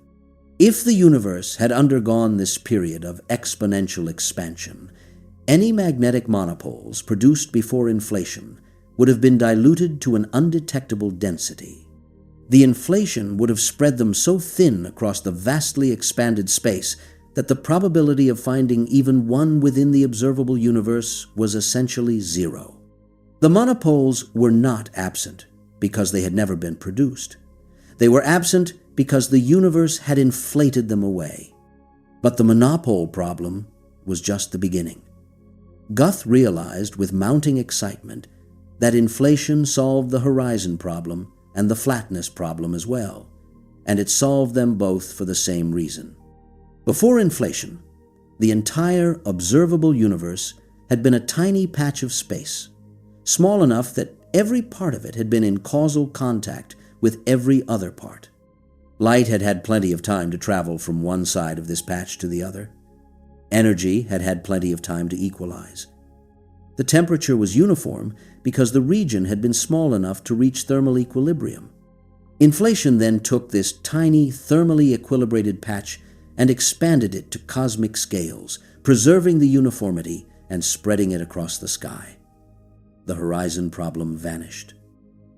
[SPEAKER 1] If the universe had undergone this period of exponential expansion, any magnetic monopoles produced before inflation would have been diluted to an undetectable density. The inflation would have spread them so thin across the vastly expanded space that the probability of finding even one within the observable universe was essentially zero. The monopoles were not absent because they had never been produced. They were absent because the universe had inflated them away. But the monopole problem was just the beginning. Guth realized with mounting excitement that inflation solved the horizon problem and the flatness problem as well, and it solved them both for the same reason. Before inflation, the entire observable universe had been a tiny patch of space, small enough that every part of it had been in causal contact with every other part. Light had had plenty of time to travel from one side of this patch to the other. Energy had had plenty of time to equalize. The temperature was uniform because the region had been small enough to reach thermal equilibrium. Inflation then took this tiny, thermally equilibrated patch and expanded it to cosmic scales, preserving the uniformity and spreading it across the sky. The horizon problem vanished.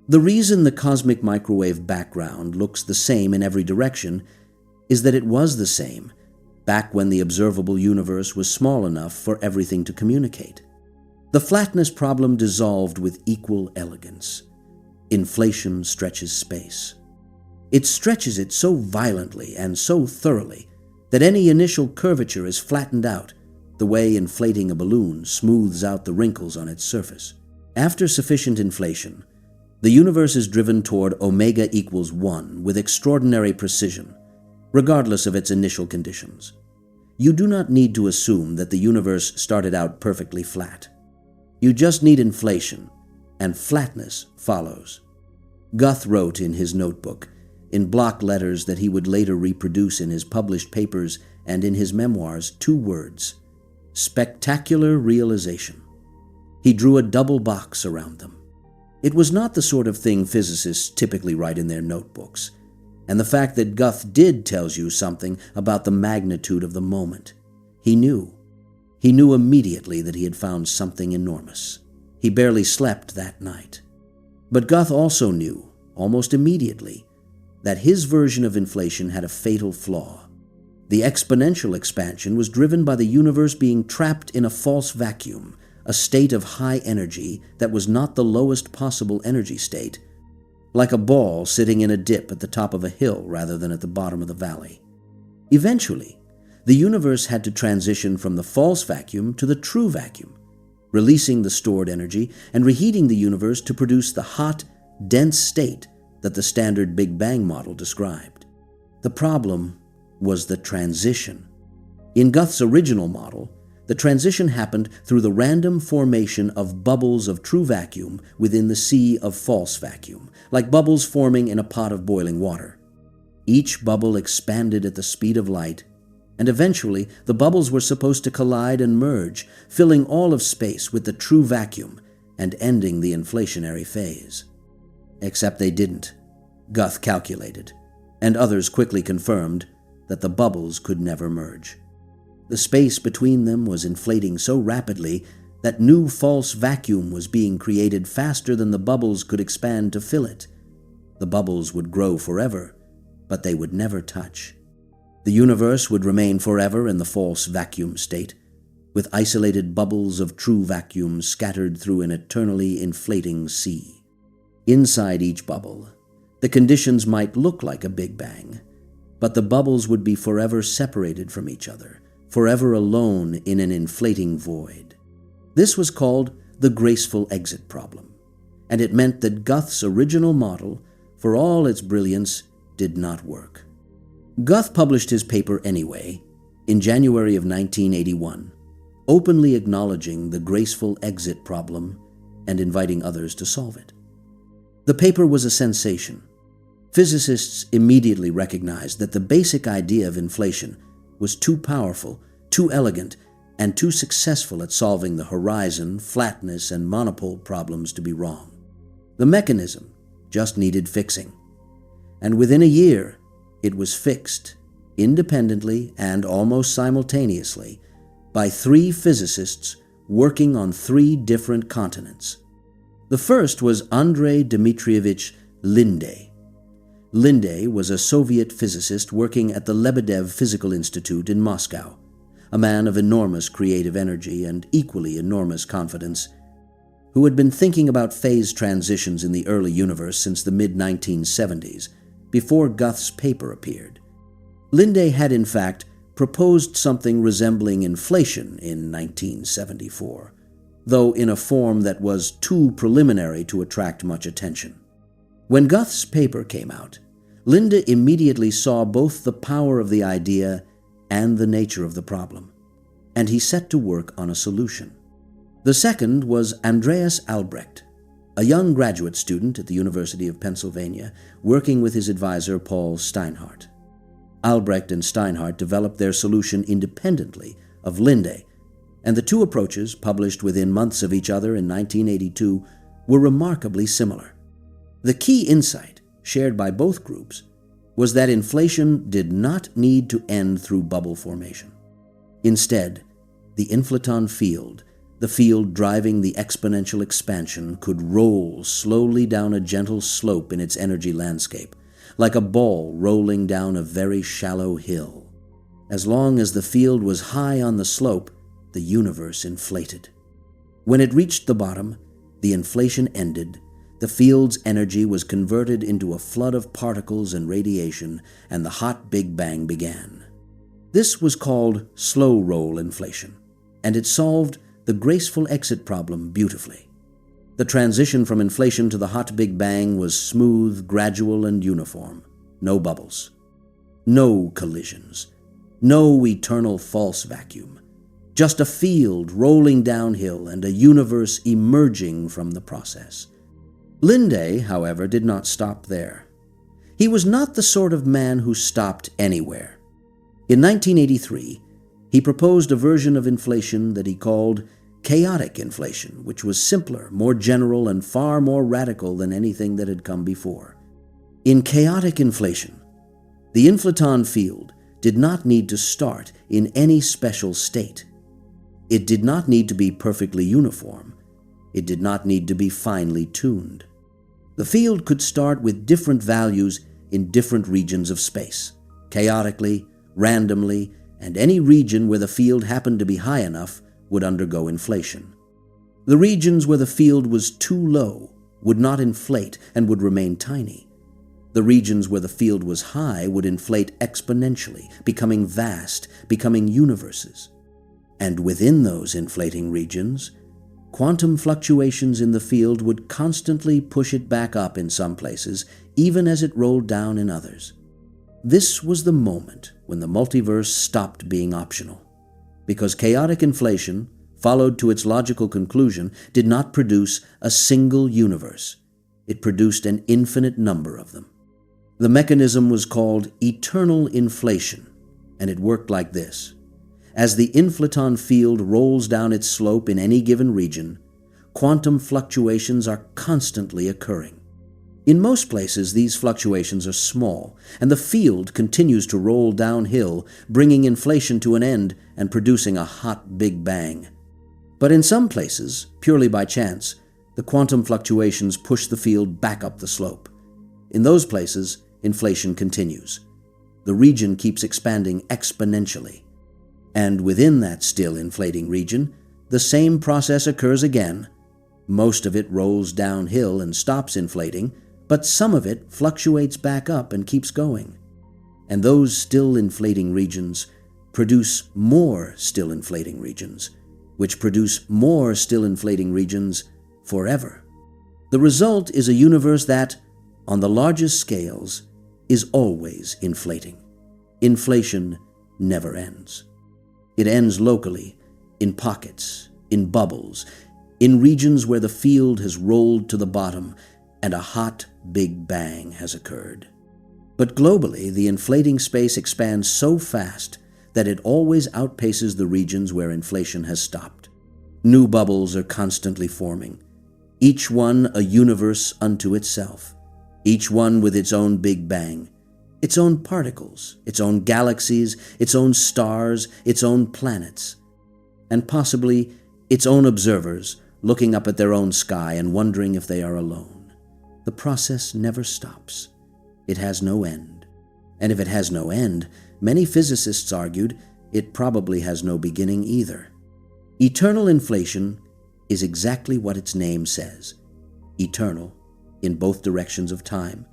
[SPEAKER 1] The reason the cosmic microwave background looks the same in every direction is that it was the same back when the observable universe was small enough for everything to communicate. The flatness problem dissolved with equal elegance. Inflation stretches space. It stretches it so violently and so thoroughly that any initial curvature is flattened out, the way inflating a balloon smooths out the wrinkles on its surface. After sufficient inflation, the universe is driven toward omega equals 1 with extraordinary precision, regardless of its initial conditions. You do not need to assume that the universe started out perfectly flat. You just need inflation, and flatness follows. Guth wrote in his notebook, in block letters that he would later reproduce in his published papers and in his memoirs, 2 words: spectacular realization. He drew a double box around them. It was not the sort of thing physicists typically write in their notebooks, and the fact that Guth did tells you something about the magnitude of the moment. He knew. He knew immediately that he had found something enormous. He barely slept that night. But Guth also knew, almost immediately, that his version of inflation had a fatal flaw. The exponential expansion was driven by the universe being trapped in a false vacuum, a state of high energy that was not the lowest possible energy state, like a ball sitting in a dip at the top of a hill rather than at the bottom of the valley. Eventually, the universe had to transition from the false vacuum to the true vacuum, releasing the stored energy and reheating the universe to produce the hot, dense state that the standard Big Bang model described. The problem was the transition. In Guth's original model, the transition happened through the random formation of bubbles of true vacuum within the sea of false vacuum, like bubbles forming in a pot of boiling water. Each bubble expanded at the speed of light, and eventually the bubbles were supposed to collide and merge, filling all of space with the true vacuum and ending the inflationary phase. Except they didn't. Guth calculated, and others quickly confirmed, that the bubbles could never merge. The space between them was inflating so rapidly that new false vacuum was being created faster than the bubbles could expand to fill it. The bubbles would grow forever, but they would never touch. The universe would remain forever in the false vacuum state, with isolated bubbles of true vacuum scattered through an eternally inflating sea. Inside each bubble, the conditions might look like a Big Bang, but the bubbles would be forever separated from each other, forever alone in an inflating void. This was called the graceful exit problem, and it meant that Guth's original model, for all its brilliance, did not work. Guth published his paper anyway, in January of 1981, openly acknowledging the graceful exit problem and inviting others to solve it. The paper was a sensation. Physicists immediately recognized that the basic idea of inflation was too powerful, too elegant, and too successful at solving the horizon, flatness, and monopole problems to be wrong. The mechanism just needed fixing. And within a year, it was fixed, independently and almost simultaneously, by 3 physicists working on 3 different continents. The first was Andrei Dmitrievich Linde. Linde was a Soviet physicist working at the Lebedev Physical Institute in Moscow, a man of enormous creative energy and equally enormous confidence, who had been thinking about phase transitions in the early universe since the mid-1970s, before Guth's paper appeared. Linde had, in fact, proposed something resembling inflation in 1974, though in a form that was too preliminary to attract much attention. When Guth's paper came out, Linde immediately saw both the power of the idea and the nature of the problem, and he set to work on a solution. The second was Andreas Albrecht, a young graduate student at the University of Pennsylvania, working with his advisor Paul Steinhardt. Albrecht and Steinhardt developed their solution independently of Linde, and the 2 approaches, published within months of each other in 1982, were remarkably similar. The key insight, shared by both groups, was that inflation did not need to end through bubble formation. Instead, the inflaton field, the field driving the exponential expansion, could roll slowly down a gentle slope in its energy landscape, like a ball rolling down a very shallow hill. As long as the field was high on the slope, the universe inflated. When it reached the bottom, the inflation ended. The field's energy was converted into a flood of particles and radiation, and the hot Big Bang began. This was called slow-roll inflation, and it solved the graceful exit problem beautifully. The transition from inflation to the hot Big Bang was smooth, gradual, and uniform. No bubbles. No collisions. No eternal false vacuum. Just a field rolling downhill and a universe emerging from the process. Linde, however, did not stop there. He was not the sort of man who stopped anywhere. In 1983, he proposed a version of inflation that he called chaotic inflation, which was simpler, more general, and far more radical than anything that had come before. In chaotic inflation, the inflaton field did not need to start in any special state. It did not need to be perfectly uniform. It did not need to be finely tuned. The field could start with different values in different regions of space, chaotically, randomly, and any region where the field happened to be high enough would undergo inflation. The regions where the field was too low would not inflate and would remain tiny. The regions where the field was high would inflate exponentially, becoming vast, becoming universes. And within those inflating regions, quantum fluctuations in the field would constantly push it back up in some places, even as it rolled down in others. This was the moment when the multiverse stopped being optional, because chaotic inflation, followed to its logical conclusion, did not produce a single universe. It produced an infinite number of them. The mechanism was called eternal inflation, and it worked like this. As the inflaton field rolls down its slope in any given region, quantum fluctuations are constantly occurring. In most places, these fluctuations are small, and the field continues to roll downhill, bringing inflation to an end and producing a hot Big Bang. But in some places, purely by chance, the quantum fluctuations push the field back up the slope. In those places, inflation continues. The region keeps expanding exponentially. And within that still inflating region, the same process occurs again. Most of it rolls downhill and stops inflating, but some of it fluctuates back up and keeps going. And those still inflating regions produce more still inflating regions, which produce more still inflating regions forever. The result is a universe that, on the largest scales, is always inflating. Inflation never ends. It ends locally, in pockets, in bubbles, in regions where the field has rolled to the bottom and a hot Big Bang has occurred. But globally, the inflating space expands so fast that it always outpaces the regions where inflation has stopped. New bubbles are constantly forming, each one a universe unto itself, each one with its own Big Bang, its own particles, its own galaxies, its own stars, its own planets, and possibly its own observers looking up at their own sky and wondering if they are alone. The process never stops. It has no end. And if it has no end, many physicists argued it probably has no beginning either. Eternal inflation is exactly what its name says. Eternal, in both directions of time.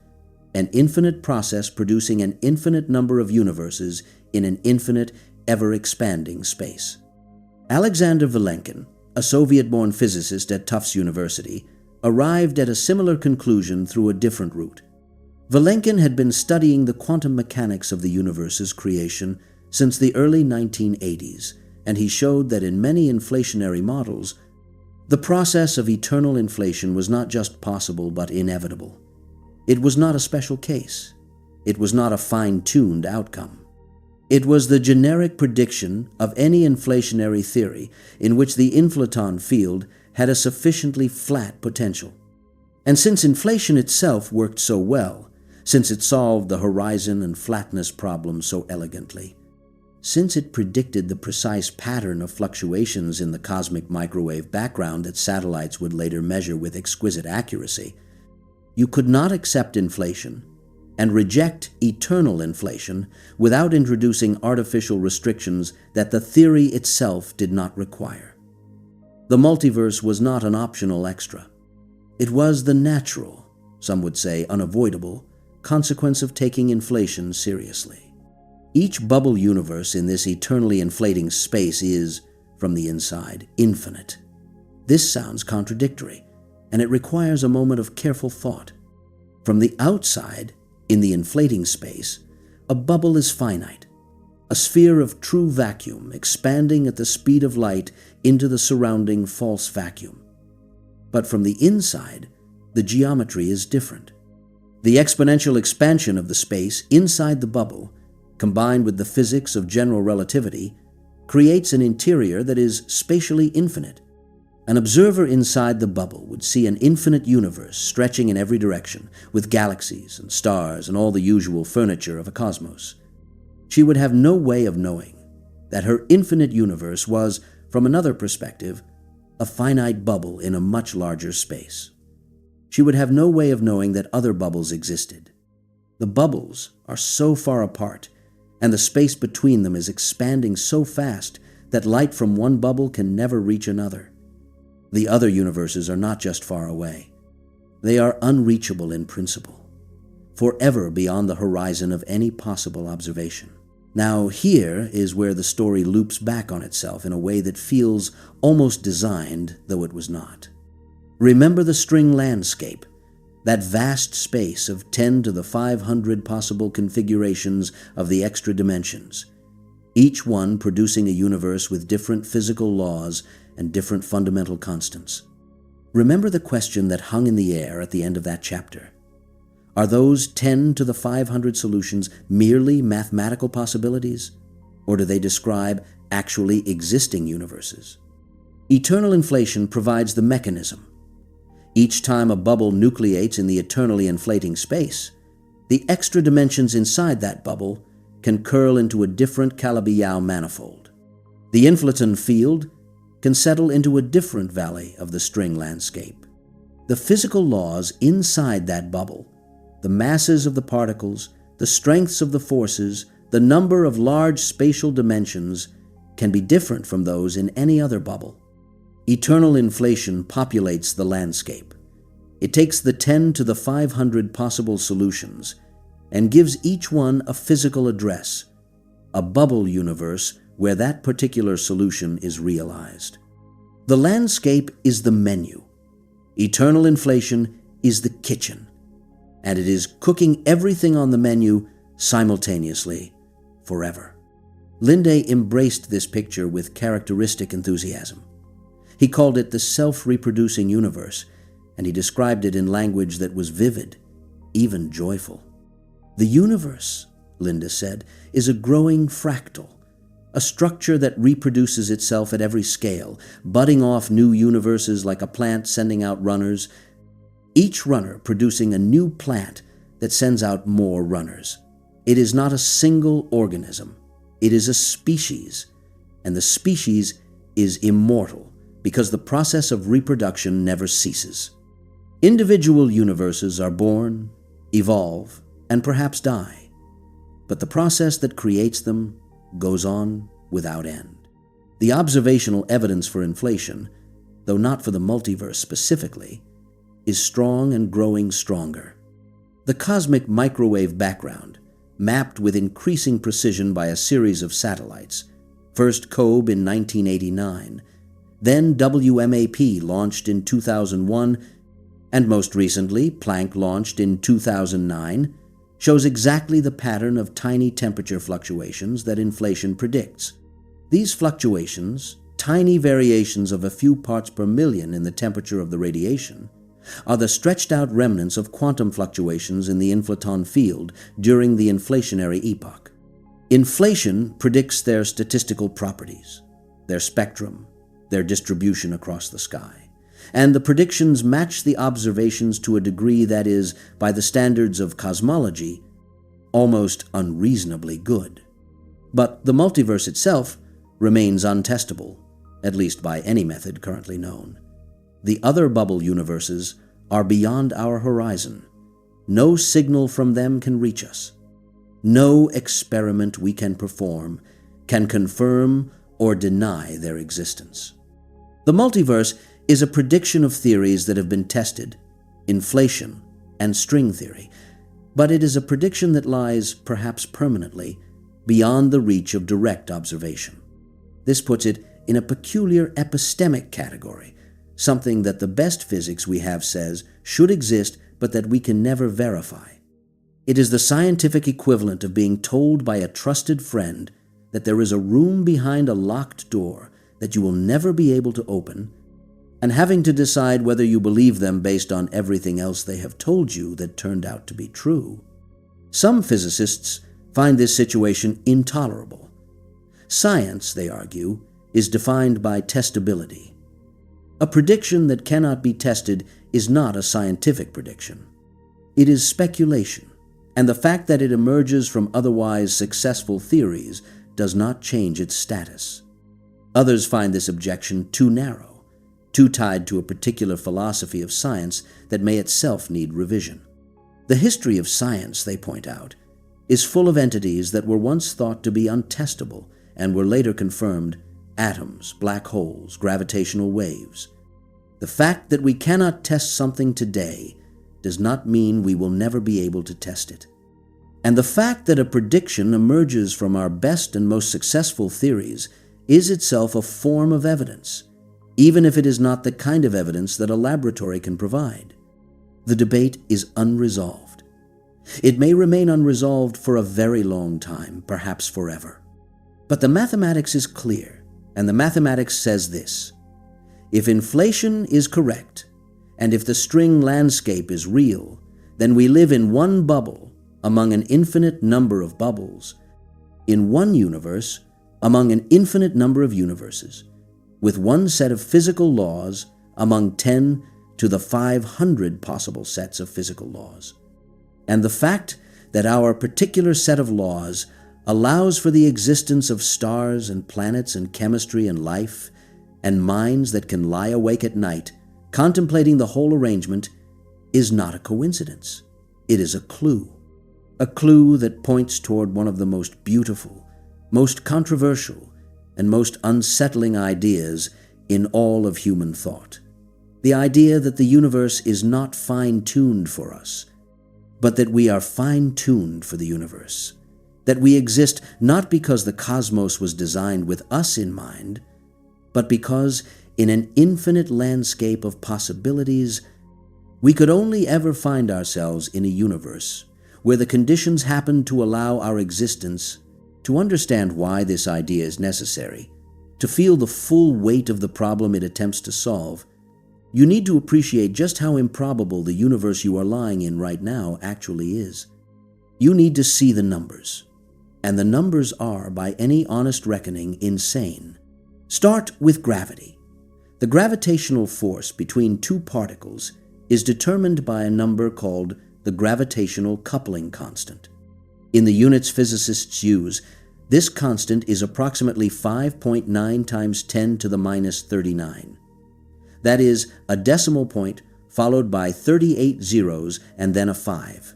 [SPEAKER 1] An infinite process producing an infinite number of universes in an infinite, ever-expanding space. Alexander Vilenkin, a Soviet-born physicist at Tufts University, arrived at a similar conclusion through a different route. Vilenkin had been studying the quantum mechanics of the universe's creation since the early 1980s, and he showed that in many inflationary models, the process of eternal inflation was not just possible but inevitable. It was not a special case. It was not a fine-tuned outcome. It was the generic prediction of any inflationary theory in which the inflaton field had a sufficiently flat potential. And since inflation itself worked so well, since it solved the horizon and flatness problem so elegantly, since it predicted the precise pattern of fluctuations in the cosmic microwave background that satellites would later measure with exquisite accuracy, you could not accept inflation and reject eternal inflation without introducing artificial restrictions that the theory itself did not require. The multiverse was not an optional extra. It was the natural, some would say unavoidable, consequence of taking inflation seriously. Each bubble universe in this eternally inflating space is, from the inside, infinite. This sounds contradictory, and it requires a moment of careful thought. From the outside, in the inflating space, a bubble is finite. a sphere of true vacuum expanding at the speed of light into the surrounding false vacuum. But from the inside, the geometry is different. The exponential expansion of the space inside the bubble, combined with the physics of general relativity, creates an interior that is spatially infinite. An observer inside the bubble would see an infinite universe stretching in every direction, with galaxies and stars and all the usual furniture of a cosmos. She would have no way of knowing that her infinite universe was, from another perspective, a finite bubble in a much larger space. She would have no way of knowing that other bubbles existed. The bubbles are so far apart, and the space between them is expanding so fast that light from one bubble can never reach another. The other universes are not just far away. They are unreachable in principle, forever beyond the horizon of any possible observation. Now, here is where the story loops back on itself in a way that feels almost designed, though it was not. Remember the string landscape, that vast space of 10 to the 500 possible configurations of the extra dimensions, each one producing a universe with different physical laws and different fundamental constants. Remember the question that hung in the air at the end of that chapter. Are those 10 to the 500 solutions merely mathematical possibilities, or do they describe actually existing universes? Eternal inflation provides the mechanism. Each time a bubble nucleates in the eternally inflating space, the extra dimensions inside that bubble can curl into a different Calabi-Yau manifold. The inflaton field can settle into a different valley of the string landscape. The physical laws inside that bubble, the masses of the particles, the strengths of the forces, the number of large spatial dimensions, can be different from those in any other bubble. Eternal inflation populates the landscape. It takes the 10 to the 500 possible solutions and gives each one a physical address, a bubble universe where that particular solution is realized. The landscape is the menu. Eternal inflation is the kitchen, and it is cooking everything on the menu simultaneously, forever. Linde embraced this picture with characteristic enthusiasm. He called it the self-reproducing universe, and he described it in language that was vivid, even joyful. The universe, Linde said, is a growing fractal, a structure that reproduces itself at every scale, budding off new universes like a plant sending out runners, each runner producing a new plant that sends out more runners. It is not a single organism. It is a species, and the species is immortal, because the process of reproduction never ceases. Individual universes are born, evolve, and perhaps die, but the process that creates them goes on without end. The observational evidence for inflation, though not for the multiverse specifically, is strong and growing stronger. The cosmic microwave background, mapped with increasing precision by a series of satellites, first COBE in 1989, then WMAP launched in 2001, and most recently Planck launched in 2009, shows exactly the pattern of tiny temperature fluctuations that inflation predicts. These fluctuations, tiny variations of a few parts per million in the temperature of the radiation, are the stretched-out remnants of quantum fluctuations in the inflaton field during the inflationary epoch. Inflation predicts their statistical properties, their spectrum, their distribution across the sky, and the predictions match the observations to a degree that is, by the standards of cosmology, almost unreasonably good. But the multiverse itself remains untestable, at least by any method currently known. The other bubble universes are beyond our horizon. No signal from them can reach us. No experiment we can perform can confirm or deny their existence. The multiverse is a prediction of theories that have been tested, inflation and string theory, but it is a prediction that lies, perhaps permanently, beyond the reach of direct observation. This puts it in a peculiar epistemic category, something that the best physics we have says should exist but that we can never verify. It is the scientific equivalent of being told by a trusted friend that there is a room behind a locked door that you will never be able to open, and having to decide whether you believe them based on everything else they have told you that turned out to be true. Some physicists find this situation intolerable. Science, they argue, is defined by testability. A prediction that cannot be tested is not a scientific prediction. It is speculation, and the fact that it emerges from otherwise successful theories does not change its status. Others find this objection too narrow, too tied to a particular philosophy of science that may itself need revision. The history of science, they point out, is full of entities that were once thought to be untestable and were later confirmed: atoms, black holes, gravitational waves. The fact that we cannot test something today does not mean we will never be able to test it. And the fact that a prediction emerges from our best and most successful theories is itself a form of evidence, even if it is not the kind of evidence that a laboratory can provide. The debate is unresolved. It may remain unresolved for a very long time, perhaps forever. But the mathematics is clear, and the mathematics says this: if inflation is correct, and if the string landscape is real, then we live in one bubble among an infinite number of bubbles, in one universe among an infinite number of universes, with one set of physical laws among 10 to the 500 possible sets of physical laws. And the fact that our particular set of laws allows for the existence of stars and planets and chemistry and life and minds that can lie awake at night contemplating the whole arrangement is not a coincidence. It is a clue that points toward one of the most beautiful, most controversial, and most unsettling ideas in all of human thought. The idea that the universe is not fine-tuned for us, but that we are fine-tuned for the universe. That we exist not because the cosmos was designed with us in mind, but because in an infinite landscape of possibilities, we could only ever find ourselves in a universe where the conditions happen to allow our existence. To understand why this idea is necessary, to feel the full weight of the problem it attempts to solve, you need to appreciate just how improbable the universe you are lying in right now actually is. You need to see the numbers, and the numbers are, by any honest reckoning, insane. Start with gravity. The gravitational force between two particles is determined by a number called the gravitational coupling constant. In the units physicists use, this constant is approximately 5.9 times 10 to the minus 39. That is, a decimal point followed by 38 zeros and then a 5.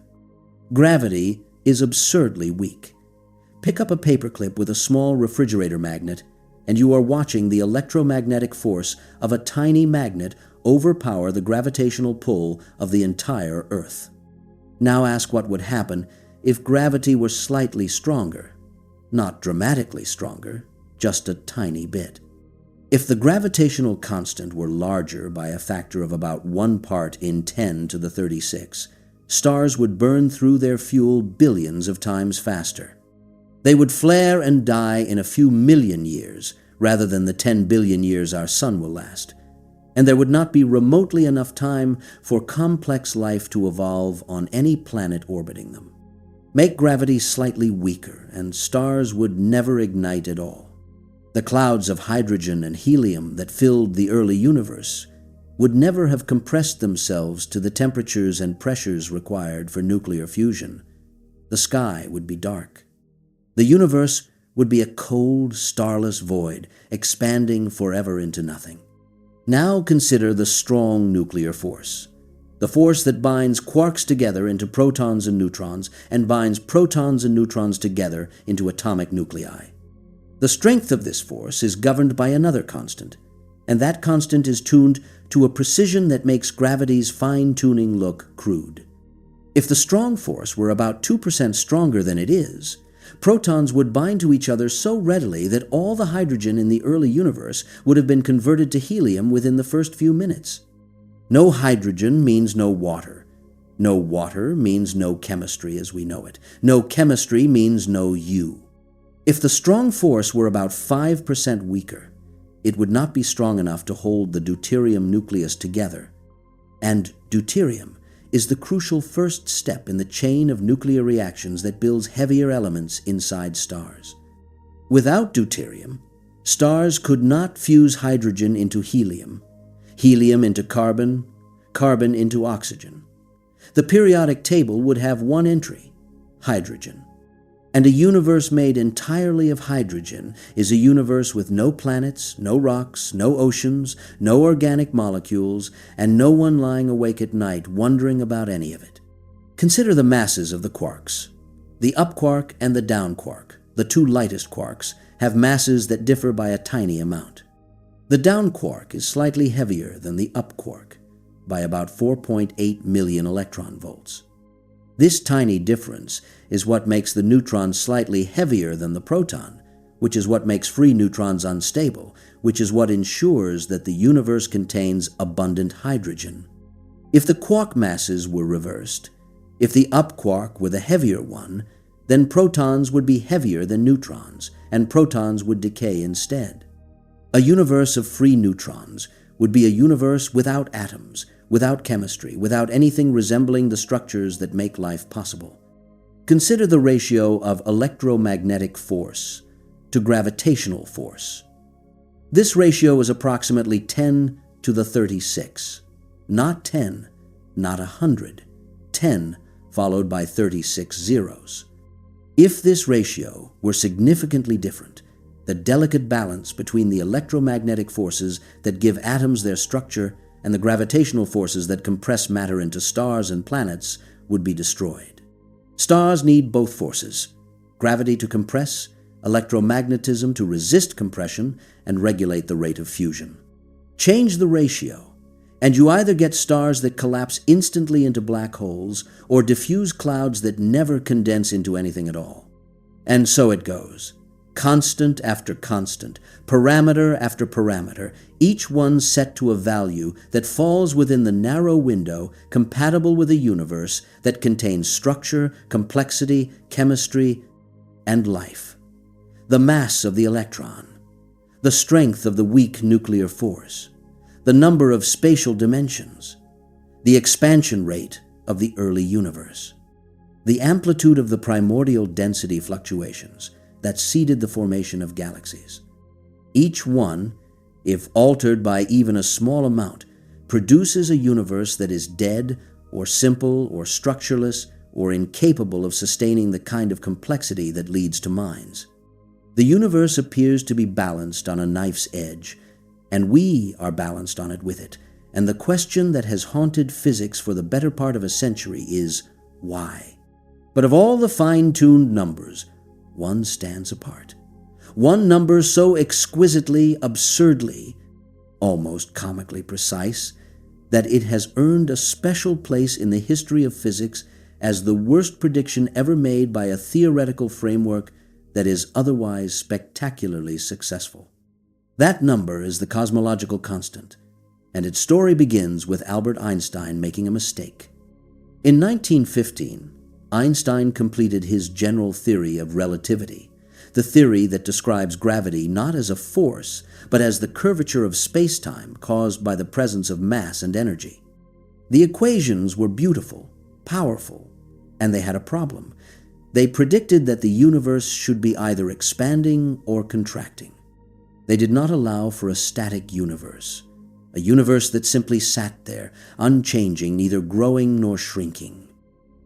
[SPEAKER 1] Gravity is absurdly weak. Pick up a paperclip with a small refrigerator magnet, and you are watching the electromagnetic force of a tiny magnet overpower the gravitational pull of the entire Earth. Now ask what would happen if gravity were slightly stronger. Not dramatically stronger, just a tiny bit. If the gravitational constant were larger by a factor of about 1 part in 10 to the 36, stars would burn through their fuel billions of times faster. They would flare and die in a few million years rather than the 10 billion years our sun will last, and there would not be remotely enough time for complex life to evolve on any planet orbiting them. Make gravity slightly weaker, and stars would never ignite at all. The clouds of hydrogen and helium that filled the early universe would never have compressed themselves to the temperatures and pressures required for nuclear fusion. The sky would be dark. The universe would be a cold, starless void, expanding forever into nothing. Now consider the strong nuclear force. The force that binds quarks together into protons and neutrons, and binds protons and neutrons together into atomic nuclei. The strength of this force is governed by another constant, and that constant is tuned to a precision that makes gravity's fine-tuning look crude. If the strong force were about 2% stronger than it is, protons would bind to each other so readily that all the hydrogen in the early universe would have been converted to helium within the first few minutes. No hydrogen means no water. No water means no chemistry as we know it. No chemistry means no you. If the strong force were about 5% weaker, it would not be strong enough to hold the deuterium nucleus together. And deuterium is the crucial first step in the chain of nuclear reactions that builds heavier elements inside stars. Without deuterium, stars could not fuse hydrogen into helium, helium into carbon, carbon into oxygen. The periodic table would have one entry, hydrogen. And a universe made entirely of hydrogen is a universe with no planets, no rocks, no oceans, no organic molecules, and no one lying awake at night wondering about any of it. Consider the masses of the quarks. The up quark and the down quark, the two lightest quarks, have masses that differ by a tiny amount. The down quark is slightly heavier than the up quark, by about 4.8 million electron volts. This tiny difference is what makes the neutron slightly heavier than the proton, which is what makes free neutrons unstable, which is what ensures that the universe contains abundant hydrogen. If the quark masses were reversed, if the up quark were the heavier one, then protons would be heavier than neutrons, and protons would decay instead. A universe of free neutrons would be a universe without atoms, without chemistry, without anything resembling the structures that make life possible. Consider the ratio of electromagnetic force to gravitational force. This ratio is approximately 10 to the 36. Not 10, not 100. 10 followed by 36 zeros. If this ratio were significantly different, the delicate balance between the electromagnetic forces that give atoms their structure and the gravitational forces that compress matter into stars and planets would be destroyed. Stars need both forces, gravity to compress, electromagnetism to resist compression and regulate the rate of fusion. Change the ratio, and you either get stars that collapse instantly into black holes or diffuse clouds that never condense into anything at all. And so it goes. Constant after constant, parameter after parameter, each one set to a value that falls within the narrow window compatible with a universe that contains structure, complexity, chemistry, and life. The mass of the electron, the strength of the weak nuclear force, the number of spatial dimensions, the expansion rate of the early universe, the amplitude of the primordial density fluctuations that seeded the formation of galaxies. Each one, if altered by even a small amount, produces a universe that is dead or simple or structureless or incapable of sustaining the kind of complexity that leads to minds. The universe appears to be balanced on a knife's edge, and we are balanced on it with it, and the question that has haunted physics for the better part of a century is, why? But of all the fine-tuned numbers, one stands apart. One number so exquisitely, absurdly, almost comically precise, that it has earned a special place in the history of physics as the worst prediction ever made by a theoretical framework that is otherwise spectacularly successful. That number is the cosmological constant, and its story begins with Albert Einstein making a mistake. In 1915, Einstein completed his general theory of relativity, the theory that describes gravity not as a force, but as the curvature of space-time caused by the presence of mass and energy. The equations were beautiful, powerful, and they had a problem. They predicted that the universe should be either expanding or contracting. They did not allow for a static universe, a universe that simply sat there, unchanging, neither growing nor shrinking.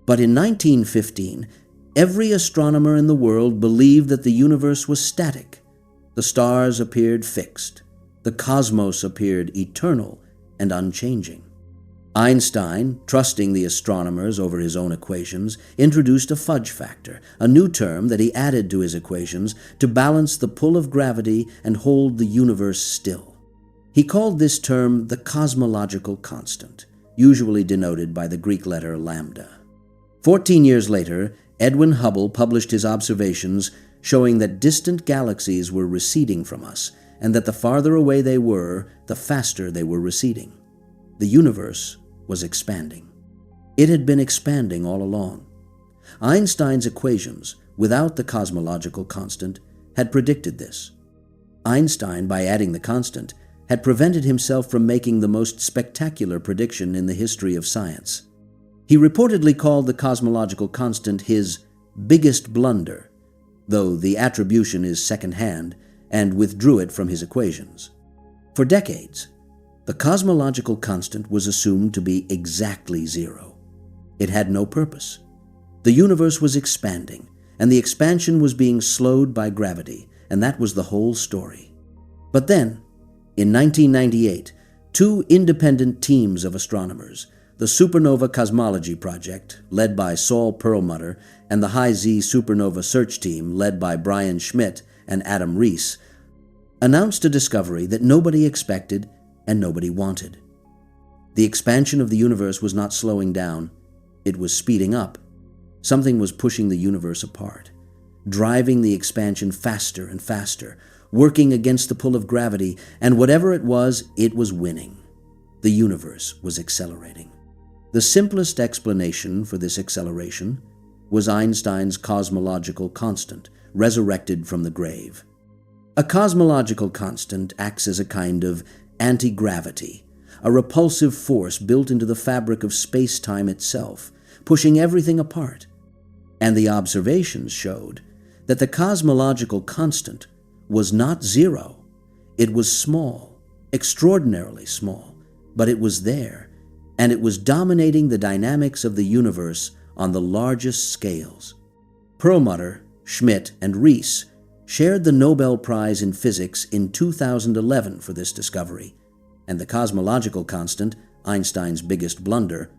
[SPEAKER 1] But in 1915, every astronomer in the world believed that the universe was static. The stars appeared fixed. The cosmos appeared eternal and unchanging. Einstein, trusting the astronomers over his own equations, introduced a fudge factor, a new term that he added to his equations to balance the pull of gravity and hold the universe still. He called this term the cosmological constant, usually denoted by the Greek letter lambda. 14 years later, Edwin Hubble published his observations showing that distant galaxies were receding from us, and that the farther away they were, the faster they were receding. The universe was expanding. It had been expanding all along. Einstein's equations without the cosmological constant, had predicted this. Einstein, by adding the constant, had prevented himself from making the most spectacular prediction in the history of science. He reportedly called the cosmological constant his biggest blunder, though the attribution is second-hand, and withdrew it from his equations. For decades, the cosmological constant was assumed to be exactly zero. It had no purpose. The universe was expanding, and the expansion was being slowed by gravity, and that was the whole story. But then, in 1998, two independent teams of astronomers, the Supernova Cosmology Project, led by Saul Perlmutter, and the High Z Supernova Search Team, led by Brian Schmidt and Adam Rees, announced a discovery that nobody expected and nobody wanted. The expansion of the universe was not slowing down, it was speeding up. Something was pushing the universe apart, driving the expansion faster and faster, working against the pull of gravity, and whatever it was winning. The universe was accelerating. The simplest explanation for this acceleration was Einstein's cosmological constant, resurrected from the grave. A cosmological constant acts as a kind of anti-gravity, a repulsive force built into the fabric of space-time itself, pushing everything apart. And the observations showed that the cosmological constant was not zero. It was small, extraordinarily small, but it was there, and it was dominating the dynamics of the universe on the largest scales. Perlmutter, Schmidt, and Rees shared the Nobel Prize in Physics in 2011 for this discovery, and the cosmological constant, Einstein's biggest blunder,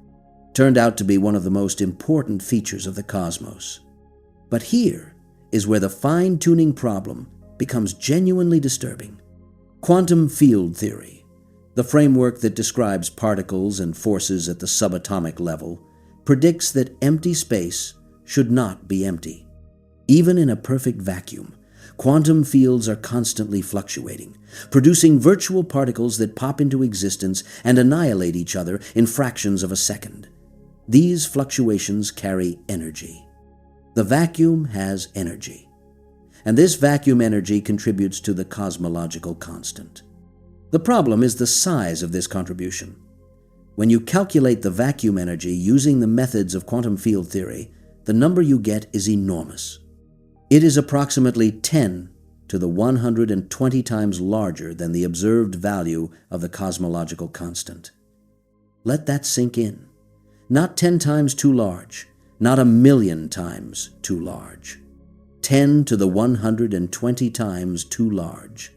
[SPEAKER 1] turned out to be one of the most important features of the cosmos. But here is where the fine-tuning problem becomes genuinely disturbing. Quantum field theory, the framework that describes particles and forces at the subatomic level, predicts that empty space should not be empty. Even in a perfect vacuum, quantum fields are constantly fluctuating, producing virtual particles that pop into existence and annihilate each other in fractions of a second. These fluctuations carry energy. The vacuum has energy, and this vacuum energy contributes to the cosmological constant. The problem is the size of this contribution. When you calculate the vacuum energy using the methods of quantum field theory, the number you get is enormous. It is approximately 10 to the 120 times larger than the observed value of the cosmological constant. Let that sink in. Not 10 times too large, not 1,000,000 times too large. 10 to the 120 times too large.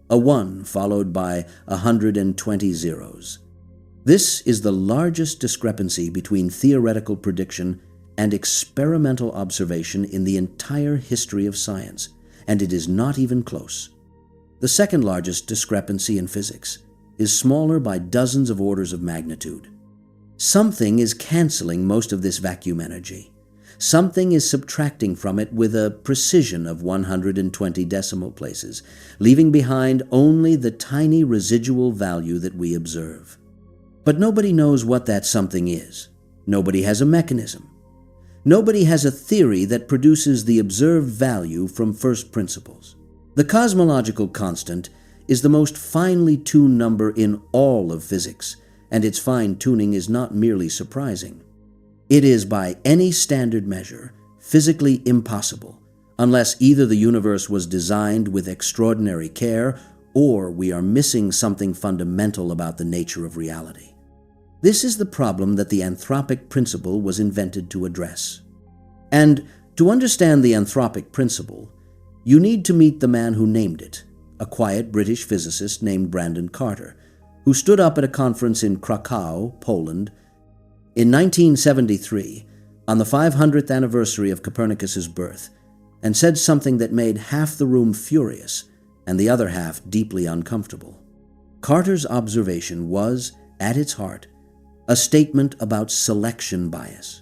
[SPEAKER 1] A 1 followed by 120 zeros. This is the largest discrepancy between theoretical prediction and experimental observation in the entire history of science, and it is not even close. The second largest discrepancy in physics is smaller by dozens of orders of magnitude. Something is canceling most of this vacuum energy. Something is subtracting from it with a precision of 120 decimal places, leaving behind only the tiny residual value that we observe. But nobody knows what that something is. Nobody has a mechanism. Nobody has a theory that produces the observed value from first principles. The cosmological constant is the most finely tuned number in all of physics, and its fine-tuning is not merely surprising. It is, by any standard measure, physically impossible, unless either the universe was designed with extraordinary care or we are missing something fundamental about the nature of reality. This is the problem that the anthropic principle was invented to address. And to understand the anthropic principle, you need to meet the man who named it, a quiet British physicist named Brandon Carter, who stood up at a conference in Krakow, Poland, in 1973, on the 500th anniversary of Copernicus's birth, and said something that made half the room furious and the other half deeply uncomfortable. Carter's observation was, at its heart, a statement about selection bias.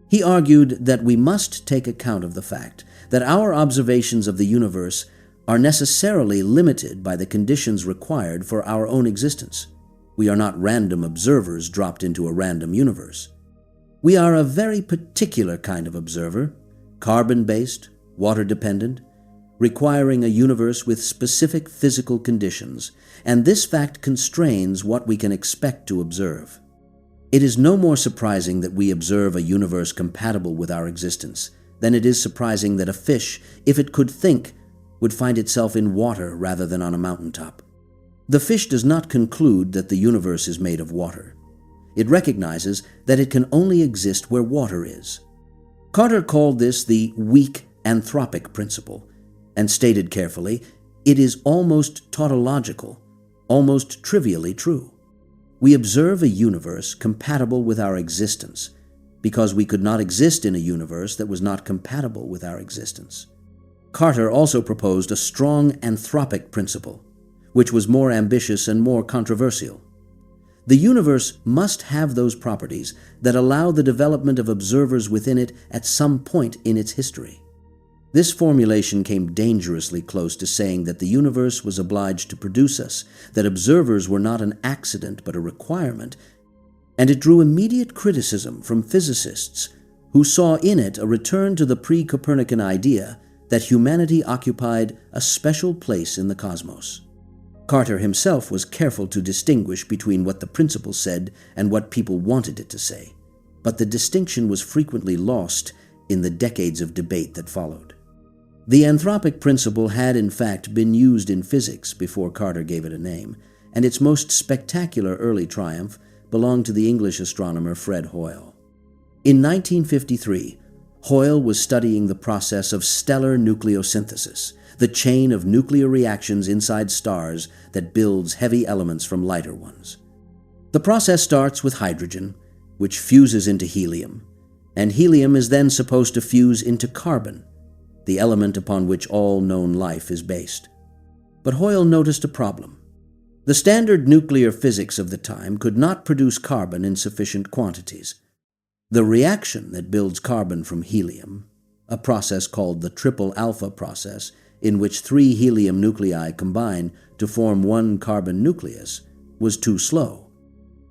[SPEAKER 1] He argued that we must take account of the fact that our observations of the universe are necessarily limited by the conditions required for our own existence. We are not random observers dropped into a random universe. We are a very particular kind of observer, carbon-based, water-dependent, requiring a universe with specific physical conditions, and this fact constrains what we can expect to observe. It is no more surprising that we observe a universe compatible with our existence than it is surprising that a fish, if it could think, would find itself in water rather than on a mountaintop. The fish does not conclude that the universe is made of water. It recognizes that it can only exist where water is. Carter called this the weak anthropic principle, and stated carefully, it is almost tautological, almost trivially true. We observe a universe compatible with our existence because we could not exist in a universe that was not compatible with our existence. Carter also proposed a strong anthropic principle, which was more ambitious and more controversial. The universe must have those properties that allow the development of observers within it at some point in its history. This formulation came dangerously close to saying that the universe was obliged to produce us, that observers were not an accident but a requirement, and it drew immediate criticism from physicists who saw in it a return to the pre-Copernican idea that humanity occupied a special place in the cosmos. Carter himself was careful to distinguish between what the principle said and what people wanted it to say, but the distinction was frequently lost in the decades of debate that followed. The anthropic principle had in fact been used in physics before Carter gave it a name, and its most spectacular early triumph belonged to the English astronomer Fred Hoyle. In 1953, Hoyle was studying the process of stellar nucleosynthesis, the chain of nuclear reactions inside stars that builds heavy elements from lighter ones. The process starts with hydrogen, which fuses into helium, and helium is then supposed to fuse into carbon, the element upon which all known life is based. But Hoyle noticed a problem. The standard nuclear physics of the time could not produce carbon in sufficient quantities. The reaction that builds carbon from helium, a process called the triple alpha process, in which 3 helium nuclei combine to form 1 carbon nucleus, was too slow.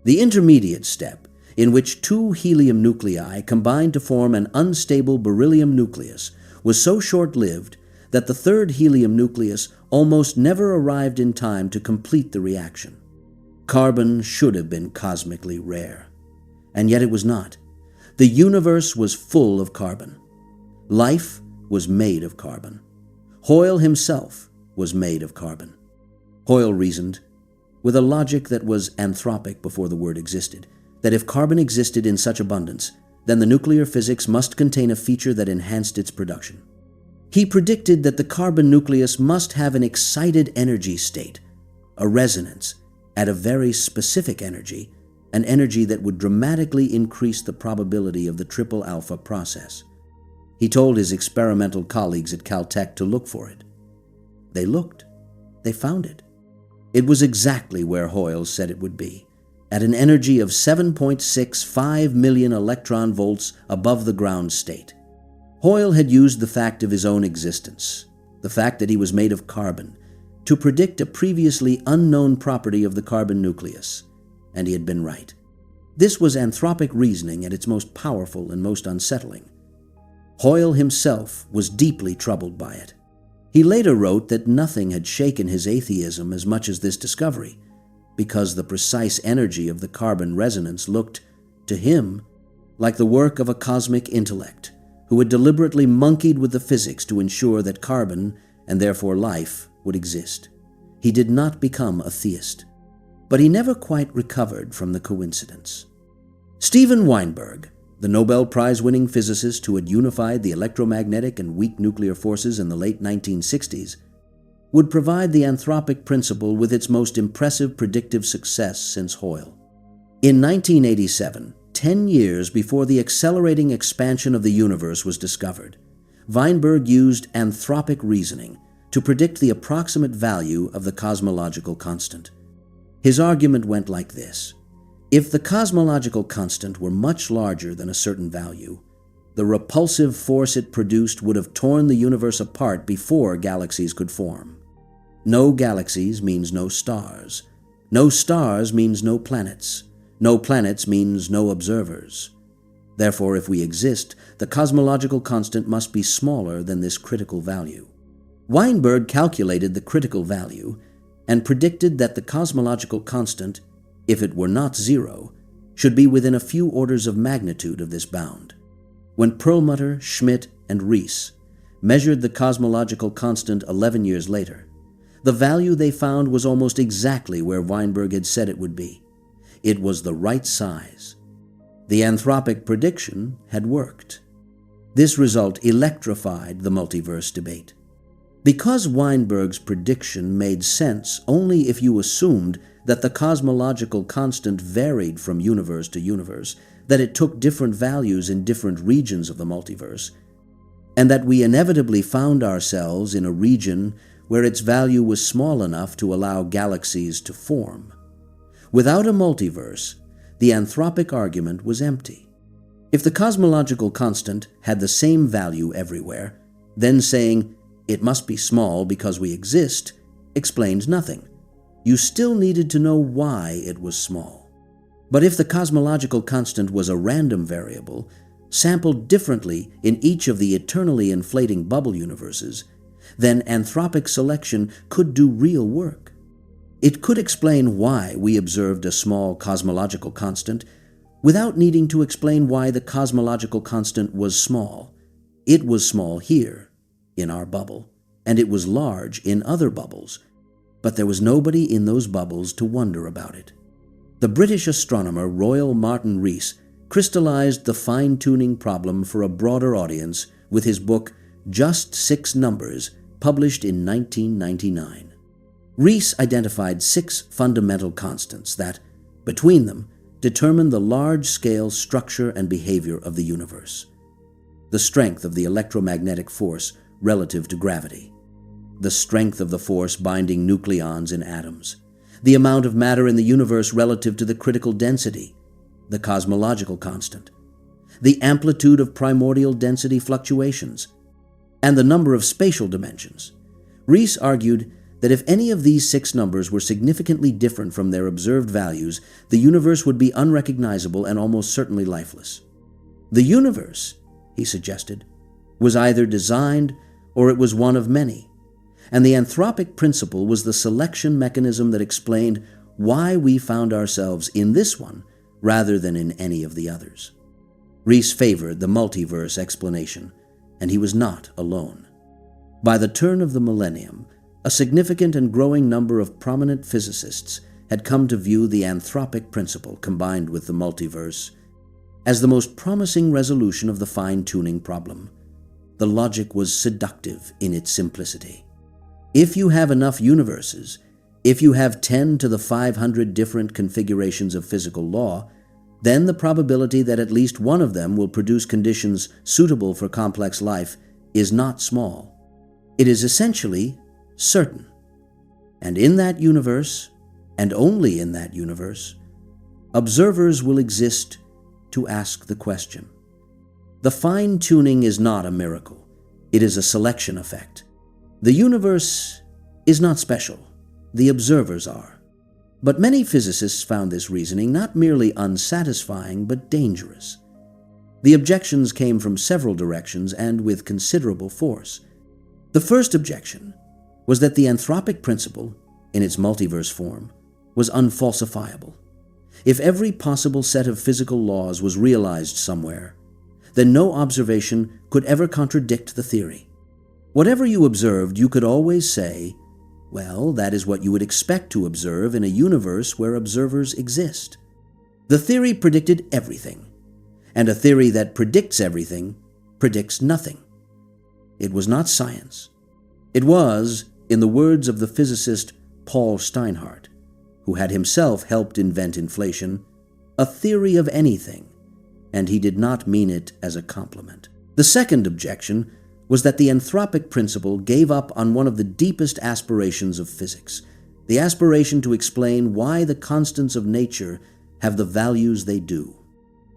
[SPEAKER 1] The intermediate step, in which 2 helium nuclei combined to form an unstable beryllium nucleus, was so short-lived that the 3rd helium nucleus almost never arrived in time to complete the reaction. Carbon should have been cosmically rare, and yet it was not. The universe was full of carbon. Life was made of carbon. Hoyle himself was made of carbon. Hoyle reasoned, with a logic that was anthropic before the word existed, that if carbon existed in such abundance, then the nuclear physics must contain a feature that enhanced its production. He predicted that the carbon nucleus must have an excited energy state, a resonance, at a very specific energy, an energy that would dramatically increase the probability of the triple alpha process. He told his experimental colleagues at Caltech to look for it. They looked. They found it. It was exactly where Hoyle said it would be, at an energy of 7.65 million electron volts above the ground state. Hoyle had used the fact of his own existence, the fact that he was made of carbon, to predict a previously unknown property of the carbon nucleus, and he had been right. This was anthropic reasoning at its most powerful and most unsettling. Hoyle himself was deeply troubled by it. He later wrote that nothing had shaken his atheism as much as this discovery, because the precise energy of the carbon resonance looked, to him, like the work of a cosmic intellect who had deliberately monkeyed with the physics to ensure that carbon, and therefore life, would exist. He did not become a theist, but he never quite recovered from the coincidence. Steven Weinberg, the Nobel Prize-winning physicist who had unified the electromagnetic and weak nuclear forces in the late 1960s, would provide the anthropic principle with its most impressive predictive success since Hoyle. In 1987, 10 years before the accelerating expansion of the universe was discovered, Weinberg used anthropic reasoning to predict the approximate value of the cosmological constant. His argument went like this. If the cosmological constant were much larger than a certain value, the repulsive force it produced would have torn the universe apart before galaxies could form. No galaxies means no stars. No stars means no planets. No planets means no observers. Therefore, if we exist, the cosmological constant must be smaller than this critical value. Weinberg calculated the critical value and predicted that the cosmological constant, if it were not zero, should be within a few orders of magnitude of this bound. When Perlmutter, Schmidt, and Riess measured the cosmological constant 11 years later, the value they found was almost exactly where Weinberg had said it would be. It was the right size. The anthropic prediction had worked. This result electrified the multiverse debate. Because Weinberg's prediction made sense only if you assumed that the cosmological constant varied from universe to universe, that it took different values in different regions of the multiverse, and that we inevitably found ourselves in a region where its value was small enough to allow galaxies to form. Without a multiverse, the anthropic argument was empty. If the cosmological constant had the same value everywhere, then saying, "It must be small because we exist," explained nothing. You still needed to know why it was small. But if the cosmological constant was a random variable, sampled differently in each of the eternally inflating bubble universes, then anthropic selection could do real work. It could explain why we observed a small cosmological constant without needing to explain why the cosmological constant was small. It was small here, in our bubble, and it was large in other bubbles, but there was nobody in those bubbles to wonder about it. The British astronomer Royal Martin Rees crystallized the fine-tuning problem for a broader audience with his book Just 6 Numbers, published in 1999. Rees identified 6 fundamental constants that, between them, determine the large-scale structure and behavior of the universe. The strength of the electromagnetic force relative to gravity, the strength of the force binding nucleons in atoms, the amount of matter in the universe relative to the critical density, the cosmological constant, the amplitude of primordial density fluctuations, and the number of spatial dimensions. Rees argued that if any of these 6 numbers were significantly different from their observed values, the universe would be unrecognizable and almost certainly lifeless. The universe, he suggested, was either designed or it was one of many, and the anthropic principle was the selection mechanism that explained why we found ourselves in this one rather than in any of the others. Rees favored the multiverse explanation, and he was not alone. By the turn of the millennium, a significant and growing number of prominent physicists had come to view the anthropic principle combined with the multiverse as the most promising resolution of the fine-tuning problem. The logic was seductive in its simplicity. If you have enough universes, if you have 10 to the 500 different configurations of physical law, then the probability that at least one of them will produce conditions suitable for complex life is not small. It is essentially certain. And in that universe, and only in that universe, observers will exist to ask the question. The fine-tuning is not a miracle. It is a selection effect. The universe is not special. The observers are. But many physicists found this reasoning not merely unsatisfying, but dangerous. The objections came from several directions and with considerable force. The first objection was that the anthropic principle, in its multiverse form, was unfalsifiable. If every possible set of physical laws was realized somewhere, then no observation could ever contradict the theory. Whatever you observed, you could always say, well, that is what you would expect to observe in a universe where observers exist. The theory predicted everything, and a theory that predicts everything predicts nothing. It was not science. It was, in the words of the physicist Paul Steinhardt, who had himself helped invent inflation, a theory of anything, and he did not mean it as a compliment. The second objection was that the anthropic principle gave up on one of the deepest aspirations of physics, the aspiration to explain why the constants of nature have the values they do.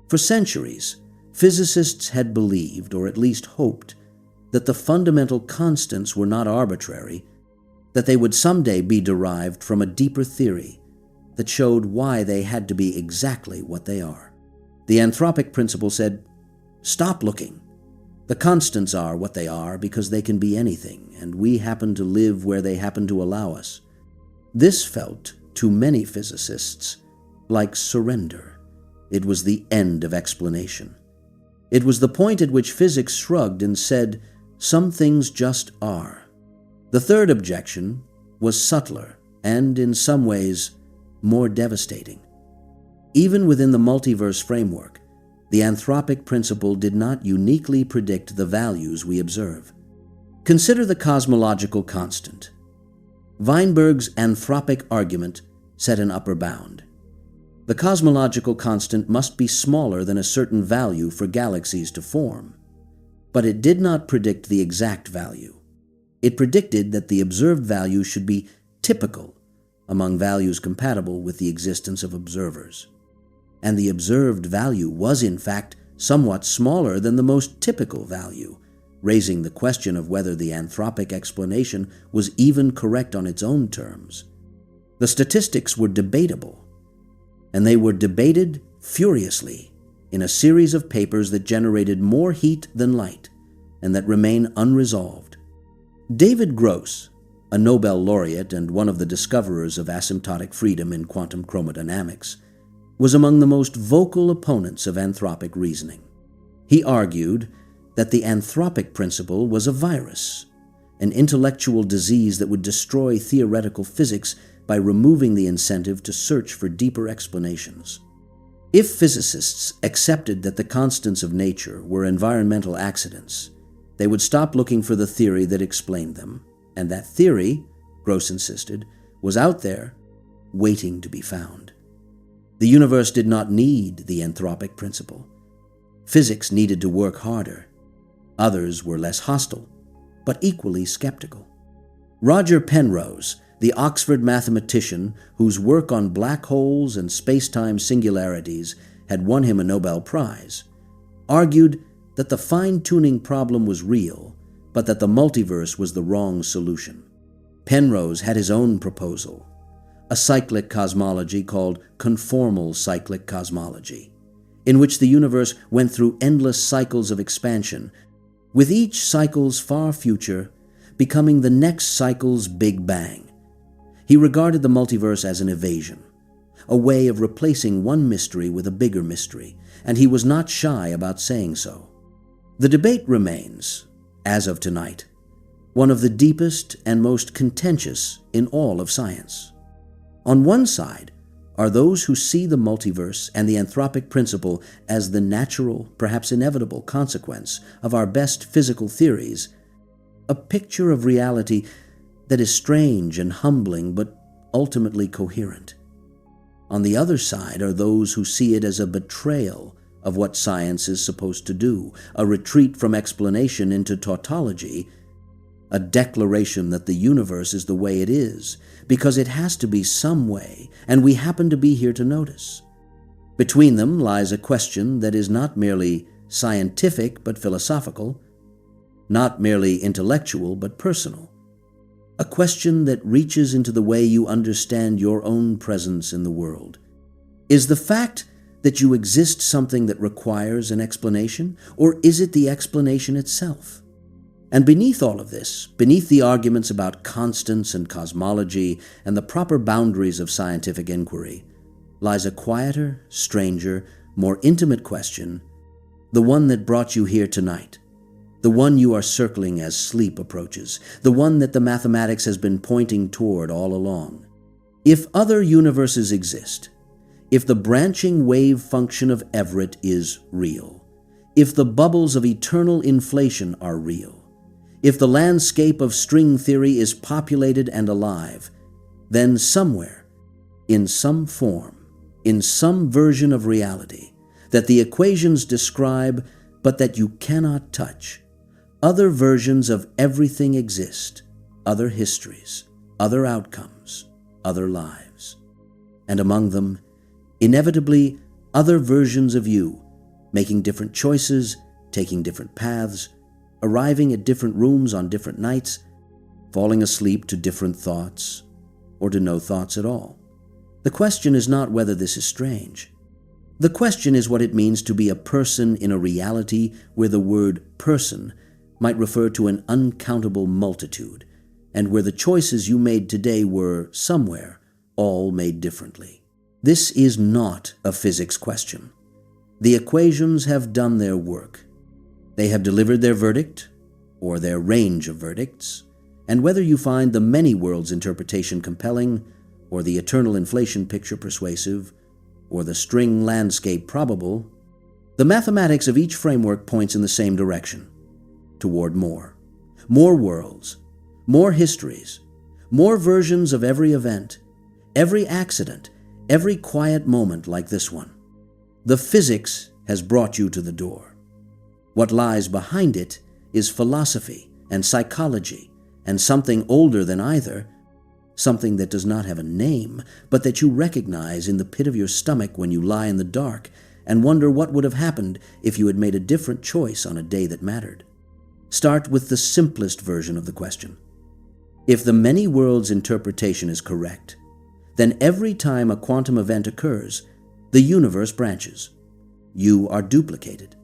[SPEAKER 1] For centuries, physicists had believed, or at least hoped, that the fundamental constants were not arbitrary, that they would someday be derived from a deeper theory that showed why they had to be exactly what they are. The anthropic principle said, Stop looking. The constants are what they are because they can be anything, and we happen to live where they happen to allow us. This felt, to many physicists, like surrender. It was the end of explanation. It was the point at which physics shrugged and said, some things just are. The third objection was subtler and, in some ways, more devastating. Even within the multiverse framework, the anthropic principle did not uniquely predict the values we observe. Consider the cosmological constant. Weinberg's anthropic argument set an upper bound. The cosmological constant must be smaller than a certain value for galaxies to form. But it did not predict the exact value. It predicted that the observed value should be typical among values compatible with the existence of observers. And the observed value was, in fact, somewhat smaller than the most typical value, raising the question of whether the anthropic explanation was even correct on its own terms. The statistics were debatable, and they were debated furiously in a series of papers that generated more heat than light and that remain unresolved. David Gross, a Nobel laureate and one of the discoverers of asymptotic freedom in quantum chromodynamics, was among the most vocal opponents of anthropic reasoning. He argued that the anthropic principle was a virus, an intellectual disease that would destroy theoretical physics by removing the incentive to search for deeper explanations. If physicists accepted that the constants of nature were environmental accidents, they would stop looking for the theory that explained them, and that theory, Gross insisted, was out there, waiting to be found. The universe did not need the anthropic principle. Physics needed to work harder. Others were less hostile, but equally skeptical. Roger Penrose, the Oxford mathematician whose work on black holes and space-time singularities had won him a Nobel Prize, argued that the fine-tuning problem was real, but that the multiverse was the wrong solution. Penrose had his own proposal, a cyclic cosmology called conformal cyclic cosmology, in which the universe went through endless cycles of expansion, with each cycle's far future becoming the next cycle's Big Bang. He regarded the multiverse as an evasion, a way of replacing one mystery with a bigger mystery, and he was not shy about saying so. The debate remains, as of tonight, one of the deepest and most contentious in all of science. On one side are those who see the multiverse and the anthropic principle as the natural, perhaps inevitable consequence of our best physical theories, a picture of reality that is strange and humbling but ultimately coherent. On the other side are those who see it as a betrayal of what science is supposed to do, a retreat from explanation into tautology, a declaration that the universe is the way it is, because it has to be some way, and we happen to be here to notice. Between them lies a question that is not merely scientific but philosophical, not merely intellectual but personal, a question that reaches into the way you understand your own presence in the world. Is the fact that you exist something that requires an explanation, or is it the explanation itself? And beneath all of this, beneath the arguments about constants and cosmology and the proper boundaries of scientific inquiry, lies a quieter, stranger, more intimate question, the one that brought you here tonight, the one you are circling as sleep approaches, the one that the mathematics has been pointing toward all along. If other universes exist, if the branching wave function of Everett is real, if the bubbles of eternal inflation are real, if the landscape of string theory is populated and alive, then somewhere, in some form, in some version of reality, that the equations describe but that you cannot touch, other versions of everything exist, other histories, other outcomes, other lives. And among them, inevitably, other versions of you, making different choices, taking different paths, arriving at different rooms on different nights, falling asleep to different thoughts, or to no thoughts at all. The question is not whether this is strange. The question is what it means to be a person in a reality where the word person might refer to an uncountable multitude, and where the choices you made today were, somewhere, all made differently. This is not a physics question. The equations have done their work. They have delivered their verdict, or their range of verdicts, and whether you find the many worlds interpretation compelling, or the eternal inflation picture persuasive, or the string landscape probable, the mathematics of each framework points in the same direction, toward more. More worlds, more histories, more versions of every event, every accident, every quiet moment like this one. The physics has brought you to the door. What lies behind it is philosophy and psychology and something older than either, something that does not have a name, but that you recognize in the pit of your stomach when you lie in the dark and wonder what would have happened if you had made a different choice on a day that mattered. Start with the simplest version of the question. If the many worlds interpretation is correct, then every time a quantum event occurs, the universe branches. You are duplicated.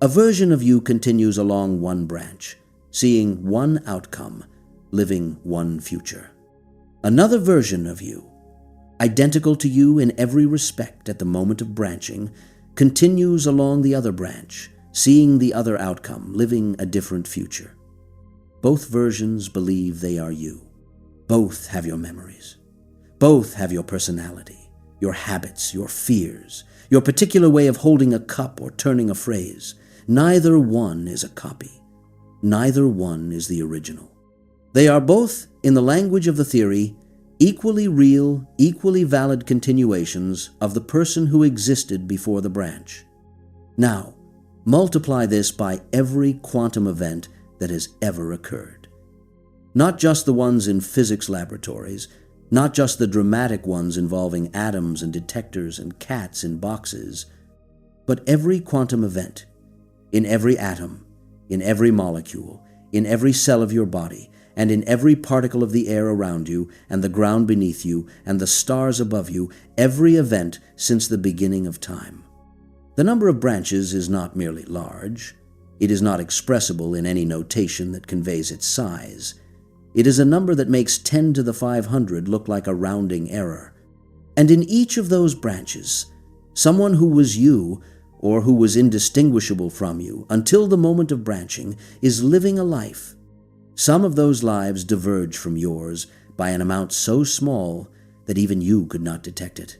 [SPEAKER 1] A version of you continues along one branch, seeing one outcome, living one future. Another version of you, identical to you in every respect at the moment of branching, continues along the other branch, seeing the other outcome, living a different future. Both versions believe they are you. Both have your memories. Both have your personality, your habits, your fears, your particular way of holding a cup or turning a phrase. Neither one is a copy. Neither one is the original. They are both, in the language of the theory, equally real, equally valid continuations of the person who existed before the branch. Now, multiply this by every quantum event that has ever occurred. Not just the ones in physics laboratories, not just the dramatic ones involving atoms and detectors and cats in boxes, but every quantum event, in every atom, in every molecule, in every cell of your body, and in every particle of the air around you, and the ground beneath you, and the stars above you, every event since the beginning of time. The number of branches is not merely large. It is not expressible in any notation that conveys its size. It is a number that makes 10 to the 500 look like a rounding error. And in each of those branches, someone who was you, or who was indistinguishable from you until the moment of branching, is living a life. Some of those lives diverge from yours by an amount so small that even you could not detect it.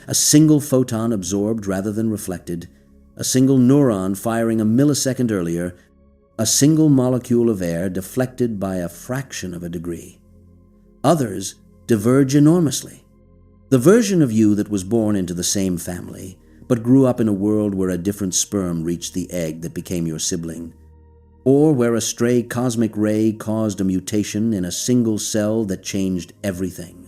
[SPEAKER 1] A single photon absorbed rather than reflected, a single neuron firing a millisecond earlier, a single molecule of air deflected by a fraction of a degree. Others diverge enormously. The version of you that was born into the same family, but grew up in a world where a different sperm reached the egg that became your sibling, or where a stray cosmic ray caused a mutation in a single cell that changed everything,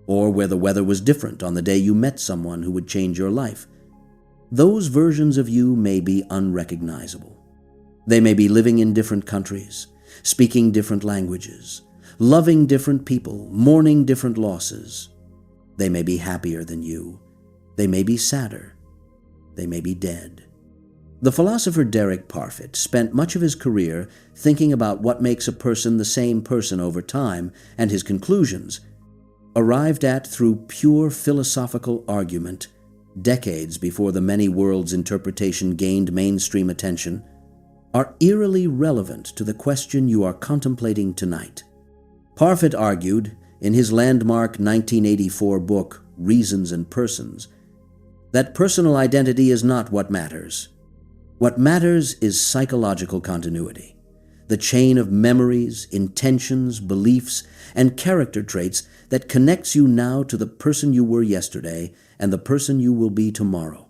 [SPEAKER 1] or where the weather was different on the day you met someone who would change your life. Those versions of you may be unrecognizable. They may be living in different countries, speaking different languages, loving different people, mourning different losses. They may be happier than you. They may be sadder. They may be dead. The philosopher Derek Parfit spent much of his career thinking about what makes a person the same person over time, and his conclusions, arrived at through pure philosophical argument decades before the many worlds interpretation gained mainstream attention, are eerily relevant to the question you are contemplating tonight. Parfit argued, in his landmark 1984 book, Reasons and Persons, that personal identity is not what matters. What matters is psychological continuity, the chain of memories, intentions, beliefs, and character traits that connects you now to the person you were yesterday and the person you will be tomorrow.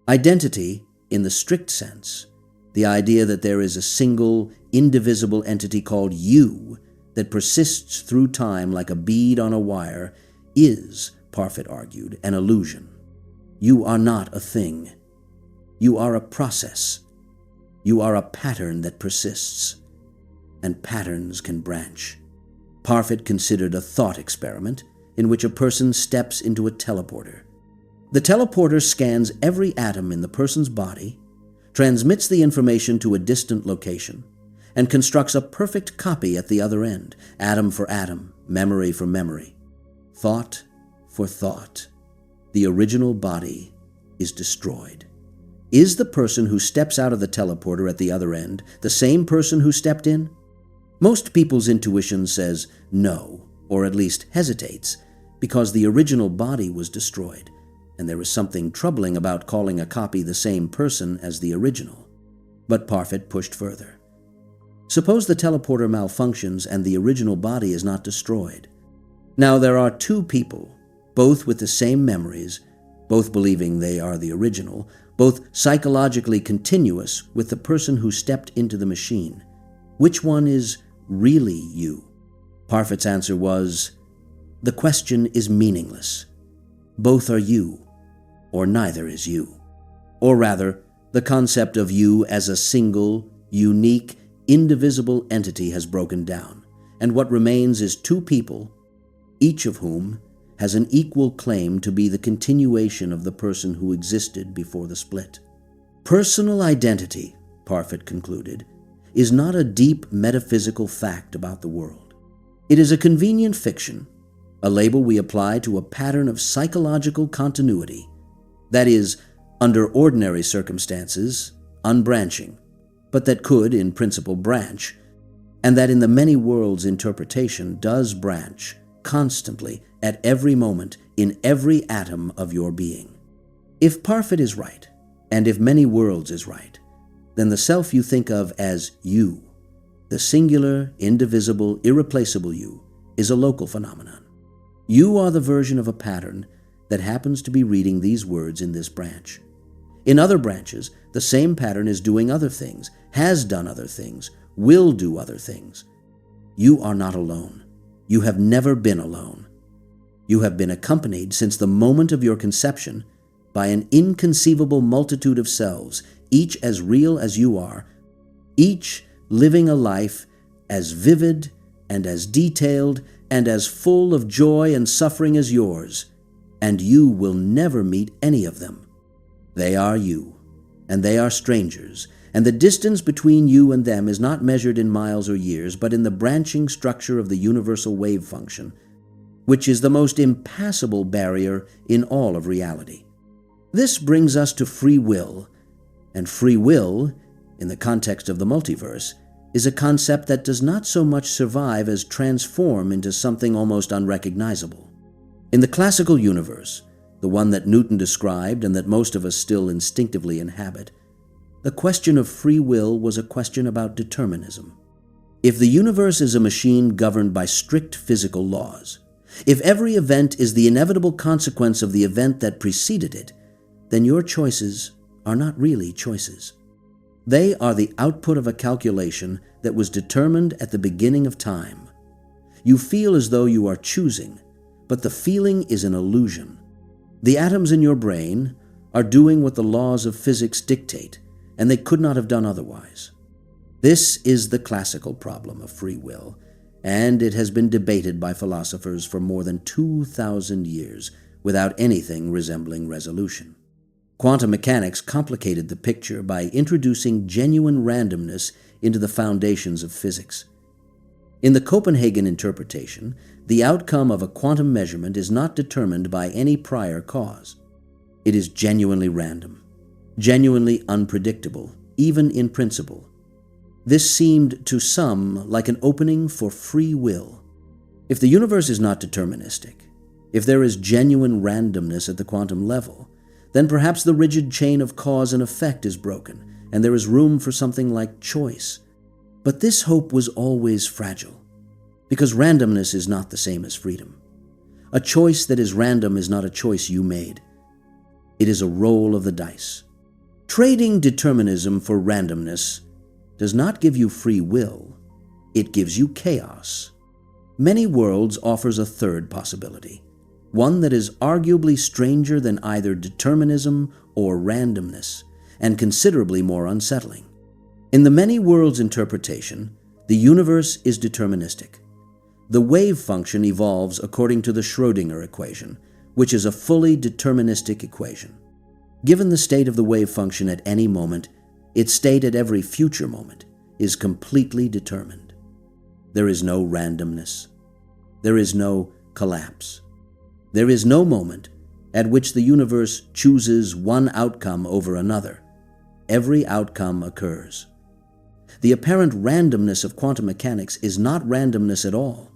[SPEAKER 1] Identity, in the strict sense, the idea that there is a single, indivisible entity called you that persists through time like a bead on a wire, is, Parfit argued, an illusion. You are not a thing. You are a process. You are a pattern that persists. And patterns can branch. Parfit considered a thought experiment in which a person steps into a teleporter. The teleporter scans every atom in the person's body, transmits the information to a distant location, and constructs a perfect copy at the other end, atom for atom, memory for memory, thought for thought. The original body is destroyed. Is the person who steps out of the teleporter at the other end the same person who stepped in? Most people's intuition says no, or at least hesitates, because the original body was destroyed, and there is something troubling about calling a copy the same person as the original. But Parfit pushed further. Suppose the teleporter malfunctions and the original body is not destroyed. Now there are two people, both with the same memories, both believing they are the original, both psychologically continuous with the person who stepped into the machine. Which one is really you? Parfit's answer was, the question is meaningless. Both are you, or neither is you. Or rather, the concept of you as a single, unique, indivisible entity has broken down, and what remains is two people, each of whom has an equal claim to be the continuation of the person who existed before the split. Personal identity, Parfit concluded, is not a deep metaphysical fact about the world. It is a convenient fiction, a label we apply to a pattern of psychological continuity, that is, under ordinary circumstances, unbranching, but that could, in principle, branch, and that in the many worlds interpretation does branch constantly at every moment in every atom of your being. If Parfit is right, and if many worlds is right, then the self you think of as you, the singular, indivisible, irreplaceable you, is a local phenomenon. You are the version of a pattern that happens to be reading these words in this branch. In other branches, the same pattern is doing other things, has done other things, will do other things. You are not alone. You have never been alone. You have been accompanied since the moment of your conception by an inconceivable multitude of selves, each as real as you are, each living a life as vivid and as detailed and as full of joy and suffering as yours, and you will never meet any of them. They are you, and they are strangers, and the distance between you and them is not measured in miles or years, but in the branching structure of the universal wave function, which is the most impassable barrier in all of reality. This brings us to free will, and free will, in the context of the multiverse, is a concept that does not so much survive as transform into something almost unrecognizable. In the classical universe, the one that Newton described and that most of us still instinctively inhabit, the question of free will was a question about determinism. If the universe is a machine governed by strict physical laws, if every event is the inevitable consequence of the event that preceded it, then your choices are not really choices. They are the output of a calculation that was determined at the beginning of time. You feel as though you are choosing, but the feeling is an illusion. The atoms in your brain are doing what the laws of physics dictate, and they could not have done otherwise. This is the classical problem of free will, and it has been debated by philosophers for more than 2,000 years without anything resembling resolution. Quantum mechanics complicated the picture by introducing genuine randomness into the foundations of physics. In the Copenhagen interpretation, the outcome of a quantum measurement is not determined by any prior cause. It is genuinely random, genuinely unpredictable, even in principle. This seemed to some like an opening for free will. If the universe is not deterministic, if there is genuine randomness at the quantum level, then perhaps the rigid chain of cause and effect is broken, and there is room for something like choice. But this hope was always fragile, because randomness is not the same as freedom. A choice that is random is not a choice you made. It is a roll of the dice. Trading determinism for randomness does not give you free will, it gives you chaos. Many Worlds offers a third possibility, one that is arguably stranger than either determinism or randomness, and considerably more unsettling. In the Many Worlds interpretation, the universe is deterministic. The wave function evolves according to the Schrödinger equation, which is a fully deterministic equation. Given the state of the wave function at any moment, its state at every future moment is completely determined. There is no randomness. There is no collapse. There is no moment at which the universe chooses one outcome over another. Every outcome occurs. The apparent randomness of quantum mechanics is not randomness at all.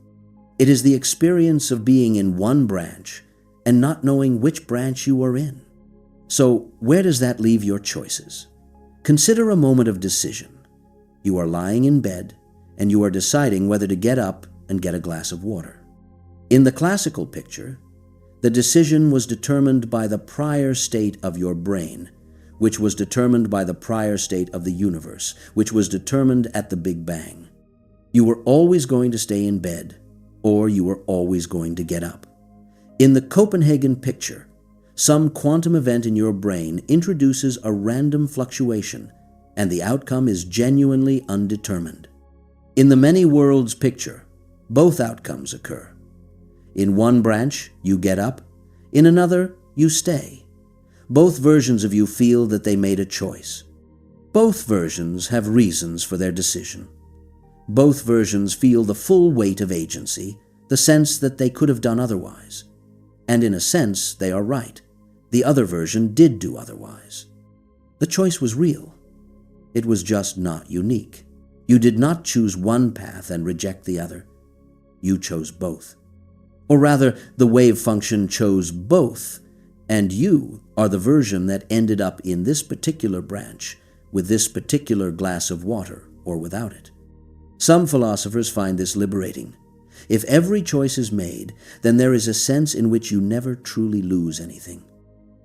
[SPEAKER 1] It is the experience of being in one branch and not knowing which branch you are in. So, where does that leave your choices? Consider a moment of decision. You are lying in bed and you are deciding whether to get up and get a glass of water. In the classical picture, the decision was determined by the prior state of your brain, which was determined by the prior state of the universe, which was determined at the Big Bang. You were always going to stay in bed, or you were always going to get up. In the Copenhagen picture, some quantum event in your brain introduces a random fluctuation, and the outcome is genuinely undetermined. In the many worlds picture, both outcomes occur. In one branch, you get up. In another, you stay. Both versions of you feel that they made a choice. Both versions have reasons for their decision. Both versions feel the full weight of agency, the sense that they could have done otherwise. And in a sense, they are right. The other version did do otherwise. The choice was real. It was just not unique. You did not choose one path and reject the other. You chose both. Or rather, the wave function chose both, and you are the version that ended up in this particular branch with this particular glass of water or without it. Some philosophers find this liberating. If every choice is made, then there is a sense in which you never truly lose anything.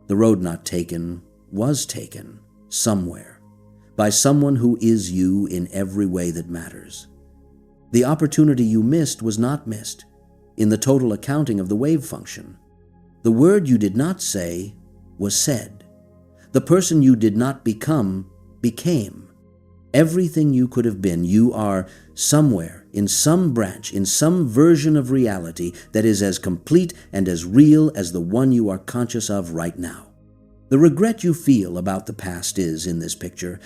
[SPEAKER 1] The road not taken was taken somewhere by someone who is you in every way that matters. The opportunity you missed was not missed in the total accounting of the wave function. The word you did not say was said. The person you did not become became. Everything you could have been, you are somewhere, in some branch, in some version of reality that is as complete and as real as the one you are conscious of right now. The regret you feel about the past is, in this picture,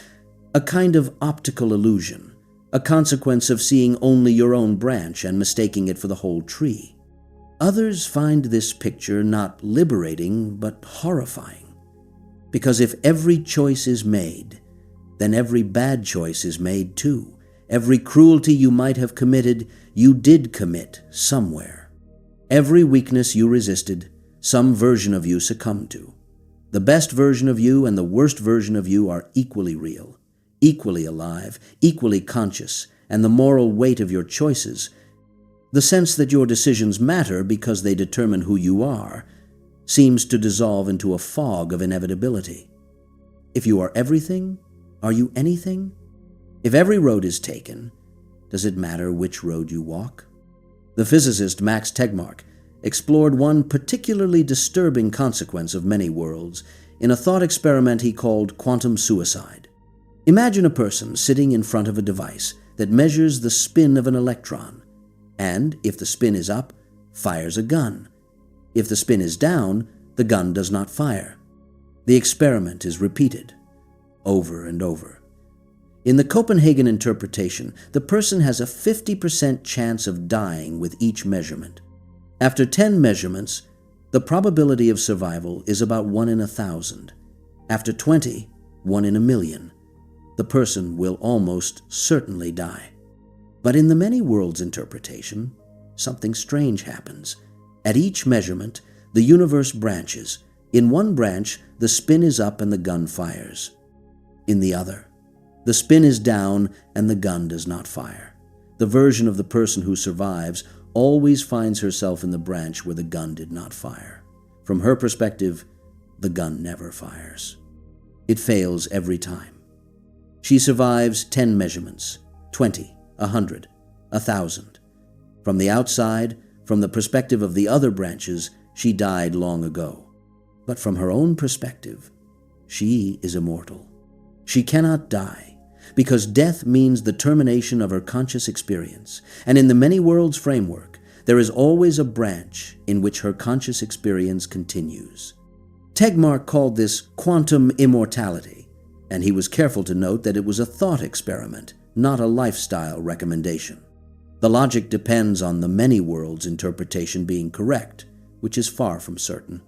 [SPEAKER 1] a kind of optical illusion, a consequence of seeing only your own branch and mistaking it for the whole tree. Others find this picture not liberating, but horrifying. Because if every choice is made, then every bad choice is made too. Every cruelty you might have committed, you did commit somewhere. Every weakness you resisted, some version of you succumbed to. The best version of you and the worst version of you are equally real, equally alive, equally conscious, and the moral weight of your choices, the sense that your decisions matter because they determine who you are, seems to dissolve into a fog of inevitability. If you are everything, are you anything? If every road is taken, does it matter which road you walk? The physicist Max Tegmark explored one particularly disturbing consequence of many worlds in a thought experiment he called quantum suicide. Imagine a person sitting in front of a device that measures the spin of an electron, and, if the spin is up, fires a gun. If the spin is down, the gun does not fire. The experiment is repeated, over and over. In the Copenhagen interpretation, the person has a 50% chance of dying with each measurement. After 10 measurements, the probability of survival is about 1 in 1,000. After 20, 1 in 1,000,000. The person will almost certainly die. But in the many worlds interpretation, something strange happens. At each measurement, the universe branches. In one branch, the spin is up and the gun fires. In the other, the spin is down and the gun does not fire. The version of the person who survives always finds herself in the branch where the gun did not fire. From her perspective, the gun never fires. It fails every time. She survives 10 measurements, 20, 100, 1,000. From the outside, from the perspective of the other branches, she died long ago. But from her own perspective, she is immortal. She cannot die, because death means the termination of her conscious experience, and in the many worlds framework, there is always a branch in which her conscious experience continues. Tegmark called this quantum immortality, and he was careful to note that it was a thought experiment, not a lifestyle recommendation. The logic depends on the many worlds interpretation being correct, which is far from certain.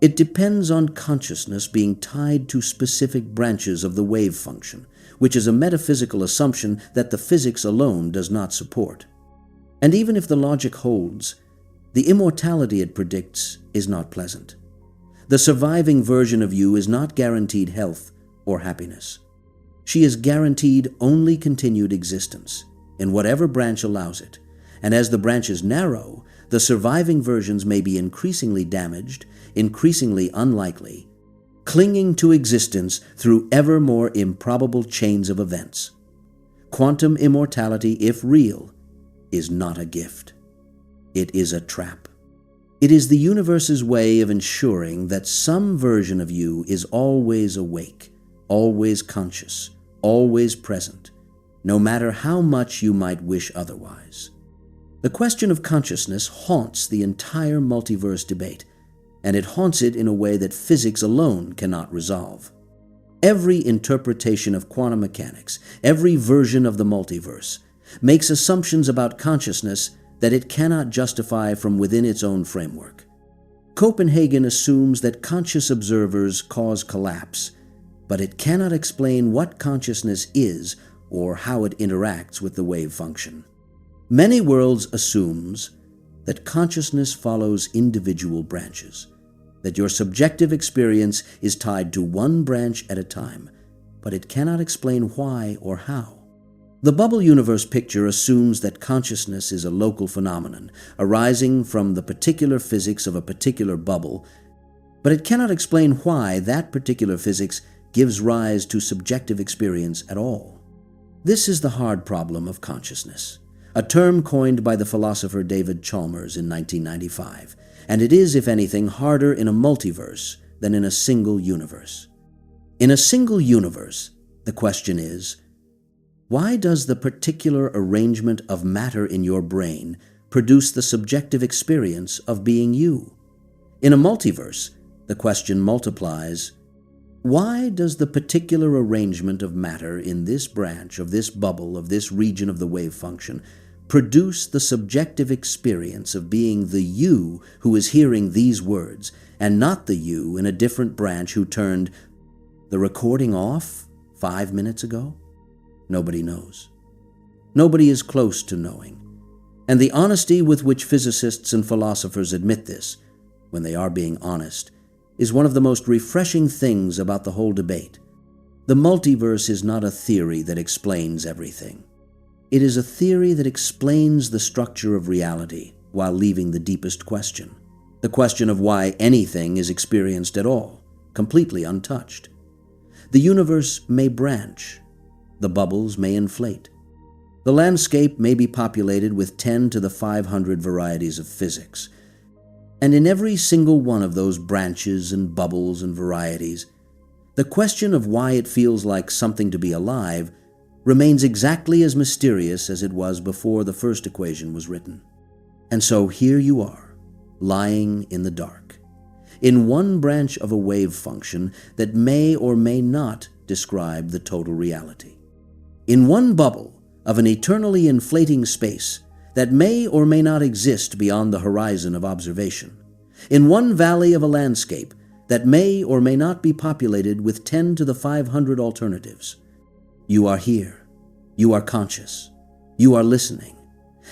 [SPEAKER 1] It depends on consciousness being tied to specific branches of the wave function, which is a metaphysical assumption that the physics alone does not support. And even if the logic holds, the immortality it predicts is not pleasant. The surviving version of you is not guaranteed health or happiness. She is guaranteed only continued existence, in whatever branch allows it, and as the branches narrow, the surviving versions may be increasingly damaged, increasingly unlikely, clinging to existence through ever more improbable chains of events. Quantum immortality, if real, is not a gift. It is a trap. It is the universe's way of ensuring that some version of you is always awake, always conscious, always present, no matter how much you might wish otherwise. The question of consciousness haunts the entire multiverse debate, and it haunts it in a way that physics alone cannot resolve. Every interpretation of quantum mechanics, every version of the multiverse, makes assumptions about consciousness that it cannot justify from within its own framework. Copenhagen assumes that conscious observers cause collapse, but it cannot explain what consciousness is or how it interacts with the wave function. Many worlds assumes that consciousness follows individual branches, that your subjective experience is tied to one branch at a time, but it cannot explain why or how. The bubble universe picture assumes that consciousness is a local phenomenon arising from the particular physics of a particular bubble, but it cannot explain why that particular physics gives rise to subjective experience at all. This is the hard problem of consciousness, a term coined by the philosopher David Chalmers in 1995, and it is, if anything, harder in a multiverse than in a single universe. In a single universe, the question is, why does the particular arrangement of matter in your brain produce the subjective experience of being you? In a multiverse, the question multiplies, why does the particular arrangement of matter in this branch of this bubble of this region of the wave function produce the subjective experience of being the you who is hearing these words, and not the you in a different branch who turned the recording off 5 minutes ago? Nobody knows. Nobody is close to knowing. And the honesty with which physicists and philosophers admit this, when they are being honest, is one of the most refreshing things about the whole debate. The multiverse is not a theory that explains everything. It is a theory that explains the structure of reality while leaving the deepest question, the question of why anything is experienced at all, completely untouched. The universe may branch. The bubbles may inflate. The landscape may be populated with 10 to the 500 varieties of physics. And in every single one of those branches and bubbles and varieties, the question of why it feels like something to be alive remains exactly as mysterious as it was before the first equation was written. And so here you are, lying in the dark, in one branch of a wave function that may or may not describe the total reality. In one bubble of an eternally inflating space that may or may not exist beyond the horizon of observation. In one valley of a landscape that may or may not be populated with 10 to the 500 alternatives. You are here. You are conscious. You are listening.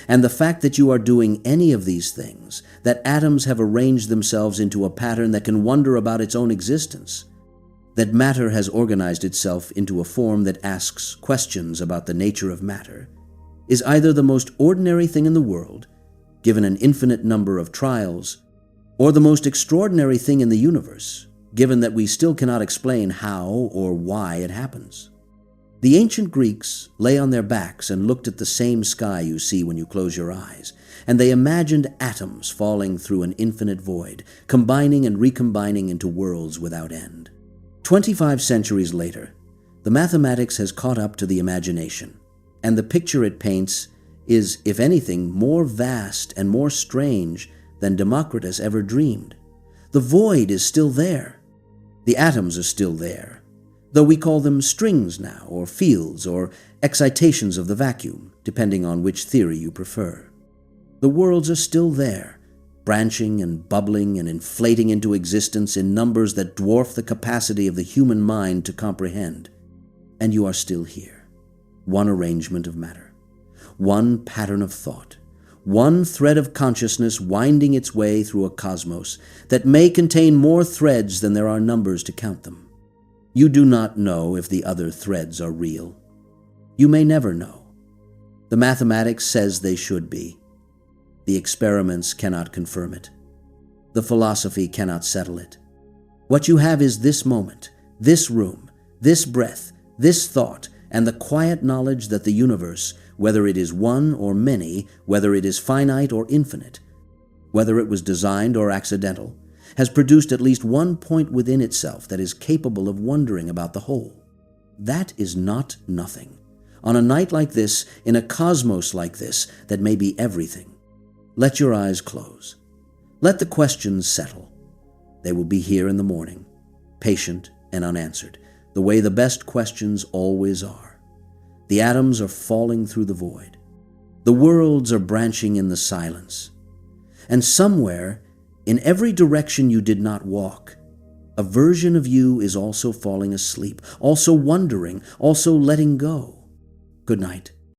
[SPEAKER 1] And the fact that you are doing any of these things, that atoms have arranged themselves into a pattern that can wonder about its own existence, that matter has organized itself into a form that asks questions about the nature of matter, is either the most ordinary thing in the world, given an infinite number of trials, or the most extraordinary thing in the universe, given that we still cannot explain how or why it happens. The ancient Greeks lay on their backs and looked at the same sky you see when you close your eyes, and they imagined atoms falling through an infinite void, combining and recombining into worlds without end. 25 centuries later, the mathematics has caught up to the imagination, and the picture it paints is, if anything, more vast and more strange than Democritus ever dreamed. The void is still there. The atoms are still there, though we call them strings now, or fields, or excitations of the vacuum, depending on which theory you prefer. The worlds are still there, branching and bubbling and inflating into existence in numbers that dwarf the capacity of the human mind to comprehend. And you are still here. One arrangement of matter. One pattern of thought. One thread of consciousness winding its way through a cosmos that may contain more threads than there are numbers to count them. You do not know if the other threads are real. You may never know. The mathematics says they should be. The experiments cannot confirm it. The philosophy cannot settle it. What you have is this moment, this room, this breath, this thought, and the quiet knowledge that the universe, whether it is one or many, whether it is finite or infinite, whether it was designed or accidental, has produced at least one point within itself that is capable of wondering about the whole. That is not nothing. On a night like this, in a cosmos like this, that may be everything. Let your eyes close. Let the questions settle. They will be here in the morning, patient and unanswered, the way the best questions always are. The atoms are falling through the void. The worlds are branching in the silence. And somewhere, in every direction you did not walk, a version of you is also falling asleep, also wondering, also letting go. Good night.